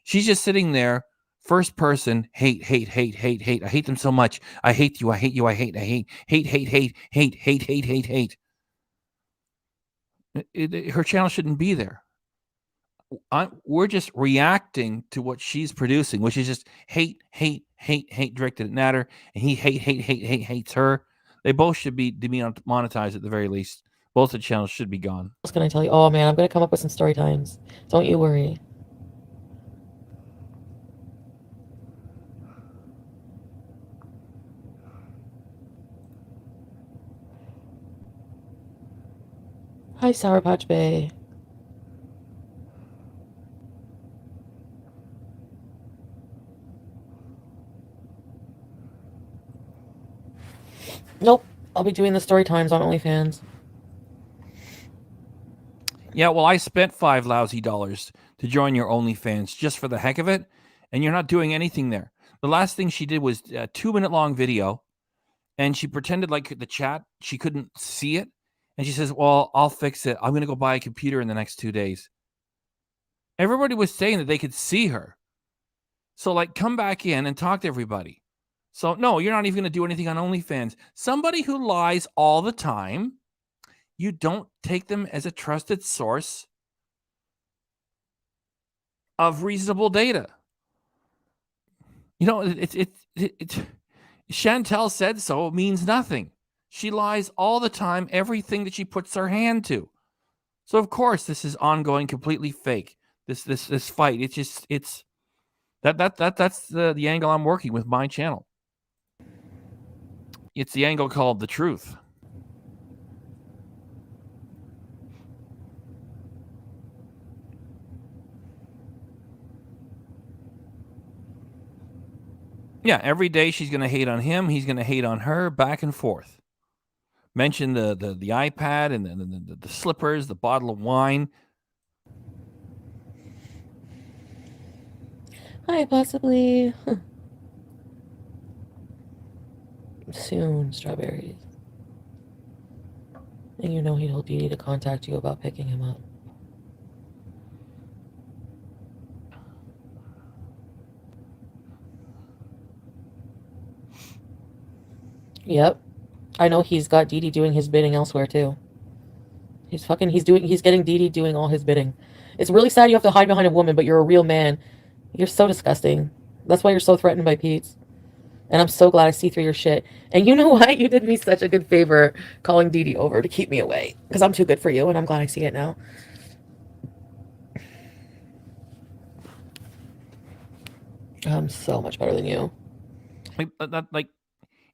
She's just sitting there first person hate, hate, hate, hate, hate. I hate them so much. I hate you. I hate you. I hate, I hate, hate, hate, hate, hate, hate, hate, hate, hate. Her channel shouldn't be there. We're just reacting to what she's producing, which is just hate, hate, hate, hate directed at Natter, and he hates her. They both should be demonetized at the very least. Both the channels should be gone. What else can I tell you? Oh man, I'm gonna come up with some story times. Don't you worry. Hi, Sour Patch Bay. Nope, I'll be doing the story times on OnlyFans. Yeah, well, I spent $5 lousy to join your OnlyFans just for the heck of it, and you're not doing anything there. The last thing she did was a 2-minute long video, and she pretended like the chat, she couldn't see it, and she says, well, I'll fix it. I'm going to go buy a computer in the next 2 days. Everybody was saying that they could see her. So, like, come back in and talk to everybody. So, no, you're not even going to do anything on OnlyFans. Somebody who lies all the time, you don't take them as a trusted source of reasonable data. You know, Chantal said so means nothing. She lies all the time, everything that she puts her hand to. So of course this is ongoing, completely fake. This fight. It's that's the angle I'm working with my channel. It's the angle called the truth. Yeah, every day she's going to hate on him. He's going to hate on her, back and forth. Mention the iPad and the slippers, the bottle of wine. Hi, possibly. Soon, strawberries. And you know he told Dee Dee to contact you about picking him up. Yep. I know he's got Dee Dee doing his bidding elsewhere too. He's getting Dee Dee doing all his bidding. It's really sad you have to hide behind a woman, but you're a real man. You're so disgusting. That's why you're so threatened by Pete's. And I'm so glad I see through your shit. And you know what? You did me such a good favor calling Dee Dee over to keep me away. Because I'm too good for you, and I'm glad I see it now. I'm so much better than you. Like,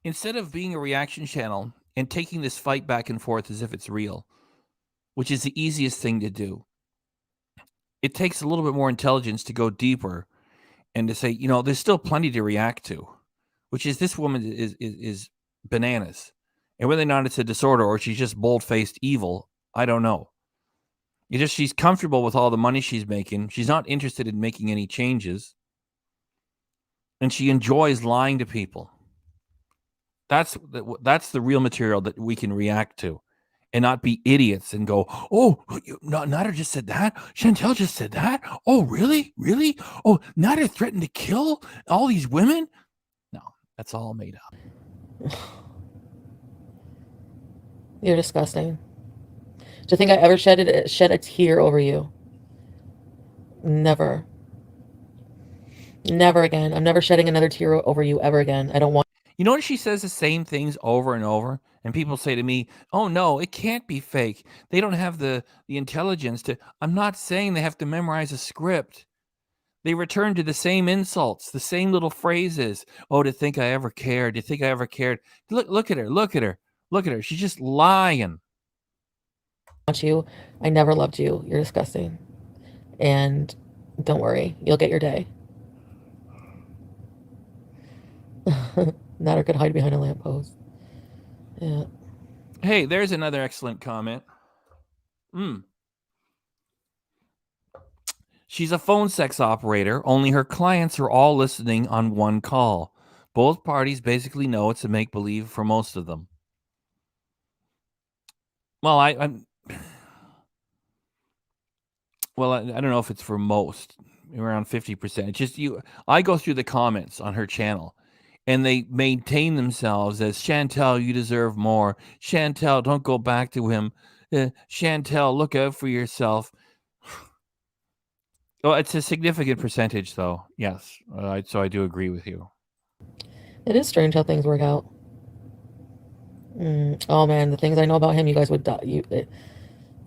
instead of being a reaction channel and taking this fight back and forth as if it's real, which is the easiest thing to do, it takes a little bit more intelligence to go deeper and to say, you know, there's still plenty to react to, which is this woman is bananas. And whether or not it's a disorder or she's just bold-faced evil, I don't know. She's comfortable with all the money she's making. She's not interested in making any changes. And she enjoys lying to people. That's the real material that we can react to and not be idiots and go, oh, Nader just said that. Chantal just said that. Oh, really? Really? Oh, Nader threatened to kill all these women? No, that's all made up. You're disgusting. Do you think I ever shed a tear over you? Never. Never again. I'm never shedding another tear over you ever again. I don't want. You notice she says the same things over and over, and people say to me, oh no, it can't be fake. They don't have the intelligence to. I'm not saying they have to memorize a script. They return to the same insults, the same little phrases. Oh, to think I ever cared. To think I ever cared. Look at her. Look at her. Look at her. She's just lying. You. I never loved you. You're disgusting. And don't worry. You'll get your day. Nader could hide behind a lamppost. Yeah. Hey, there's another excellent comment. She's a phone sex operator, only her clients are all listening on one call. Both parties basically know it's a make-believe for most of them. Well, I'm Well, I don't know if it's for most, around 50%. It's just I go through the comments on her channel and they maintain themselves as Chantal, you deserve more. Chantal, don't go back to him. Chantal, look out for yourself. Oh, it's a significant percentage, though. Yes, so I do agree with you. It is strange how things work out. Oh man, the things I know about him, you guys would die.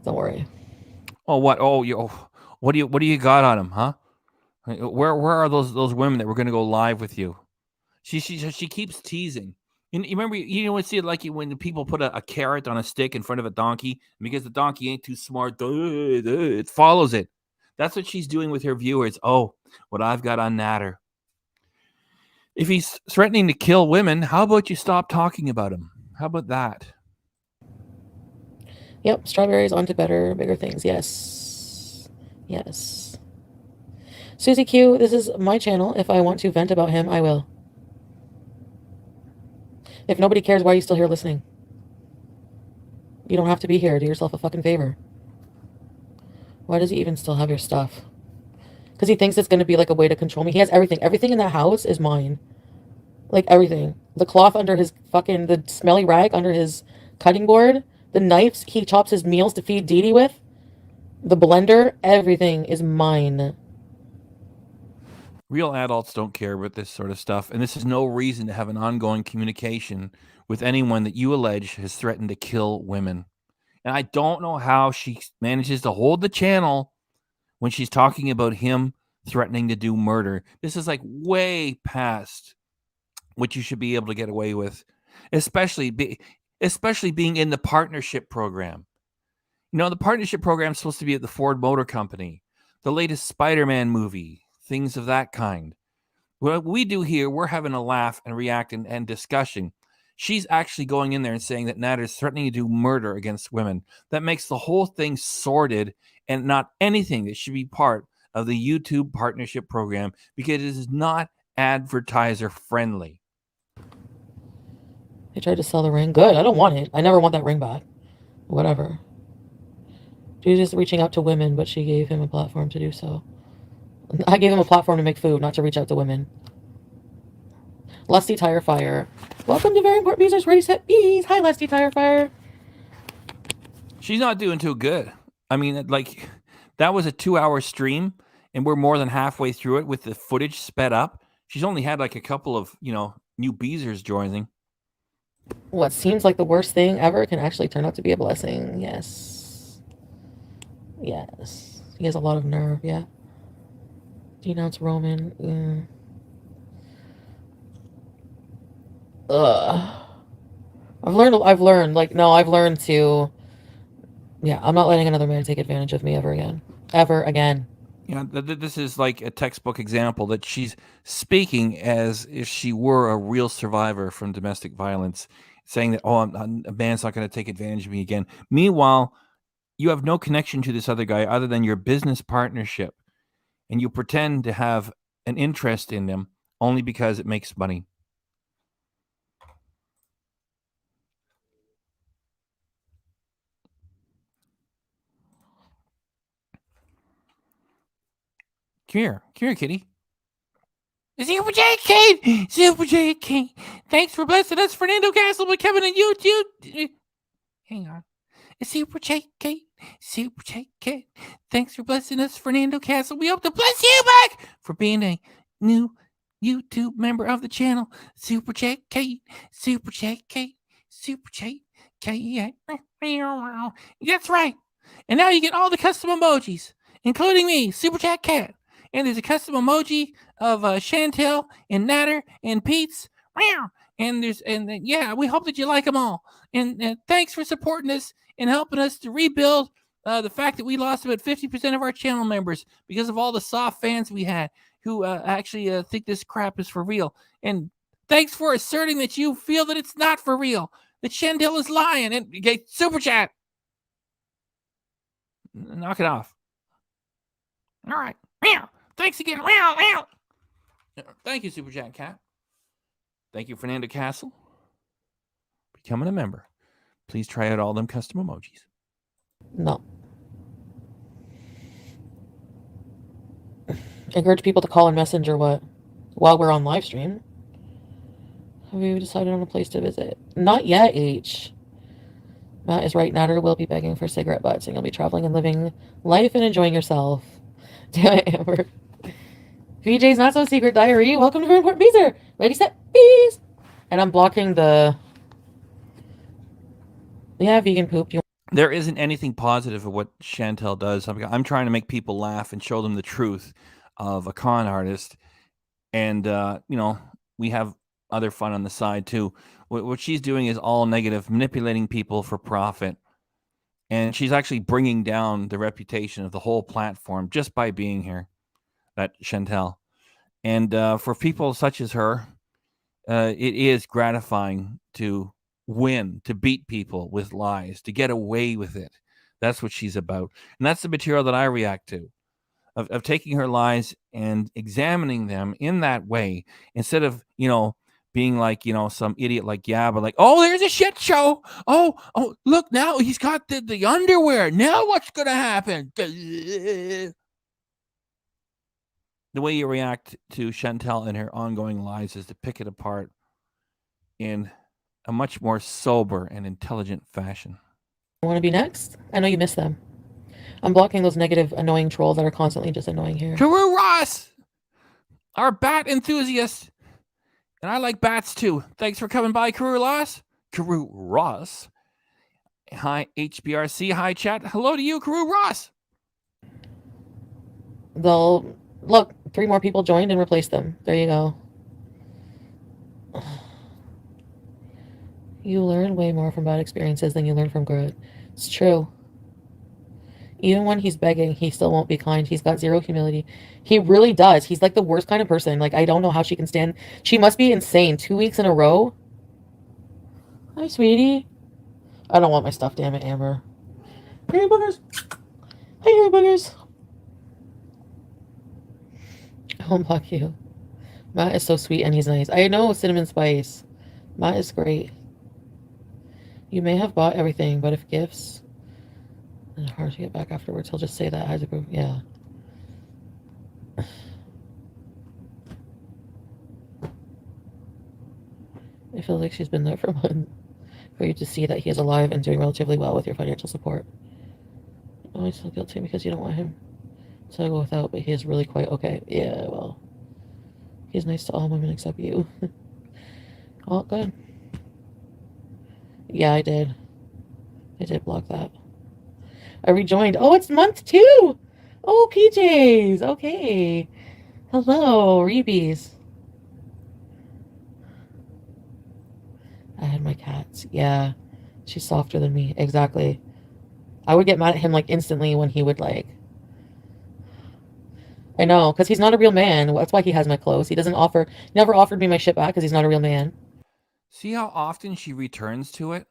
Don't worry. Oh, what? Oh, what do you got on him, huh? Where are those women that were going to go live with you? She keeps teasing. You remember, see it like when people put a carrot on a stick in front of a donkey, because the donkey ain't too smart, it follows it. That's what she's doing with her viewers. Oh, what I've got on Natter. If he's threatening to kill women, how about you stop talking about him? How about that? Yep, strawberries onto bigger things. Yes. Yes. Susie Q, this is my channel. If I want to vent about him, I will. If nobody cares, why are you still here listening? You don't have to be here. Do yourself a fucking favor. Why does he even still have your stuff? Because he thinks it's going to be like a way to control me. He has everything. Everything in that house is mine. Like everything. The cloth under his the smelly rag under his cutting board. The knives he chops his meals to feed Dee Dee with. The blender. Everything is mine. Real adults don't care about this sort of stuff, and this is no reason to have an ongoing communication with anyone that you allege has threatened to kill women. And I don't know how she manages to hold the channel when she's talking about him threatening to do murder. This is like way past what you should be able to get away with, especially being in the partnership program. The partnership program is supposed to be at the Ford Motor Company, the latest Spider-Man movie, things of that kind. What we do here, we're having a laugh and react and discussion. She's actually going in there and saying that Natter's threatening to do murder against women. That makes the whole thing sordid and not anything that should be part of the YouTube partnership program, because it is not advertiser friendly. He tried to sell the ring. Good. I don't want it. I never want that ring back. Whatever. She's just reaching out to women, but she gave him a platform to do so. I gave him a platform to make food, not to reach out to women. Lusty Tire Fire. Welcome to Very Important Users Ready Set Bees. Hi, Lusty Tire Fire. She's not doing too good. I mean, like, that was a 2-hour stream, and we're more than halfway through it with the footage sped up. She's only had like a couple of, new Beezers joining. What seems like the worst thing ever can actually turn out to be a blessing. Yes. Yes. He has a lot of nerve, yeah. Denounce Roman. Ugh. I've learned to... Yeah, I'm not letting another man take advantage of me ever again. Ever again. Yeah, this is like a textbook example that she's speaking as if she were a real survivor from domestic violence, saying that, a man's not going to take advantage of me again. Meanwhile, you have no connection to this other guy other than your business partnership, and you pretend to have an interest in him only because it makes money. Come here, kitty. Super J Kate! Super J Kate! Thanks for blessing us, Fernando Castle, with Kevin and YouTube. Hang on. Super J Kate. Super J Kate. Thanks for blessing us, Fernando Castle. We hope to bless you back for being a new YouTube member of the channel. Super J Kate. Super J Kate. Super J Kate. That's right. And now you get all the custom emojis, including me, Super Chat Cat. And there's a custom emoji of Chantal and Natter and Pete's. And we hope that you like them all. And thanks for supporting us and helping us to rebuild the fact that we lost about 50% of our channel members because of all the soft fans we had who actually think this crap is for real. And thanks for asserting that you feel that it's not for real, that Chantal is lying. And okay, Super Chat. Knock it off. All right. Thanks again. Thank you, Super Chat Cat. Thank you, Fernando Castle. Becoming a member. Please try out all them custom emojis. No. Encourage people to call and message or what? While we're on live stream. Have you decided on a place to visit? Not yet, H. Matt is right. Natter will be begging for cigarette butts, and you'll be traveling and living life and enjoying yourself. Damn it, Amber. VJ's Not So Secret Diary. Welcome to Very Important Beezer. Ready, set, bees. And I'm blocking the... Yeah, vegan poop. There isn't anything positive of what Chantal does. I'm trying to make people laugh and show them the truth of a con artist. And, we have other fun on the side, too. What she's doing is all negative, manipulating people for profit. And she's actually bringing down the reputation of the whole platform just by being here, that Chantal. And for people such as her, it is gratifying to win, to beat people with lies, to get away with it. That's what she's about. And that's the material that I react to, of taking her lies and examining them in that way, instead of, being like, some idiot like Yabba, like, oh, there's a shit show. Oh, look, now he's got the underwear. Now what's going to happen? The way you react to Chantal and her ongoing lies is to pick it apart in a much more sober and intelligent fashion. Want to be next? I know you miss them. I'm blocking those negative, annoying trolls that are constantly just annoying here. Carew Ross, our bat enthusiast. And I like bats too. Thanks for coming by, Carew Ross. Carew Ross. Hi, HBRC. Hi, chat. Hello to you, Carew Ross. They'll... Look, 3 more people joined and replaced them. There you go. You learn way more from bad experiences than you learn from good. It's true. Even when he's begging, he still won't be kind. He's got zero humility. He really does. He's like the worst kind of person. Like, I don't know how she can stand. She must be insane. 2 weeks in a row. Hi, sweetie. I don't want my stuff, damn it, Amber. Hey, boogers. Hey, boogers. I won't block you. Matt is so sweet and he's nice. I know, Cinnamon Spice. Matt is great. You may have bought everything, but if gifts... and hard to get back afterwards, he'll just say that as a group. Yeah. I feel like she's been there for months for you to see that he is alive and doing relatively well with your financial support. Oh, I feel guilty because you don't want him to go without, but he is really quite okay. Yeah, well, he's nice to all women except you. Oh, good. Yeah, I did. I did block that. I rejoined. Oh, it's month 2. Oh, PJs. Okay. Hello, Reebies. I had my cats. Yeah. She's softer than me. Exactly. I would get mad at him like instantly when he would like... I know, because he's not a real man. That's why he has my clothes. He doesn't offer... Never offered me my shit back because he's not a real man. See how often she returns to it?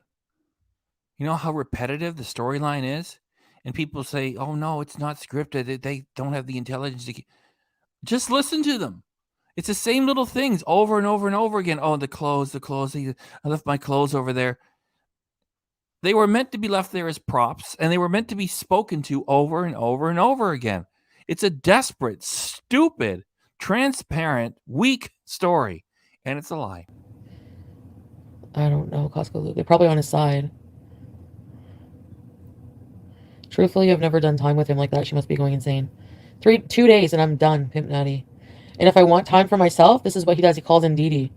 You know how repetitive the storyline is? And people say, oh, no, it's not scripted. They don't have the intelligence to... Just listen to them. It's the same little things over and over and over again. Oh, the clothes. I left my clothes over there. They were meant to be left there as props, and they were meant to be spoken to over and over and over again. It's a desperate, stupid, transparent, weak story, and it's a lie. I don't know, Costco Luke. They're probably on his side. Truthfully, I've never done time with him like that. She must be going insane. 2 days and I'm done, Pimp Natty. And if I want time for myself, this is what he does. He calls in Dee Dee.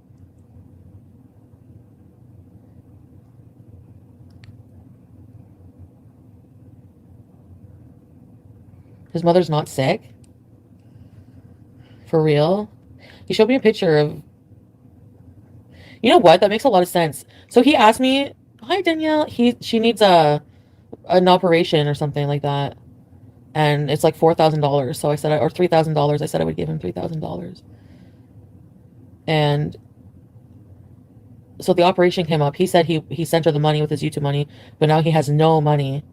His mother's not sick? For real? He showed me a picture of... You know what? That makes a lot of sense. So he asked me, hi, Danielle. She needs an operation or something like that. And it's like $4,000. So I said, or $3,000. I said I would give him $3,000. And so the operation came up. He said he sent her the money with his YouTube money, but now he has no money.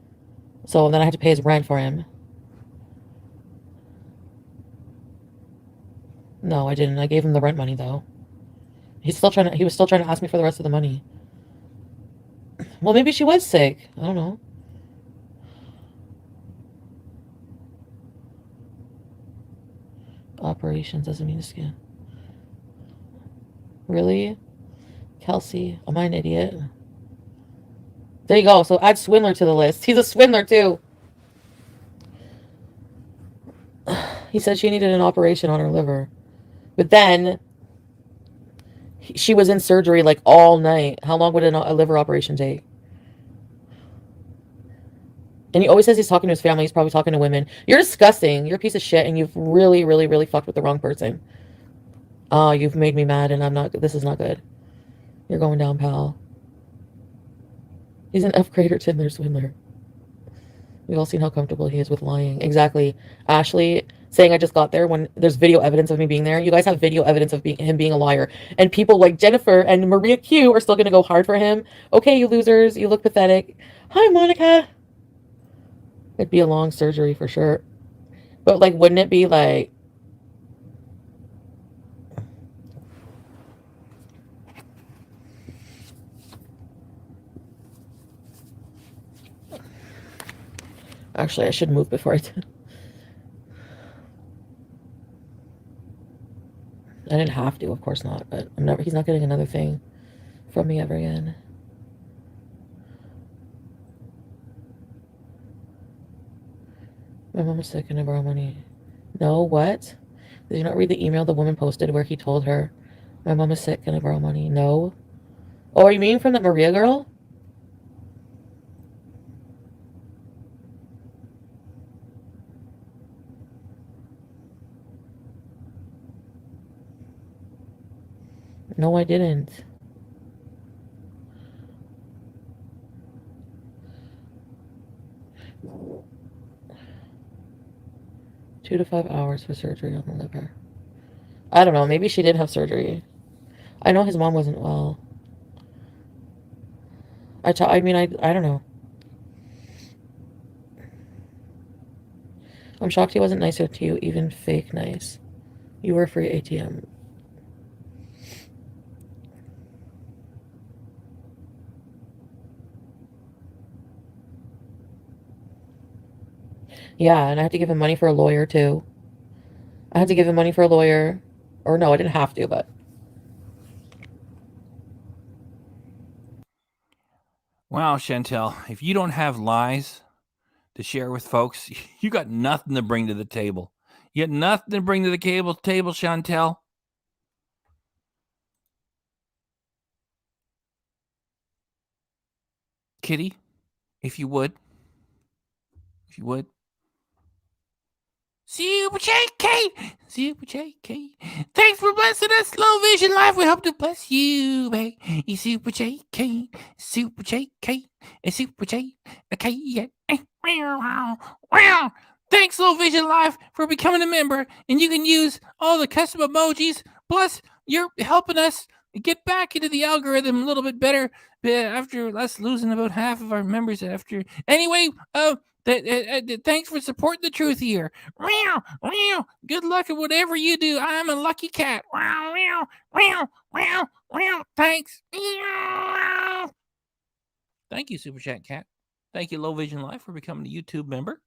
So then I had to pay his rent for him. No, I didn't. I gave him the rent money though. He was still trying to ask me for the rest of the money. Well, maybe she was sick. I don't know. Operations doesn't mean skin. Really? Kelsey, am I an idiot? There you go. So add swindler to the list. He's a swindler too. He said she needed an operation on her liver. But then she was in surgery like all night. How long would a liver operation take? And he always says he's talking to his family. He's probably talking to women. You're disgusting. You're a piece of shit, and you've really, really, really fucked with the wrong person. Oh, you've made me mad, and I'm not. This is not good. You're going down, pal. He's an F grader Tinder swindler. We've all seen how comfortable he is with lying. Exactly. Ashley saying I just got there when there's video evidence of me being there. You guys have video evidence of him being a liar. And people like Jennifer and Maria Q are still going to go hard for him. Okay, you losers. You look pathetic. Hi, Monica. It'd be a long surgery for sure. But, like, wouldn't it be, like... Actually, I should move before I do. I didn't have to, of course not. But he's not getting another thing from me ever again. My mom is sick and I borrow money. No, what? Did you not read the email the woman posted where he told her, my mom is sick and I borrow money? No. Oh, are you meaning from that Maria girl? No, I didn't. Two to 5 hours for surgery on the liver. I don't know. Maybe she did have surgery. I know his mom wasn't well. I don't know. I'm shocked he wasn't nicer to you, even fake nice. You were free ATM. Yeah, and I had to give him money for a lawyer, too. I had to give him money for a lawyer. Or no, I didn't have to, but... Wow, Chantal, if you don't have lies to share with folks, you got nothing to bring to the table. You got nothing to bring to the table, Chantal. Kitty, if you would. Super JK! Super JK. Thanks for blessing us, Low Vision Life. We hope to bless you, babe. Super JK. Super JK. Super JK. Wow. Thanks, Low Vision Life, for becoming a member. And you can use all the custom emojis. Plus, you're helping us get back into the algorithm a little bit better after us losing about half of our members after. Anyway, thanks for supporting the truth here. Good luck at whatever you do. I'm a lucky cat. Thanks. Thank you, Super Chat Cat. Thank you, Low Vision Life, for becoming a YouTube member.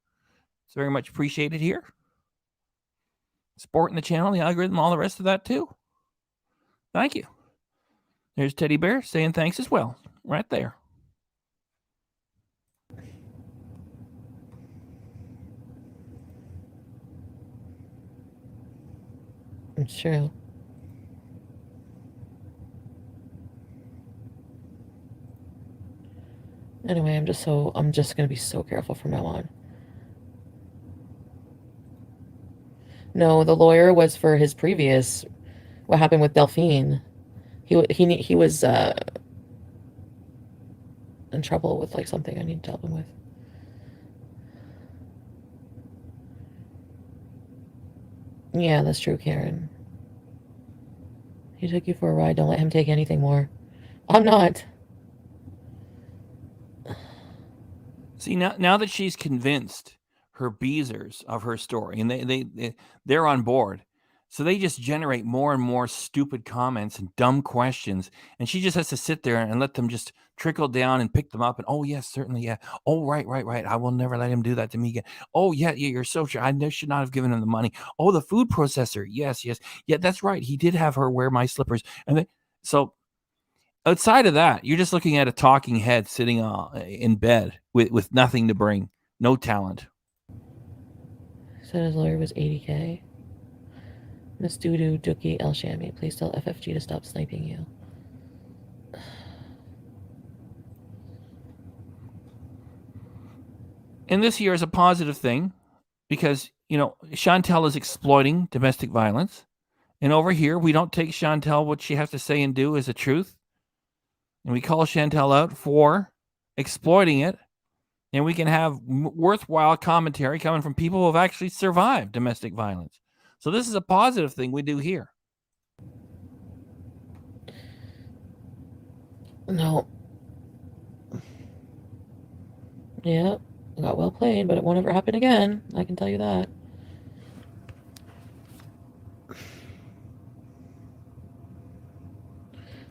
It's very much appreciated here. Supporting the channel, the algorithm, all the rest of that too. Thank you. There's Teddy Bear saying thanks as well. Right there. It's true. Anyway, I'm just gonna be so careful from now on. No, the lawyer was for his previous, what happened with Delphine. He was in trouble with like something I need to help him with. Yeah, that's true, Karen. He took you for a ride. Don't let him take anything more. I'm not. See, now that she's convinced her Beezers of her story, and they're on board, So they just generate more and more stupid comments and dumb questions. And she just has to sit there and let them just trickle down and pick them up. And, oh, yes, certainly. Yeah. Oh, right. I will never let him do that to me again. Oh, yeah, you're so sure. Should not have given him the money. Oh, the food processor. Yes. Yeah, that's right. He did have her wear my slippers. And so outside of that, you're just looking at a talking head sitting in bed with nothing to bring, no talent. Said his lawyer was 80K. Miss Doodoo Dookie El Shami, please tell FFG to stop sniping you. And this year is a positive thing because, Chantal is exploiting domestic violence. And over here, we don't take Chantal, what she has to say and do as a truth. And we call Chantal out for exploiting it. And we can have worthwhile commentary coming from people who have actually survived domestic violence. So this is a positive thing we do here. No. Yeah, got well played, but it won't ever happen again. I can tell you that.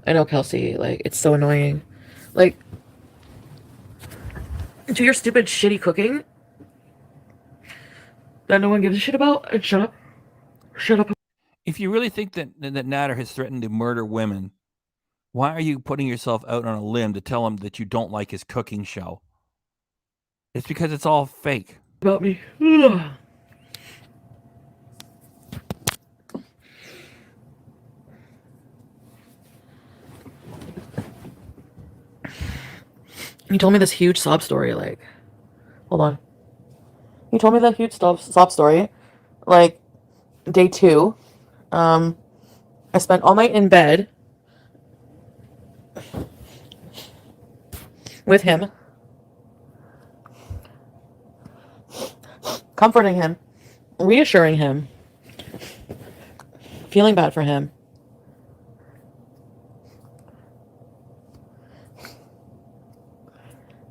I know, Kelsey, like, it's so annoying. Like, do your stupid, shitty cooking that no one gives a shit about, and shut up. Shut up. If you really think that Nader has threatened to murder women, why are you putting yourself out on a limb to tell him that you don't like his cooking show? It's because it's all fake. About me. He told me this huge sob story, like, hold on. He told me that huge sob story, like, day 2. I spent all night in bed with him, comforting him, reassuring him, feeling bad for him.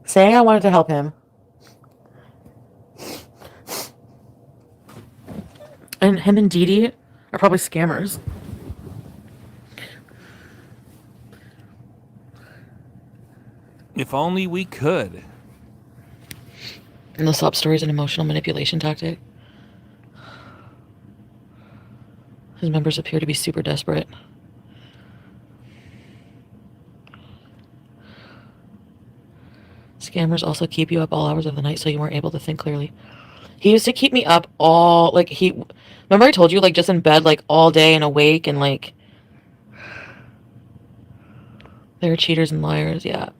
Saying I wanted to help him. And him and Dee Dee are probably scammers. If only we could. And the sob story is an emotional manipulation tactic. His members appear to be super desperate. Scammers also keep you up all hours of the night so you weren't able to think clearly. He used to keep me up all, like, remember I told you, like, just in bed, like, all day and awake, and, like, they're cheaters and liars, yeah.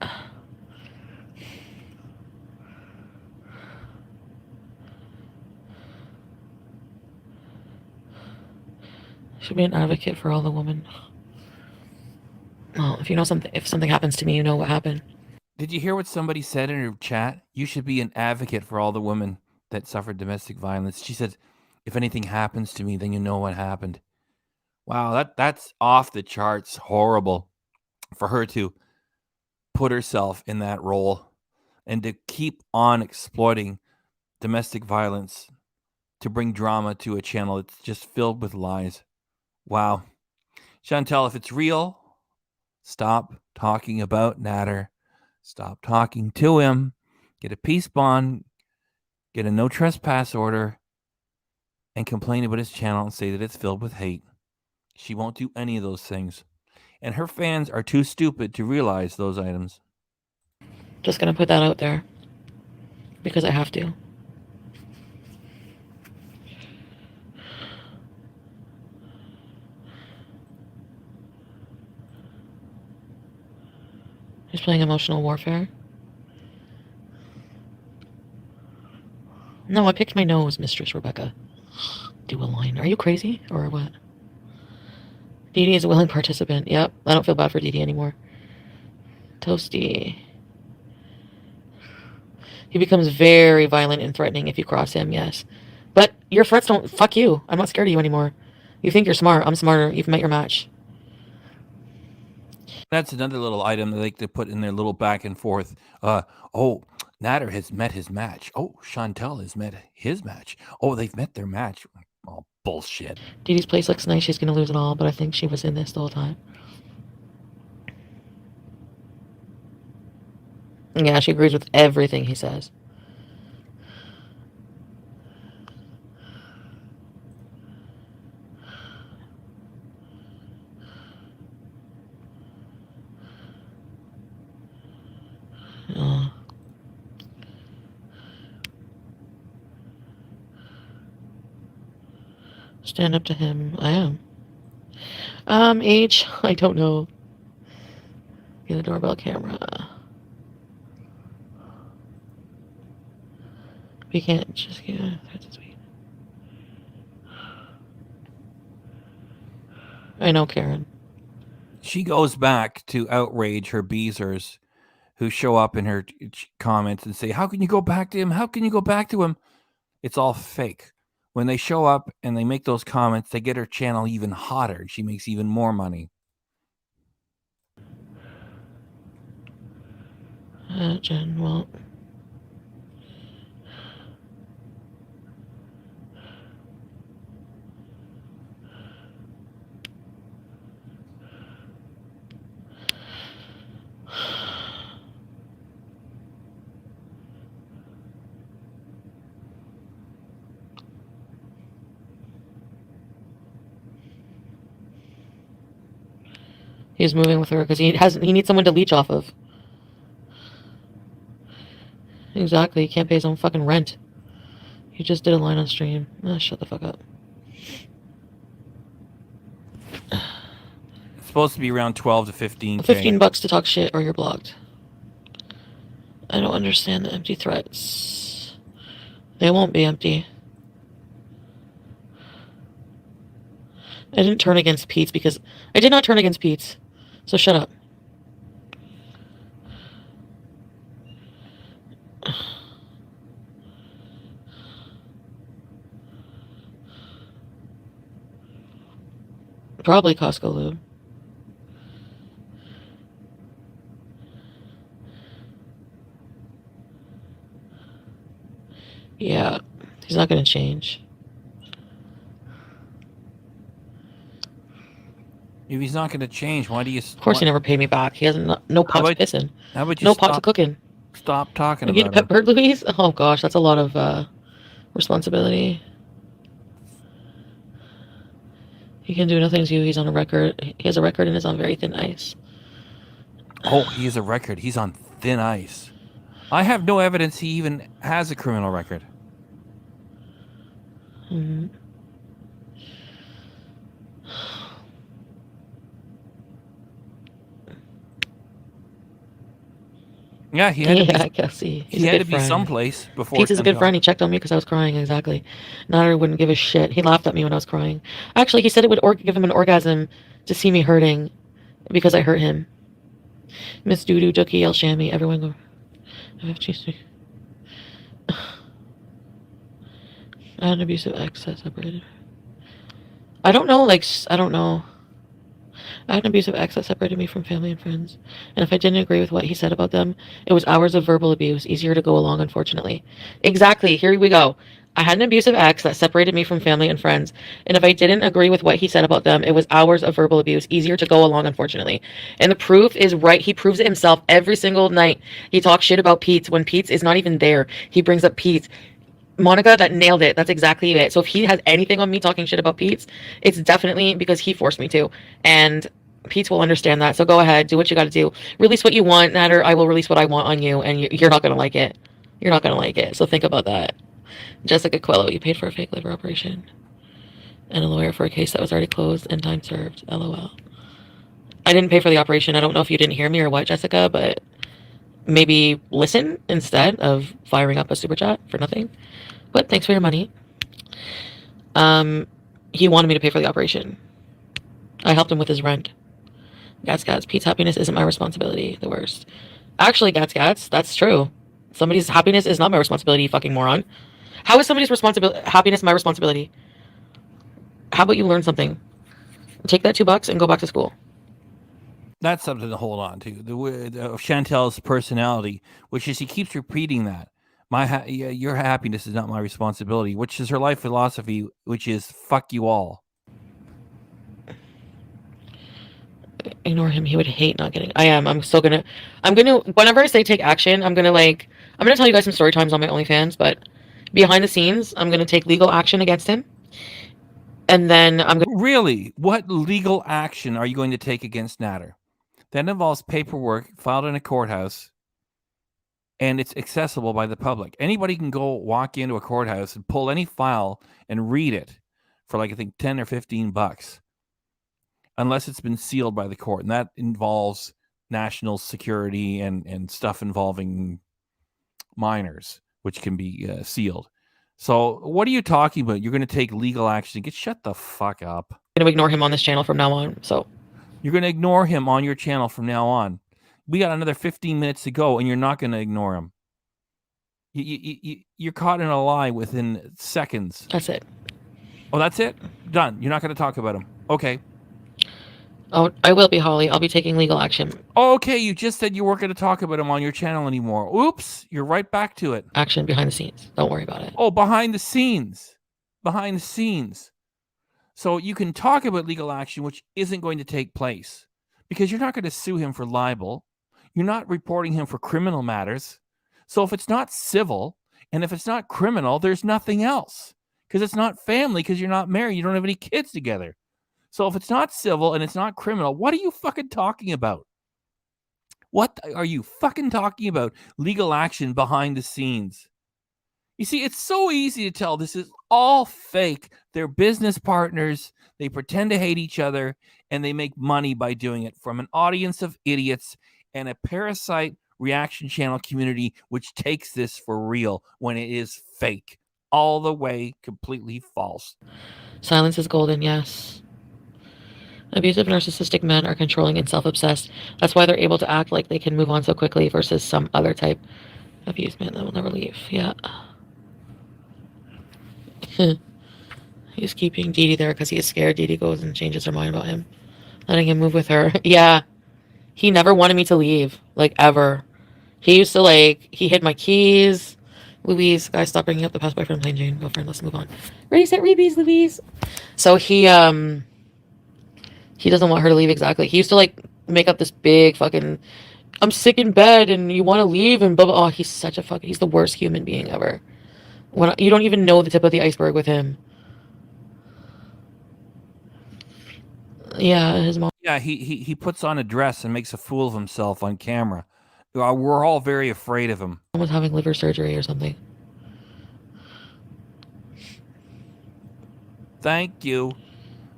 Should be an advocate for all the women. Well, if something happens to me, you know what happened. Did you hear what somebody said in her chat? You should be an advocate for all the women that suffered domestic violence. She said, if anything happens to me, then you know what happened. Wow, that's off the charts horrible for her to put herself in that role and to keep on exploiting domestic violence to bring drama to a channel that's just filled with lies. Wow. Chantal, if it's real, stop talking about Nader. Stop talking to him. Get a peace bond. Get a no trespass order. And complain about his channel and say that it's filled with hate. She won't do any of those things. And her fans are too stupid to realize those items. Just gonna put that out there. Because I have to. He's playing emotional warfare. No, I picked my nose, Mistress Rebecca. Do a line. Are you crazy or what? Dee Dee is a willing participant. Yep, I don't feel bad for Dee Dee anymore. Toasty. He becomes very violent and threatening if you cross him, yes. But your threats don't... Fuck you. I'm not scared of you anymore. You think you're smart. I'm smarter. You've met your match. That's another little item they like to put in their little back and forth. Oh, Nader has met his match. Oh, Chantal has met his match. Oh, they've met their match. Oh, bullshit. Dee Dee's place looks nice. She's gonna lose it all, but I think she was in this the whole time. Yeah, she agrees with everything he says. Stand up to him. I am. Age, I don't know. Get a doorbell camera. We can't just get that's sweet. I know, Karen. She goes back to outrage her beezers who show up in her comments and say, how can you go back to him? How can you go back to him? It's all fake. When they show up and they make those comments, they get her channel even hotter. She makes even more money. Jen, well. He's moving with her because he needs someone to leech off of. Exactly, he can't pay his own fucking rent. He just did a line on stream. Shut the fuck up. It's supposed to be around 12 to 15. $15 to talk shit or you're blocked. I don't understand the empty threats. They won't be empty. I didn't turn against Pete's because I did not turn against Pete's. So shut up. Probably Costco lube. Yeah, he's not gonna change. If he's not going to change, why do you... Of course he never paid me back. He has no pots pissing. How about you no pots of cooking. Stop talking You about get a pet bird, Louise? Oh gosh, that's a lot of responsibility. He can do nothing to you. He's on a record. He has a record and is on very thin ice. Oh, he has a record. He's on thin ice. I have no evidence he even has a criminal record. Mm-hmm. Yeah, he had to be, I guess he's he a had good to be friend. someplace before. Pete's is a good friend. He checked on me because I was crying. Exactly. Nader wouldn't give a shit. He laughed at me when I was crying. Actually, he said it would give him an orgasm to see me hurting because I hurt him. Miss Doodoo, Dookie, El Shammy, everyone go. I had an abusive ex that separated. I don't know. I had an abusive ex that separated me from family and friends. And if I didn't agree with what he said about them, it was hours of verbal abuse. Easier to go along, unfortunately. Exactly. Here we go. I had an abusive ex that separated me from family and friends. And if I didn't agree with what he said about them, it was hours of verbal abuse. Easier to go along, unfortunately. And the proof is right. He proves it himself every single night. He talks shit about Pete's when Pete's is not even there. He brings up Pete's. Monica, that nailed it. That's exactly it. So if he has anything on me talking shit about Pete's, it's definitely because he forced me to. And Pete's will understand that. So go ahead, do what you got to do. Release what you want, Nader. I will release what I want on you, and you're not going to like it. You're not going to like it. So think about that. Jessica Quello, you paid for a fake liver operation and a lawyer for a case that was already closed and time served. LOL. I didn't pay for the operation. I don't know if you didn't hear me or what, Jessica, but maybe listen instead of firing up a super chat for nothing. But thanks for your money. He wanted me to pay for the operation. I helped him with his rent. Gats, Pete's happiness isn't my responsibility. The worst. Actually, Gats, that's true. Somebody's happiness is not my responsibility, you fucking moron. How is somebody's happiness my responsibility? How about you learn something? Take that $2 and go back to school. That's something to hold on to. Chantal's personality, which is he keeps repeating that. Your happiness is not my responsibility, which is her life philosophy, which is fuck you all. Ignore him. He would hate not getting. I'm still gonna. Whenever I say take action, I'm gonna tell you guys some story times on my OnlyFans, but behind the scenes, I'm gonna take legal action against him. And then I'm gonna. Really? What legal action are you going to take against Natter? That involves paperwork filed in a courthouse, and it's accessible by the public. Anybody can go walk into a courthouse and pull any file and read it for I think 10 or 15 bucks, unless it's been sealed by the court. And that involves national security and stuff involving minors, which can be sealed. So what are you talking about? You're going to take legal action. Shut the fuck up. I'm gonna ignore him on this channel from now on. So you're going to ignore him on your channel from now on. We got another 15 minutes to go, and you're not going to ignore him. You're caught in a lie within seconds. That's it. Oh, that's it? Done. You're not going to talk about him. Okay. Oh, I will be, Holly. I'll be taking legal action. Okay, you just said you weren't going to talk about him on your channel anymore. Oops, you're right back to it. Action behind the scenes. Don't worry about it. Oh, behind the scenes. Behind the scenes. So you can talk about legal action, which isn't going to take place because you're not going to sue him for libel. You're not reporting him for criminal matters. So if it's not civil and if it's not criminal, there's nothing else because it's not family because you're not married. You don't have any kids together. So if it's not civil and it's not criminal, what are you fucking talking about? What are you fucking talking about? Legal action behind the scenes. You see, it's so easy to tell this is all fake. They're business partners. They pretend to hate each other, and they make money by doing it from an audience of idiots and a parasite reaction channel community, which takes this for real when it is fake. All the way completely false. Silence is golden, yes. Abusive, narcissistic men are controlling and self-obsessed. That's why they're able to act like they can move on so quickly versus some other type of abused man that will never leave. Yeah. He's keeping Dee Dee there because he is scared Dee Dee goes and changes her mind about him. Letting him move with her. Yeah. He never wanted me to leave. Ever. He used to, he hid my keys. Louise, guys, stop bringing up the past boyfriend, plain Jane. Girlfriend, let's move on. Ready, set, rebees, Louise. So he doesn't want her to leave exactly. He used to, make up this big fucking, I'm sick in bed and you want to leave and blah, blah. Oh, he's such a he's the worst human being ever. You don't even know the tip of the iceberg with him. Yeah, his mom. Yeah, he puts on a dress and makes a fool of himself on camera. We're all very afraid of him. Was having liver surgery or something. Thank you.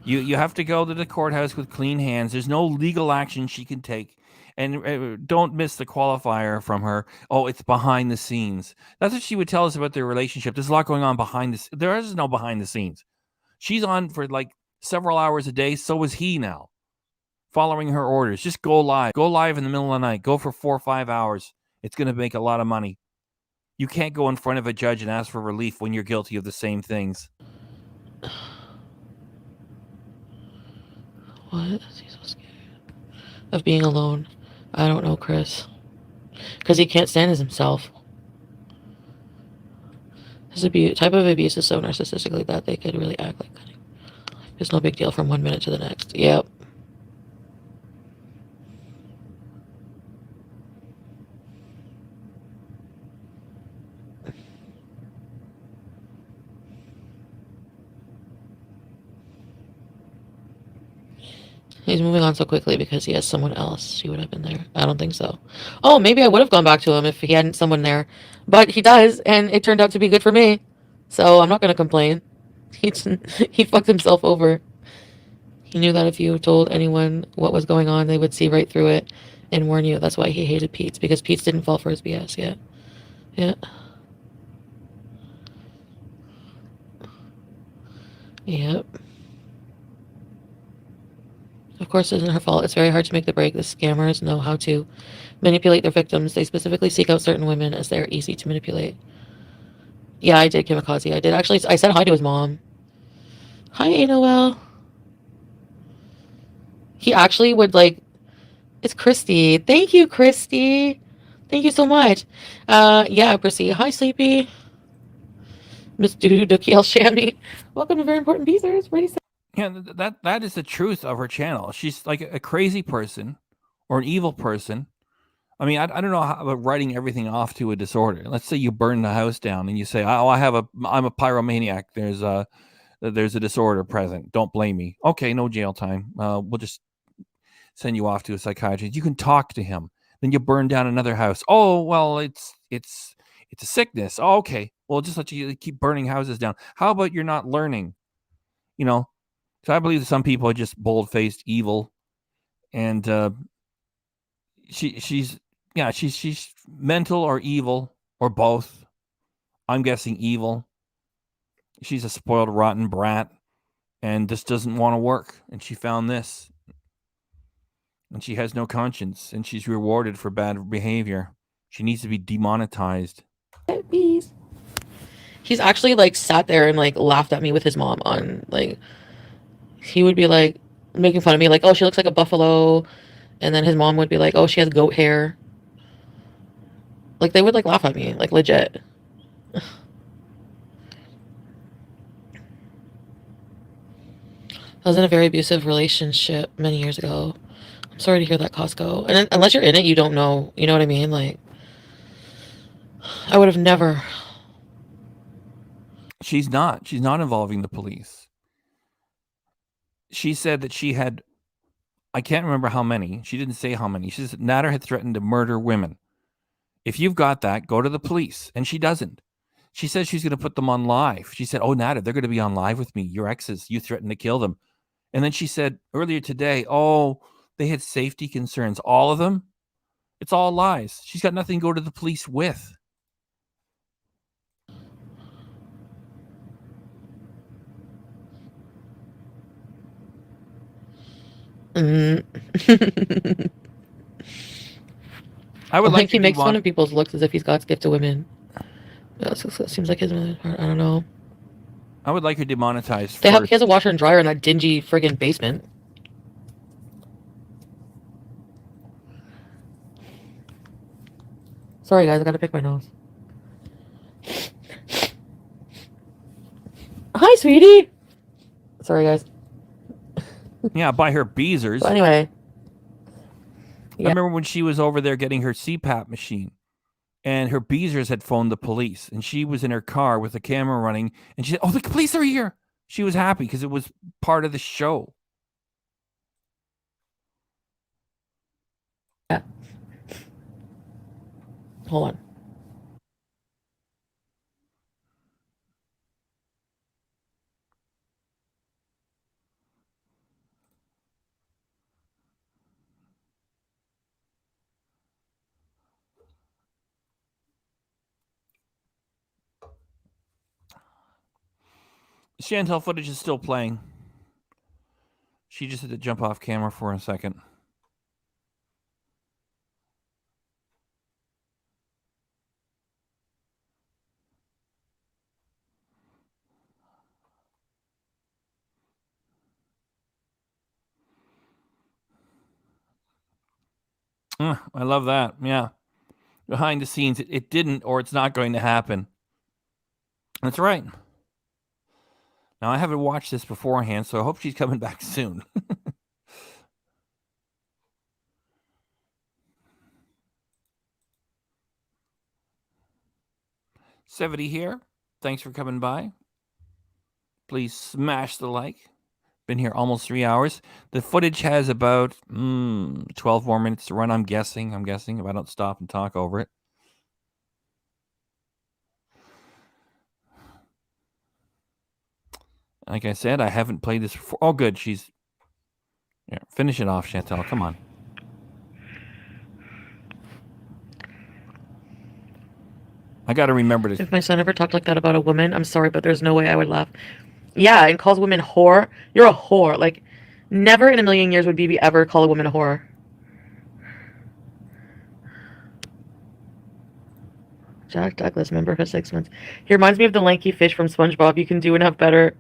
You have to go to the courthouse with clean hands. There's no legal action she can take. And don't miss the qualifier from her. Oh, it's behind the scenes. That's what she would tell us about their relationship. There's a lot going on behind this. There is no behind the scenes. She's on for several hours a day. So is he now. Following her orders. Just go live. Go live in the middle of the night. Go for 4 or 5 hours. It's going to make a lot of money. You can't go in front of a judge and ask for relief when you're guilty of the same things. What? Is he so scared of being alone? I don't know, Chris. Because he can't stand as himself. His type of abuse is so narcissistic like that they could really act like cutting. It's no big deal from 1 minute to the next. Yep. He's moving on so quickly because he has someone else. He would have been there. I don't think so. Oh, maybe I would have gone back to him if he hadn't someone there. But he does, and it turned out to be good for me. So I'm not going to complain. He fucked himself over. He knew that if you told anyone what was going on, they would see right through it and warn you. That's why he hated Pete's, because Pete's didn't fall for his BS yet. Yeah. Yep. Of course, it isn't her fault. It's very hard to make the break. The scammers know how to manipulate their victims. They specifically seek out certain women as they are easy to manipulate. Yeah, I did, Kamikaze. I did. Actually, I said hi to his mom. Hi, Noel. He actually would, it's Christy. Thank you, Christy. Thank you so much. Yeah, Prissy. Hi, Sleepy. Miss Dookie El Shammy. Welcome to Very Important Beezers. Ready, set. Yeah, that is the truth of her channel. She's like a crazy person or an evil person. I mean, I don't know how about writing everything off to a disorder. Let's say you burn the house down and you say, "Oh, I'm a pyromaniac. There's a disorder present. Don't blame me." Okay, no jail time. We'll just send you off to a psychiatrist. You can talk to him. Then you burn down another house. Oh, well, it's a sickness. Oh, okay. Well, just let you keep burning houses down. How about you're not learning? You know, so I believe that some people are just bold-faced evil, and she's mental or evil or both. I'm guessing evil. She's a spoiled, rotten brat, and this doesn't want to work. And she found this, and she has no conscience, and she's rewarded for bad behavior. She needs to be demonetized. Bees. He's actually like sat there and like laughed at me with his mom on like he would be like making fun of me like, oh, she looks like a buffalo, and then his mom would be like, oh, she has goat hair. Like they would like laugh at me like legit. I was in a very abusive relationship many years ago. I'm sorry to hear that, Costco. And unless you're in it, you don't know. You know what I mean? Like, I would have never. She's not involving the police. She said that she had, I can't remember how many. She didn't say how many. She said Nader had threatened to murder women. If you've got that, go to the police. And she doesn't. She says she's going to put them on live. She said, oh, Nader, they're going to be on live with me. Your exes, you threatened to kill them. And then she said earlier today, oh, they had safety concerns. All of them? It's all lies. She's got nothing to go to the police with. I would like he makes fun of people's looks as if he's God's gift to women. Yeah, that seems like his. I don't know. I would like her demonetized. He has a washer and dryer in that dingy friggin' basement. Sorry, guys, I gotta pick my nose. Hi, sweetie. Sorry, guys. Yeah, by her beezers. But anyway. Yeah. I remember when she was over there getting her CPAP machine, and her beezers had phoned the police, and she was in her car with the camera running, and she said, oh, the police are here. She was happy because it was part of the show. Yeah. Hold on. Chantal footage is still playing. She just had to jump off camera for a second. I love that. Yeah. Behind the scenes, it didn't, or it's not going to happen. That's right. Now, I haven't watched this beforehand, so I hope she's coming back soon. Sevity here. Thanks for coming by. Please smash the like. Been here almost 3 hours. The footage has about 12 more minutes to run, I'm guessing, if I don't stop and talk over it. Like I said, I haven't played this before. Oh, good. She's... Yeah, finish it off, Chantal. Come on. I got to remember to... If my son ever talked like that about a woman, I'm sorry, but there's no way I would laugh. Yeah, and calls women whore. You're a whore. Like, never in a million years would BB ever call a woman a whore. Jack Douglas, member for 6 months. He reminds me of the lanky fish from SpongeBob. You can do enough better.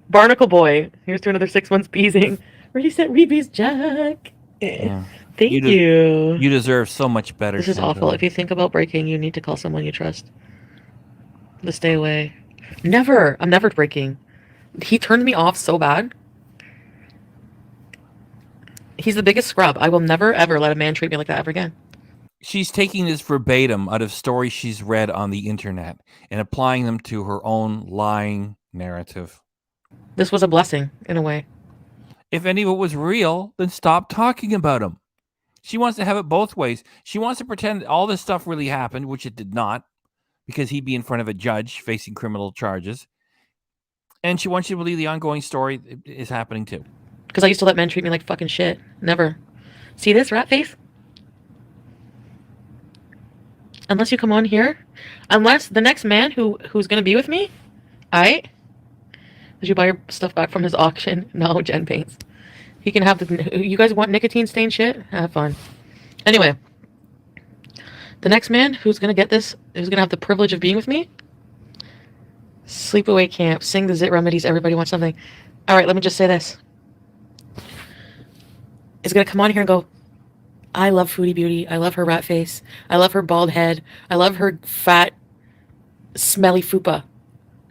Barnacle Boy. Here's to another 6 months beezing. Ready, set, rebees, Jack. Yeah. Thank You you. You deserve so much better. This is Chantal. awful. If you think about breaking, you need to call someone you trust. To stay away. Never. I'm never breaking. He turned me off so bad. He's the biggest scrub. I will never, ever let a man treat me like that ever again. She's taking this verbatim out of stories she's read on the internet and applying them to her own lying narrative. This was a blessing, in a way. If any of it was real, then stop talking about them. She wants to have it both ways. She wants to pretend all this stuff really happened, which it did not, because he'd be in front of a judge facing criminal charges. And she wants you to believe the ongoing story is happening too. Because I used to let men treat me like fucking shit. Never. See this, rat face? Unless you come on here. Unless the next man who's going to be with me. Aight? Did you buy your stuff back from his auction? No, Jen Paints. He can have the... You guys want nicotine stained shit? Have fun. Anyway. The next man who's going to get this, who's going to have the privilege of being with me. Sleepaway camp. Sing the Zit Remedies. Everybody wants something. Alright, let me just say this. Is going to come on here and go, I love Foodie Beauty. I love her rat face. I love her bald head. I love her fat, smelly fupa.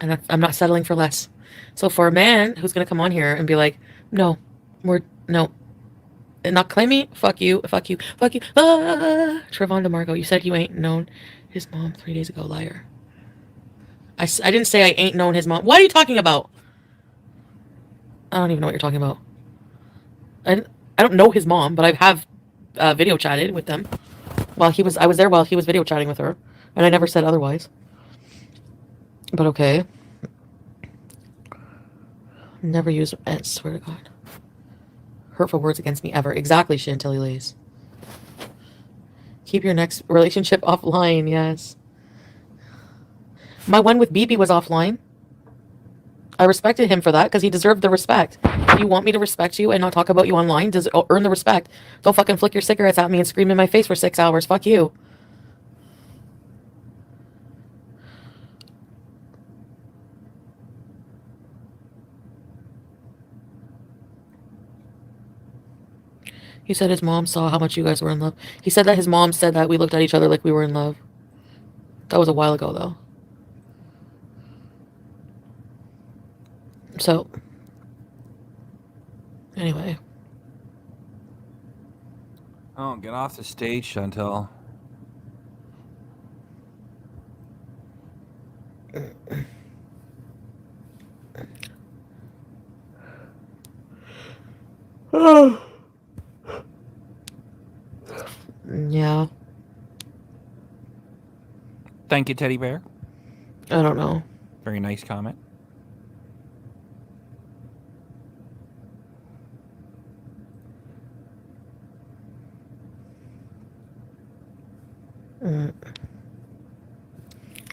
And I'm not settling for less. So for a man who's going to come on here and be like, no, no. And not claim me, fuck you. Ah! Trevon DeMarco, you said you ain't known his mom 3 days ago, liar. I didn't say I ain't known his mom. What are you talking about? I don't even know what you're talking about. I don't know his mom, but I have video chatted with them. I was there while he was video chatting with her, and I never said otherwise. But okay. Never use swear to God. Hurtful words against me ever. Exactly, Chantilly Lace. Keep your next relationship offline, yes. My one with BB was offline. I respected him for that because he deserved the respect. If you want me to respect you and not talk about you online, earn the respect. Don't fucking flick your cigarettes at me and scream in my face for 6 hours. Fuck you. He said his mom saw how much you guys were in love. He said that his mom said that we looked at each other like we were in love. That was a while ago, though. So, anyway. Oh, get off the stage, Chantal. Yeah. Thank you, Teddy Bear. I don't know. Very nice comment.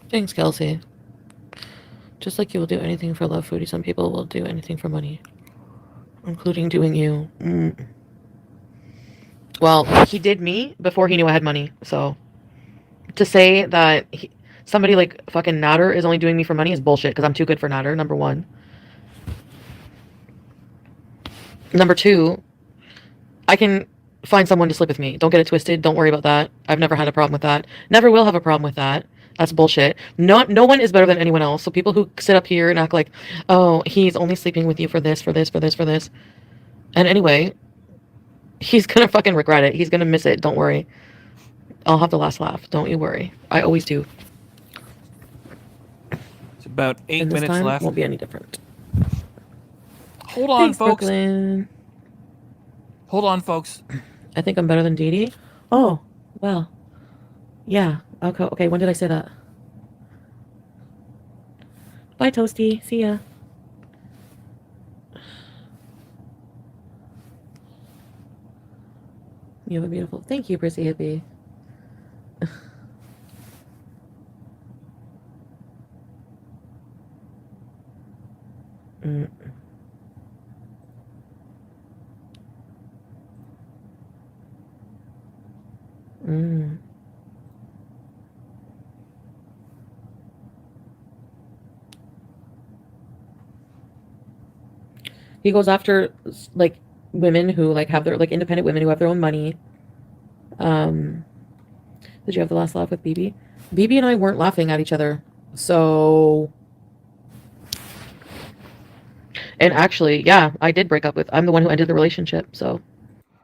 Thanks, Kelsey. Just like you will do anything for love, Foodie, some people will do anything for money. Including doing you. Well, he did me before he knew I had money, so... To say that somebody like fucking Natter is only doing me for money is bullshit, because I'm too good for Natter, number one. Number two, I can find someone to sleep with me. Don't get it twisted. Don't worry about that. I've never had a problem with that. Never will have a problem with that. That's bullshit. No one is better than anyone else. So people who sit up here and act like, oh, he's only sleeping with you for this. And anyway, he's gonna fucking regret it. He's gonna miss it. Don't worry. I'll have the last laugh. Don't you worry. I always do. It's about 8 And this minutes time left. won't be any different. Hold on, Thanks, folks. Brooklyn. Hold on, folks. I think I'm better than Dee Dee. Oh, well. Yeah. Okay, when did I say that? Bye, Toasty. See ya. You have a beautiful... Thank you, Prissy Hippie. He goes after, like, women who like have their like independent women who have their own money. Did you have the last laugh with BB? BB and I weren't laughing at each other. So, and actually, yeah, I did break up with. I'm the one who ended the relationship. So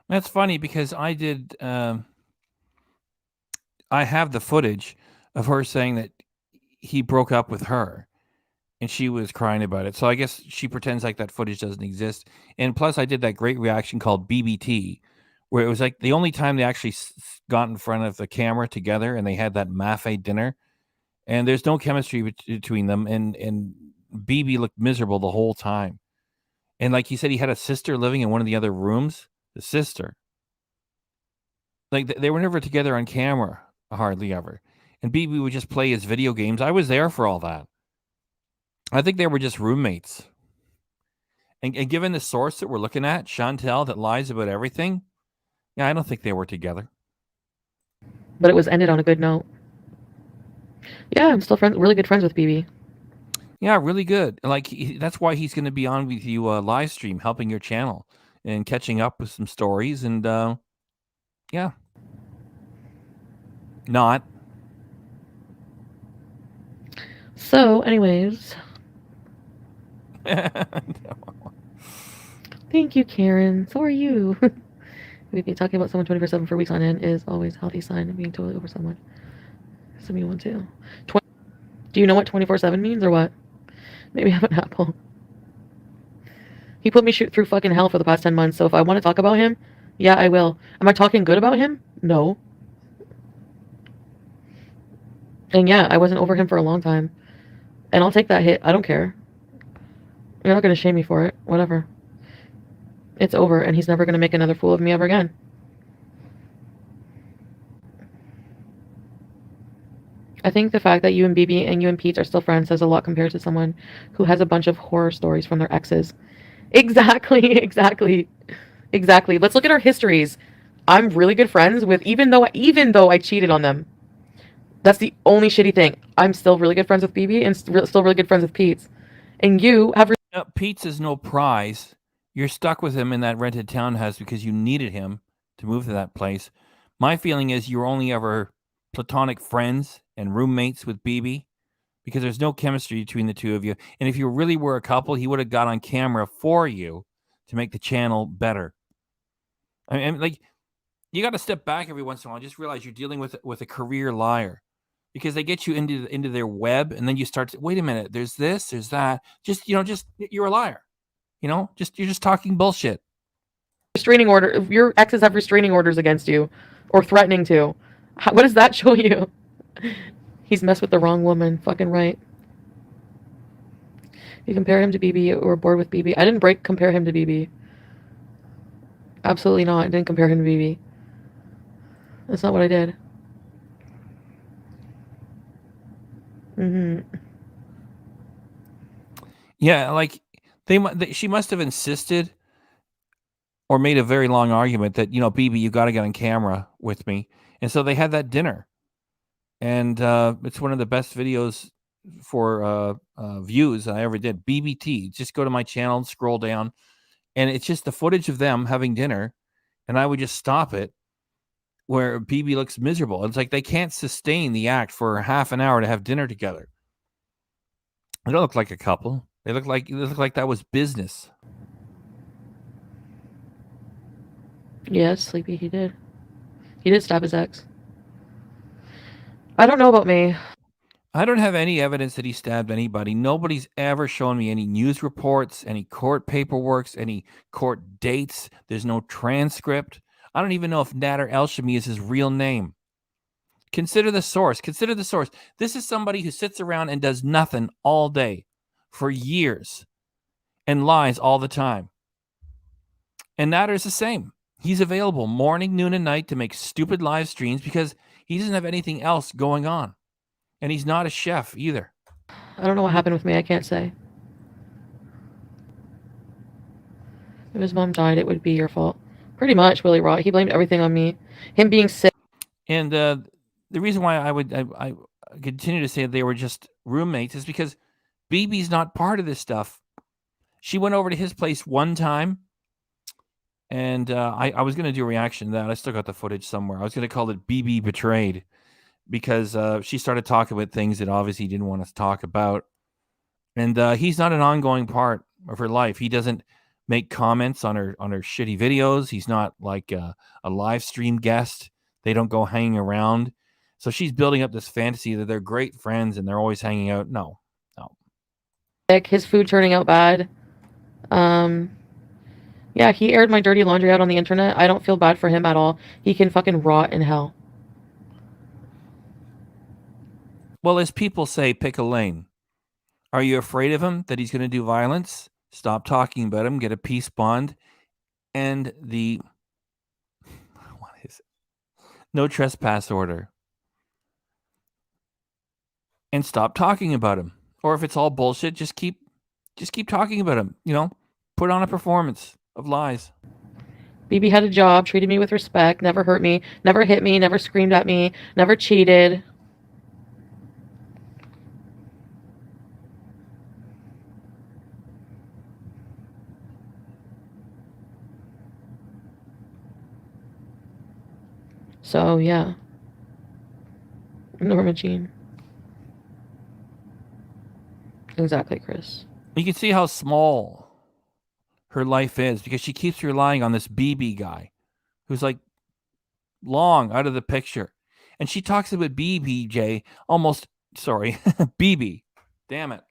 That's funny because I did. I have the footage of her saying that he broke up with her, and she was crying about it. So I guess she pretends like that footage doesn't exist. And plus, I did that great reaction called BBT, where it was like the only time they actually got in front of the camera together, and they had that mafe dinner. And there's no chemistry between them, and BB looked miserable the whole time. And like he said, he had a sister living in one of the other rooms. The sister, like they were never together on camera, hardly ever. And BB would just play his video games. I was there for all that. I think they were just roommates. And given the source that we're looking at, Chantal, that lies about everything, yeah, I don't think they were together. but it was ended on a good note. Yeah, I'm still really good friends with BB. Yeah, really good. Like that's why he's going to be on with you live stream, helping your channel and catching up with some stories. And yeah, not. So, anyways, thank you, Karen. So are you. Maybe talking about someone 24/7 for weeks on end is always a healthy sign of being totally over someone. Some you want to. Do you know what 24/7 means or what? Maybe have an apple. He put me through fucking hell for the past 10 months, so if I want to talk about him, yeah, I will. Am I talking good about him? No. And yeah, I wasn't over him for a long time. And I'll take that hit. I don't care. You're not going to shame me for it. Whatever. It's over, and he's never going to make another fool of me ever again. I think the fact that you and BB and you and Pete are still friends says a lot compared to someone who has a bunch of horror stories from their exes. Exactly, exactly, exactly. Let's look at our histories. I'm really good friends with, even though I cheated on them. That's the only shitty thing. I'm still really good friends with BB and still really good friends with Pete. And you have. Pete's is no prize. You're stuck with him in that rented townhouse because you needed him to move to that place. My feeling is you were only ever platonic friends and roommates with BB because there's no chemistry between the two of you. And if you really were a couple, he would have got on camera for you to make the channel better. I mean, like, you got to step back every once in a while and just realize you're dealing with a career liar, because they get you into their web, and then you start to, wait a minute, there's this, there's that. Just you're a liar. You're just talking bullshit. Restraining order. Your exes have restraining orders against you, or threatening to. What does that show you? He's messed with the wrong woman. Fucking right. You compare him to BB or bored with BB. I didn't compare him to BB. Absolutely not. I didn't compare him to BB. That's not what I did. Yeah, like she must have insisted or made a very long argument that, BB, you got to get on camera with me. And so they had that dinner. And it's one of the best videos for views I ever did. BBT. Just go to my channel and scroll down. And it's just the footage of them having dinner. And I would just stop it where BB looks miserable. It's like they can't sustain the act for half an hour to have dinner together. They don't look like a couple. They look like that was business. Yes, Sleepy, he did. He did stab his ex. I don't know about me. I don't have any evidence that he stabbed anybody. Nobody's ever shown me any news reports, any court paperwork, any court dates. There's no transcript. I don't even know if Nader El-Shami is his real name. Consider the source. Consider the source. This is somebody who sits around and does nothing all day for years and lies all the time. And Nader is the same. He's available morning, noon, and night to make stupid live streams because he doesn't have anything else going on. And he's not a chef either. I don't know what happened with me. I can't say. If his mom died, it would be your fault. Pretty much, Willie Rott. He blamed everything on me. Him being sick. And the reason why I continue to say they were just roommates is because BB's not part of this stuff. She went over to his place one time, And I was going to do a reaction to that. I still got the footage somewhere. I was going to call it BB Betrayed because she started talking about things that obviously he didn't want us to talk about. And he's not an ongoing part of her life. He doesn't make comments on her shitty videos. He's not like a live stream guest. They don't go hanging around. So she's building up this fantasy that they're great friends and they're always hanging out. No. His food turning out bad. Yeah, he aired my dirty laundry out on the internet. I don't feel bad for him at all. He can fucking rot in hell. Well, as people say, pick a lane. Are you afraid of him, that he's going to do violence? Stop talking about him, get a peace bond, and the what is it? No trespass order. And stop talking about him. Or if it's all bullshit, just keep talking about him, Put on a performance of lies. BB had a job, treated me with respect, never hurt me, never hit me, never screamed at me, never cheated. So, yeah. Norma Jean. Exactly, Chris. You can see how small her life is because she keeps relying on this BB guy who's like long out of the picture. And she talks about BBJ almost, BB. Damn it.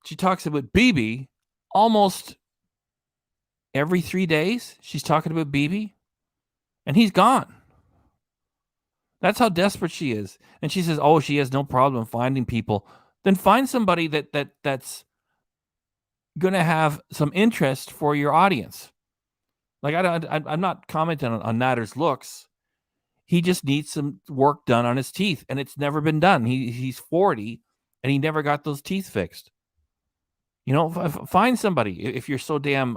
She talks about BB almost every 3 days. She's talking about BB and he's gone. That's how desperate she is. And she says, oh, she has no problem finding people. Then find somebody that's going to have some interest for your audience. Like, I'm not commenting on Natter's looks. He just needs some work done on his teeth, and it's never been done. He's 40, and he never got those teeth fixed. Find somebody. If you're so damn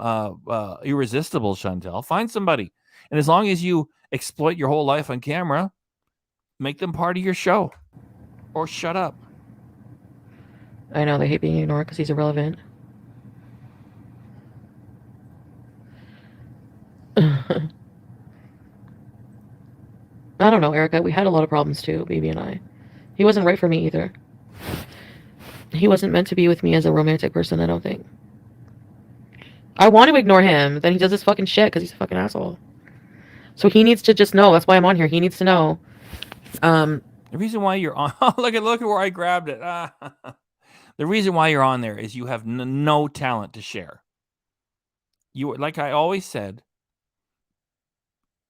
irresistible, Chantal, find somebody. And as long as you exploit your whole life on camera, make them part of your show. Or shut up. I know, they hate being ignored because he's irrelevant. I don't know, Erica. We had a lot of problems too, BB and I. He wasn't right for me either. He wasn't meant to be with me as a romantic person, I don't think. I want to ignore him. Then he does this fucking shit because he's a fucking asshole. So he needs to just know. That's why I'm on here. He needs to know. The reason why you're on... look at where I grabbed it. The reason why you're on there is you have no talent to share. You, like I always said,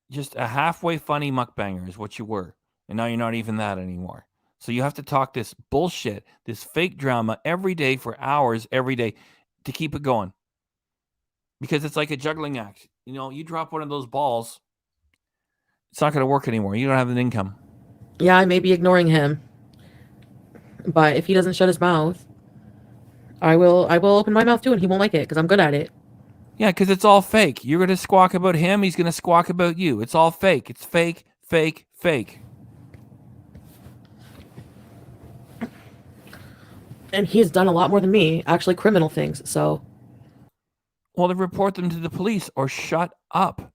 just a halfway funny mukbanger is what you were. And now you're not even that anymore. So you have to talk this bullshit, this fake drama every day for hours every day to keep it going. Because it's like a juggling act. You drop one of those balls, it's not going to work anymore. You don't have an income. Yeah, I may be ignoring him. But if he doesn't shut his mouth, I will open my mouth too, and he won't like it because I'm good at it. Yeah, because it's all fake. You're going to squawk about him. He's going to squawk about you. It's all fake. It's fake, fake, fake. And he's done a lot more than me, actually criminal things, so. Well, then report them to the police or shut up.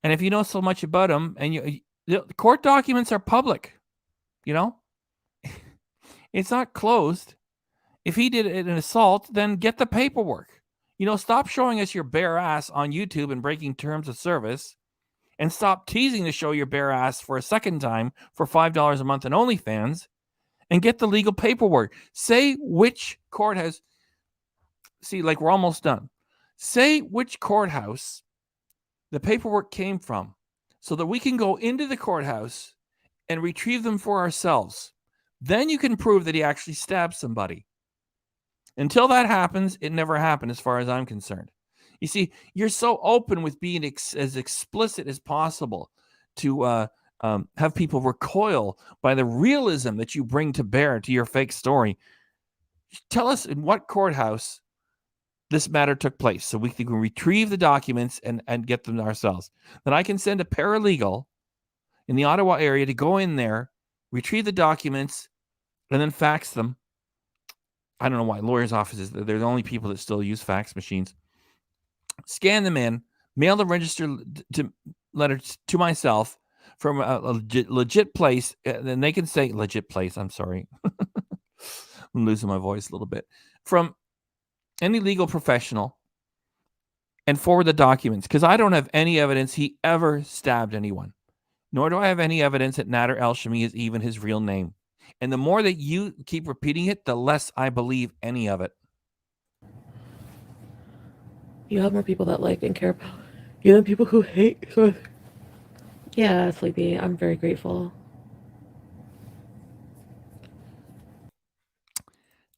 And if you know so much about him, and the court documents are public, it's not closed. If he did an assault, then get the paperwork. Stop showing us your bare ass on YouTube and breaking terms of service, and stop teasing to show your bare ass for a second time for $5 a month on OnlyFans, and get the legal paperwork. Say which courthouse. See, like, we're almost done. Say which courthouse the paperwork came from so that we can go into the courthouse and retrieve them for ourselves. Then you can prove that he actually stabbed somebody. Until that happens, it never happened as far as I'm concerned. You see, you're so open with being as explicit as possible to have people recoil by the realism that you bring to bear to your fake story. Tell us in what courthouse this matter took place so we can retrieve the documents and get them ourselves. Then I can send a paralegal in the Ottawa area to go in there, retrieve the documents, and then fax them. I don't know why lawyers' offices, they're the only people that still use fax machines. Scan them in, mailed a letter to myself from a legit place, and they can say legit place. I'm sorry. I'm losing my voice a little bit. From any legal professional, and forward the documents, because I don't have any evidence he ever stabbed anyone, nor do I have any evidence that Nader El-Shami is even his real name. And the more that you keep repeating it, the less I believe any of it. You have more people that like and care about you than people who hate. So yeah, Sleepy, I'm very grateful.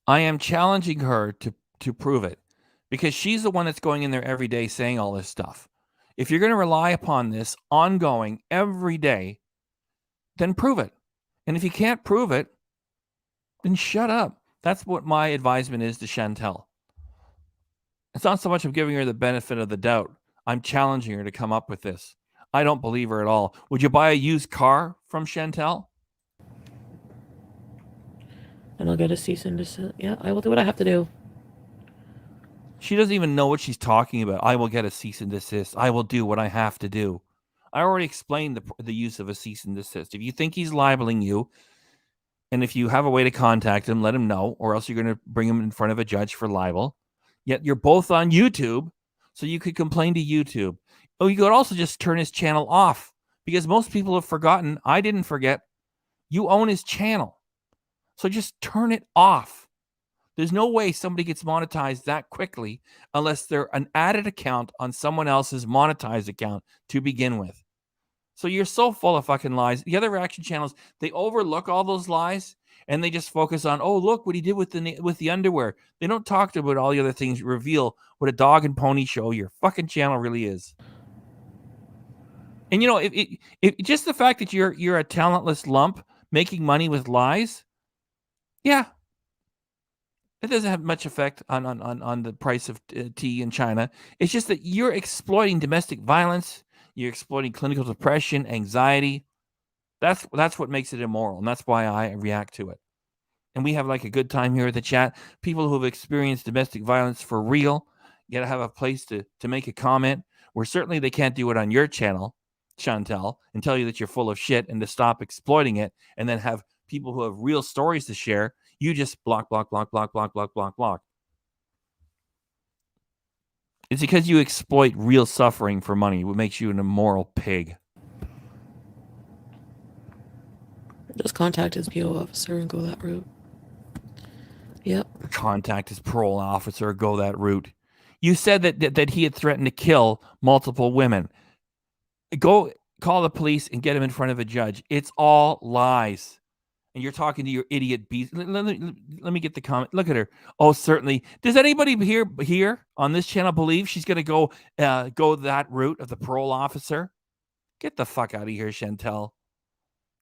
I am challenging her to prove it, because she's the one that's going in there every day saying all this stuff. If you're going to rely upon this ongoing every day, then prove it. And if you can't prove it, then shut up. That's what my advisement is to Chantal. It's not so much of giving her the benefit of the doubt. I'm challenging her to come up with this. I don't believe her at all. Would you buy a used car from Chantal? And I'll get a cease and desist. Yeah, I will do what I have to do. She doesn't even know what she's talking about. I will get a cease and desist. I will do what I have to do. I already explained the use of a cease and desist. If you think he's libeling you, and if you have a way to contact him, let him know, or else you're going to bring him in front of a judge for libel. Yet you're both on YouTube, so you could complain to YouTube. Oh, you could also just turn his channel off, because most people have forgotten. I didn't forget. You own his channel. So just turn it off. There's no way somebody gets monetized that quickly unless they're an added account on someone else's monetized account to begin with. So you're so full of fucking lies. The other reaction channels, they overlook all those lies and they just focus on, oh, look what he did with the underwear. They don't talk about all the other things, reveal what a dog and pony show your fucking channel really is. And you know, if just the fact that you're a talentless lump making money with lies, yeah, it doesn't have much effect on the price of tea in China. It's just that you're exploiting domestic violence. You're exploiting clinical depression, anxiety. That's what makes it immoral, and that's why I react to it. And we have like a good time here at the chat. People who have experienced domestic violence for real, you gotta have a place to make a comment. Where certainly they can't do it on your channel, Chantal, and tell you that you're full of shit and to stop exploiting it, and then have people who have real stories to share. You just block. It's because you exploit real suffering for money, what makes you an immoral pig. Just contact his PO officer and go that route. Yep. Contact his parole officer, go that route. You said that he had threatened to kill multiple women. Go call the police and get him in front of a judge. It's all lies. And you're talking to your idiot beast. Let me get the comment. Look at her. Oh, certainly. Does anybody here on this channel believe she's going to go that route of the parole officer? Get the fuck out of here, Chantal.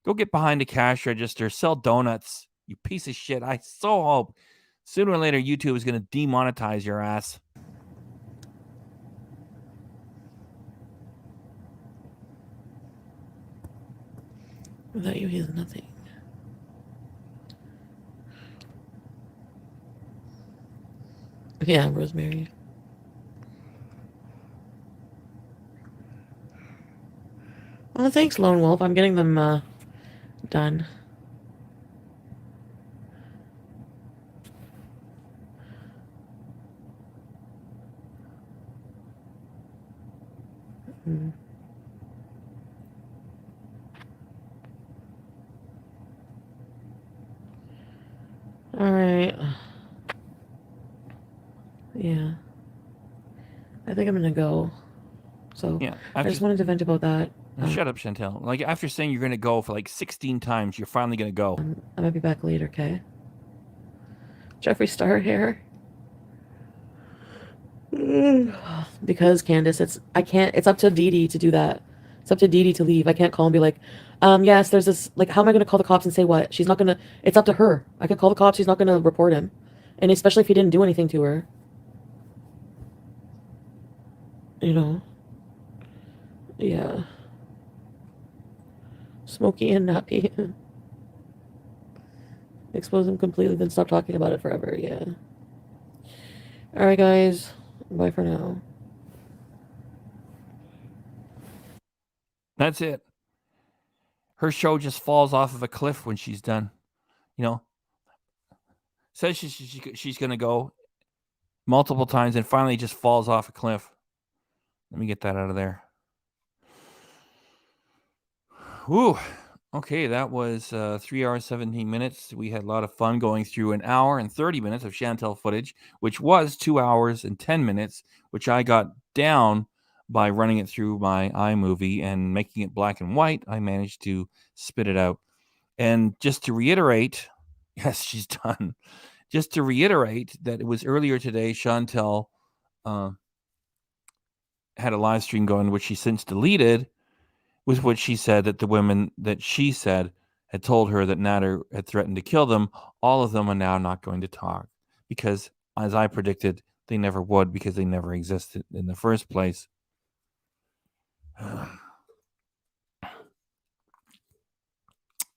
Go get behind the cash register. Sell donuts. You piece of shit. I so hope sooner or later YouTube is going to demonetize your ass. Without you, he has nothing. Yeah, Rosemary. Well, thanks, Lone Wolf. I'm getting them done. All right. Yeah. I think I'm gonna go. So Yeah, I just wanted to vent about that. Shut up, Chantal. Like after saying you're gonna go for like 16 times, you're finally gonna go. I might be back later, okay? Jeffree Star here. Because Candace, it's up to Dee Dee to do that. It's up to Dee Dee to leave. I can't call and be like, yes, there's this, like, how am I gonna call the cops and say what? She's not gonna, it's up to her. I could call the cops, she's not gonna report him. And especially if he didn't do anything to her. You know? Yeah. Smokey and Nappy. Expose him completely, then stop talking about it forever, yeah. Alright, guys. Bye for now. That's it. Her show just falls off of a cliff when she's done. You know, says she's going to go multiple times and finally just falls off a cliff. Let me get that out of there. Whew. Okay, that was 3 hours, 17 minutes. We had a lot of fun going through an hour and 30 minutes of Chantal footage, which was 2 hours and 10 minutes, which I got down by running it through my iMovie and making it black and white. I managed to spit it out. And just to reiterate, yes, she's done. Just to reiterate that it was earlier today, Chantal had a live stream going, which she since deleted, with what she said that the women that she said had told her that Nader had threatened to kill them. All of them are now not going to talk because, as I predicted, they never would because they never existed in the first place.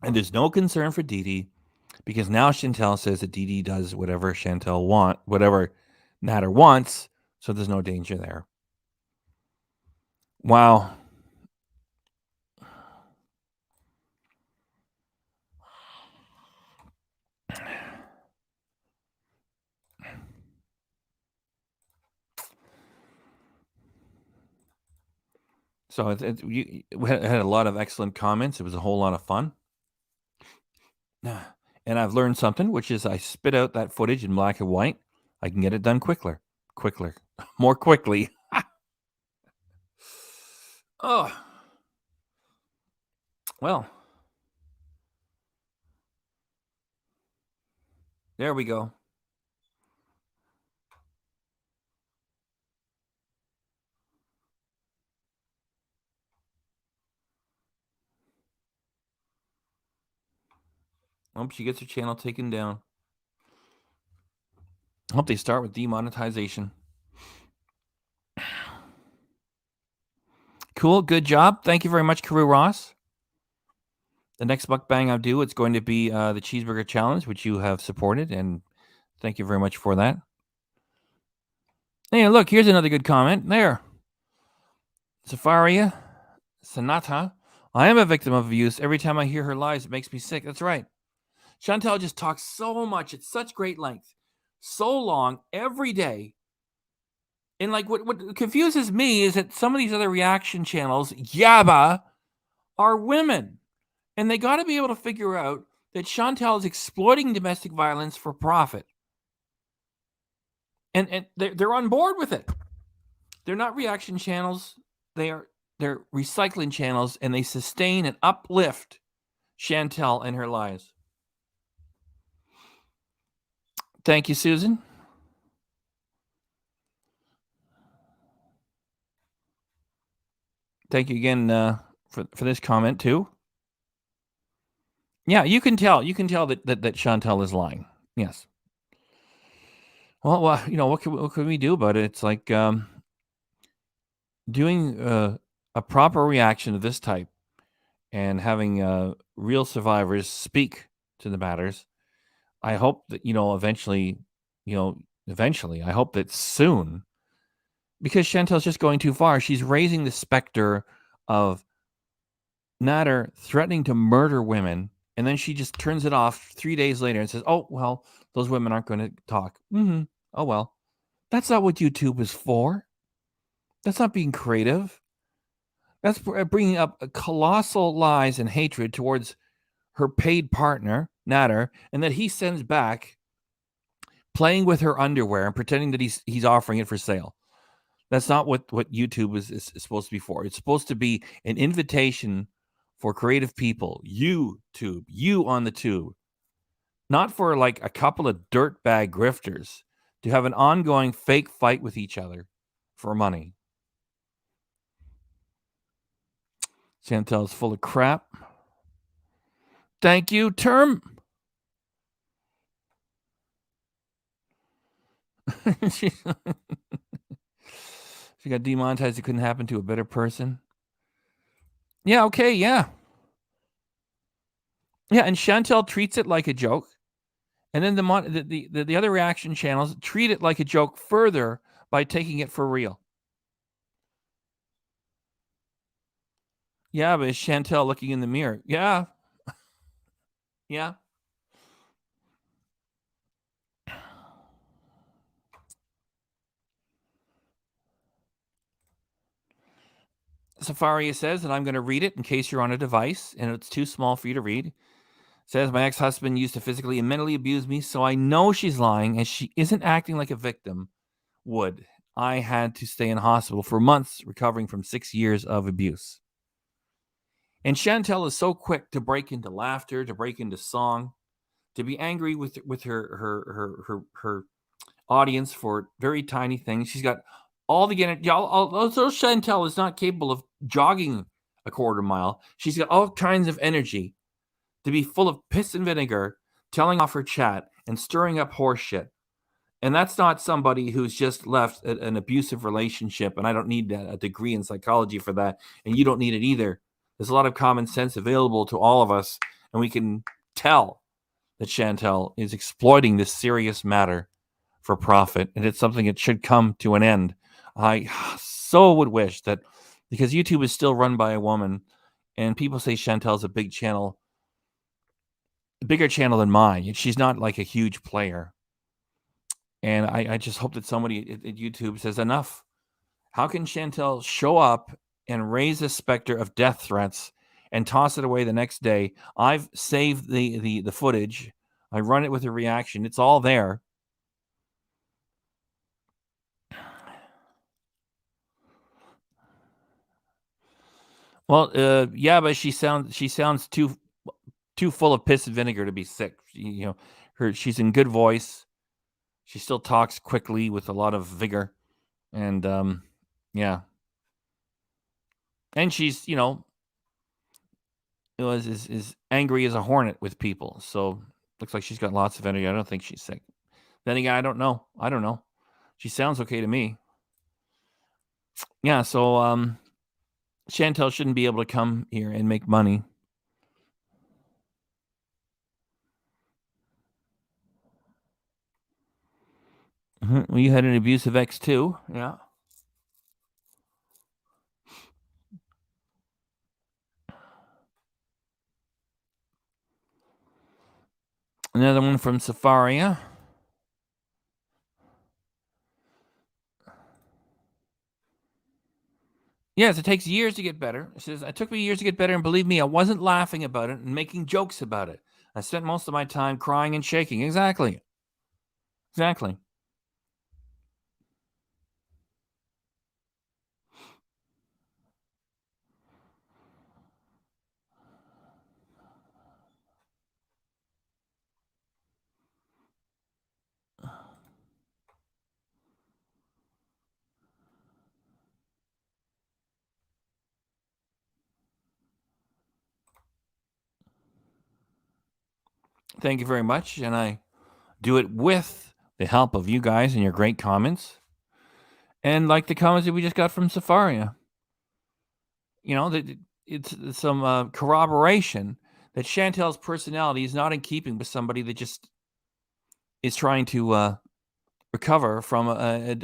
And there's no concern for Dee Dee because now Chantal says that Dee Dee does whatever whatever Nader wants, so there's no danger there. Wow. So we had a lot of excellent comments. It was a whole lot of fun. And I've learned something, which is I spit out that footage in black and white. I can get it done quicker, more quickly. Oh, well, there we go. Hope she gets her channel taken down. Hope they start with demonetization. Cool. Good job. Thank you very much, Carew Ross. The next mukbang I'll do, it's going to be the cheeseburger challenge, which you have supported, and thank you very much for that. Hey, look, here's another good comment. There. Safaria Sanata. I am a victim of abuse. Every time I hear her lies, it makes me sick. That's right. Chantal just talks so much at such great length, so long, every day. And like what confuses me is that some of these other reaction channels, Yaba, are women. And they got to be able to figure out that Chantal is exploiting domestic violence for profit. And they're on board with it. They're not reaction channels. They're recycling channels, and they sustain and uplift Chantal and her lies. Thank you, Susan. Thank you again for this comment too. Yeah, you can tell that Chantal is lying. Yes. Well, you know, what can we do about it? It's like doing a proper reaction of this type and having real survivors speak to the matters. I hope that, eventually, I hope that soon, because Chantal's just going too far. She's raising the specter of Nader threatening to murder women, and then she just turns it off 3 days later and says, oh, well, those women aren't going to talk. Oh, well, that's not what YouTube is for. That's not being creative. That's bringing up colossal lies and hatred towards her paid partner, Nader, and that he sends back playing with her underwear and pretending that he's offering it for sale. That's not what YouTube is supposed to be for. It's supposed to be an invitation for creative people, YouTube, you on the tube, not for like a couple of dirtbag grifters to have an ongoing fake fight with each other for money. Chantal's full of crap. Thank you, term. She got demonetized. It couldn't happen to a better person. Yeah, okay, yeah. Yeah, and Chantal treats it like a joke. And then the other reaction channels treat it like a joke further by taking it for real. Yeah, but it's Chantal looking in the mirror. Yeah. Yeah. Safaria says, and I'm going to read it in case you're on a device and it's too small for you to read. Says, my ex-husband used to physically and mentally abuse me, so I know she's lying and she isn't acting like a victim would. I had to stay in hospital for months recovering from 6 years of abuse. And Chantal is so quick to break into laughter, to break into song, to be angry with her audience for very tiny things. She's got all the energy. Also, Chantal is not capable of jogging a quarter mile. She's got all kinds of energy to be full of piss and vinegar, telling off her chat and stirring up horse shit. And that's not somebody who's just left an abusive relationship. And I don't need a degree in psychology for that. And you don't need it either. There's a lot of common sense available to all of us. And we can tell that Chantal is exploiting this serious matter for profit. And it's something that should come to an end. I so would wish that, because YouTube is still run by a woman, and people say Chantal's a big channel, bigger channel than mine. She's not like a huge player. And I just hope that somebody at YouTube says enough. How can Chantal show up and raise the specter of death threats and toss it away the next day? I've saved the footage. I run it with a reaction. It's all there. Well, yeah, but she sounds too full of piss and vinegar to be sick. She's in good voice. She still talks quickly with a lot of vigor, and yeah, and she's is angry as a hornet with people. So looks like she's got lots of energy. I don't think she's sick. Then again, I don't know. She sounds okay to me. Yeah, so Chantal shouldn't be able to come here and make money. Well, you had an abusive ex too. Yeah. Another one from Safaria. Yes, it takes years to get better. It says, it took me years to get better, and believe me, I wasn't laughing about it and making jokes about it. I spent most of my time crying and shaking. Exactly. Thank you very much. And I do it with the help of you guys and your great comments. And like the comments that we just got from Safaria. It's some corroboration that Chantal's personality is not in keeping with somebody that just is trying to recover from a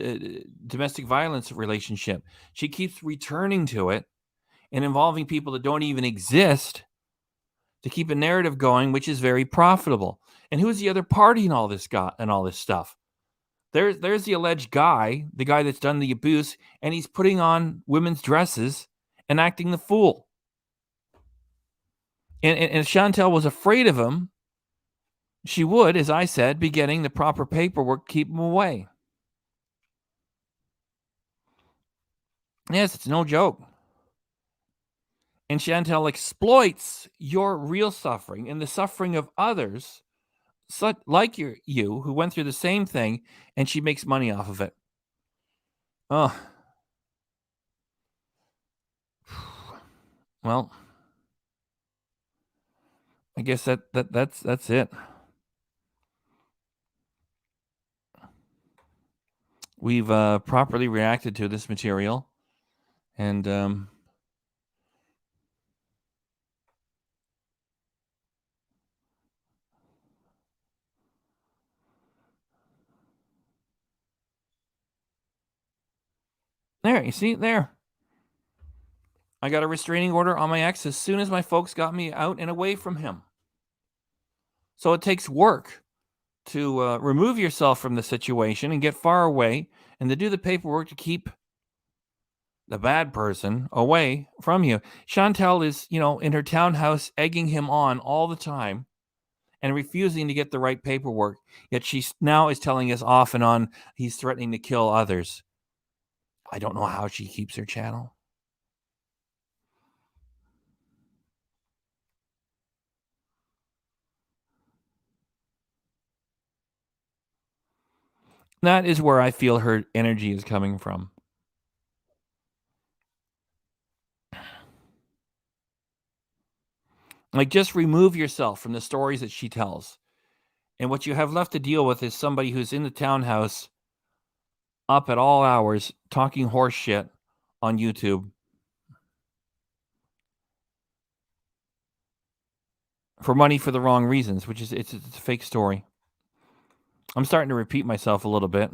domestic violence relationship. She keeps returning to it and involving people that don't even exist to keep a narrative going, which is very profitable. And who's the other party in all this stuff? There's the alleged guy, the guy that's done the abuse, and he's putting on women's dresses and acting the fool. And if Chantal was afraid of him, she would, as I said, be getting the proper paperwork to keep him away. Yes, it's no joke. And Chantal exploits your real suffering and the suffering of others, like you who went through the same thing, and she makes money off of it. Oh. Well, I guess that's it. We've properly reacted to this material, and there, you see, there. I got a restraining order on my ex as soon as my folks got me out and away from him. So it takes work to remove yourself from the situation and get far away, and to do the paperwork to keep the bad person away from you. Chantal is, in her townhouse egging him on all the time and refusing to get the right paperwork. Yet she now is telling us off and on he's threatening to kill others. I don't know how she keeps her channel. That is where I feel her energy is coming from. Like, just remove yourself from the stories that she tells. And what you have left to deal with is somebody who's in the townhouse up at all hours talking horse shit on YouTube for money for the wrong reasons, which is it's a fake story. I'm starting to repeat myself a little bit.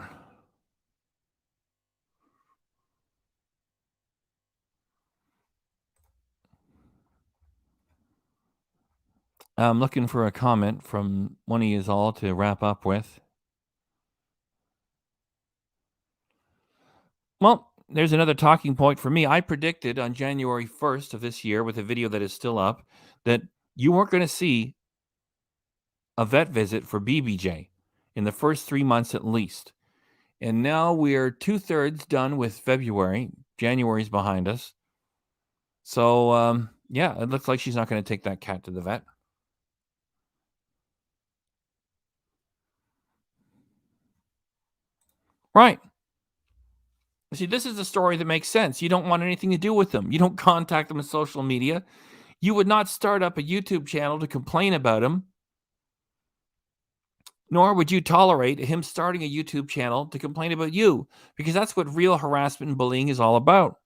I'm looking for a comment from one of you all to wrap up with. Well, there's another talking point for me. I predicted on January 1st of this year, with a video that is still up, that you weren't going to see a vet visit for BBJ in the first 3 months at least. And now we're 2/3 done with February. January's behind us. So, yeah, it looks like she's not going to take that cat to the vet. Right. See, this is a story that makes sense. You don't want anything to do with them. You don't contact them on social media. You would not start up a YouTube channel to complain about him. Nor would you tolerate him starting a YouTube channel to complain about you, because that's what real harassment and bullying is all about.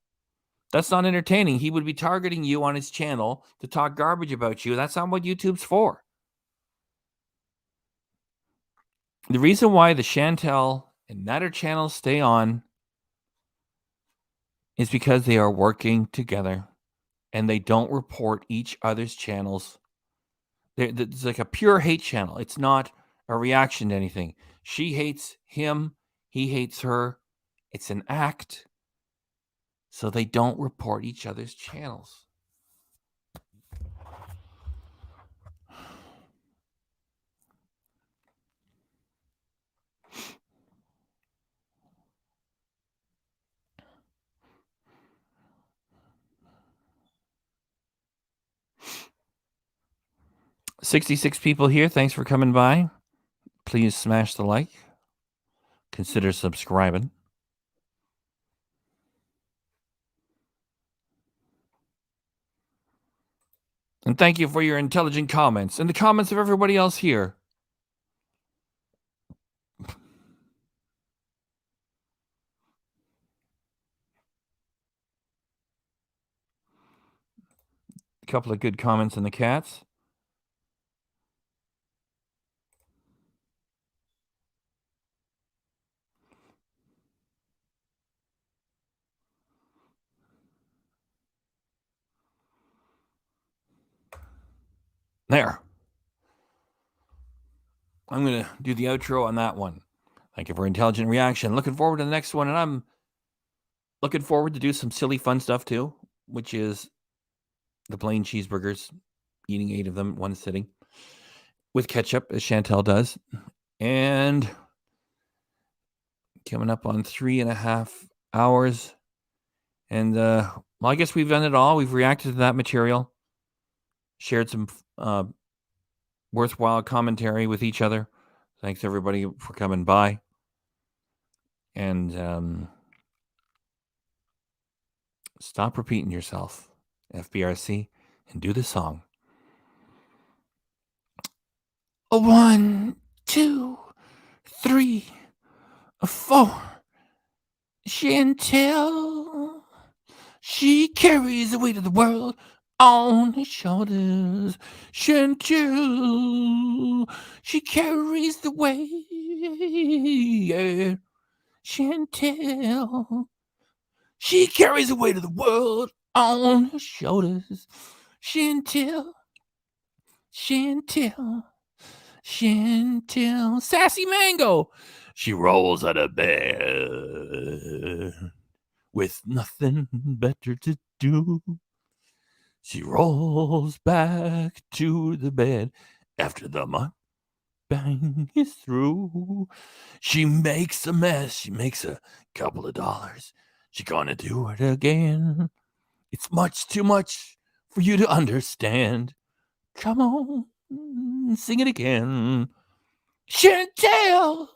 That's not entertaining. He would be targeting you on his channel to talk garbage about you. That's not what YouTube's for. The reason why the Chantal and Natter channels stay on is because they are working together and they don't report each other's channels. It's like a pure hate channel. It's not a reaction to anything. She hates him. He hates her. It's an act. So they don't report each other's channels. $66 people here. Thanks for coming by. Please smash the like. Consider subscribing. And thank you for your intelligent comments and the comments of everybody else here. A couple of good comments in the cats. There. I'm going to do the outro on that one. Thank you for intelligent reaction. Looking forward to the next one, and I'm looking forward to do some silly fun stuff too, which is the plain cheeseburgers, eating 8 of them at one sitting with ketchup, as Chantal does. And coming up on 3.5 hours. And, well, I guess we've done it all. We've reacted to that material, shared some worthwhile commentary with each other. Thanks, everybody, for coming by. And stop repeating yourself, FBRC, and do the song. 1, 2, 3, 4. Chantal, she carries the weight of the world on her shoulders. Chantal, she carries the weight. Yeah. Chantal, she carries the weight of the world on her shoulders. Chantal, Chantal, Chantal, sassy mango. She rolls out of bed with nothing better to do. She rolls back to the bed after the mukbang is through. She makes a mess. She makes a couple of dollars. She gonna do it again. It's much too much for you to understand. Come on, sing it again. Chantal,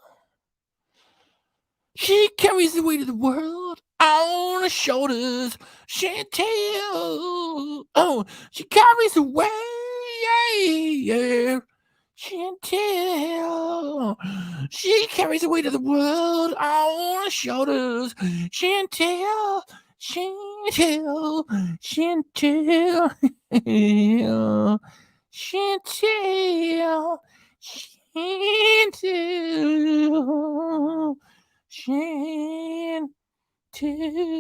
she carries the weight of the world on her shoulders. Chantal, oh, she carries the weight. Yeah. Chantal, she carries the weight of the world on her shoulders. Chantal, Chantal, Chantal, Chantal, Chantal, Chantal.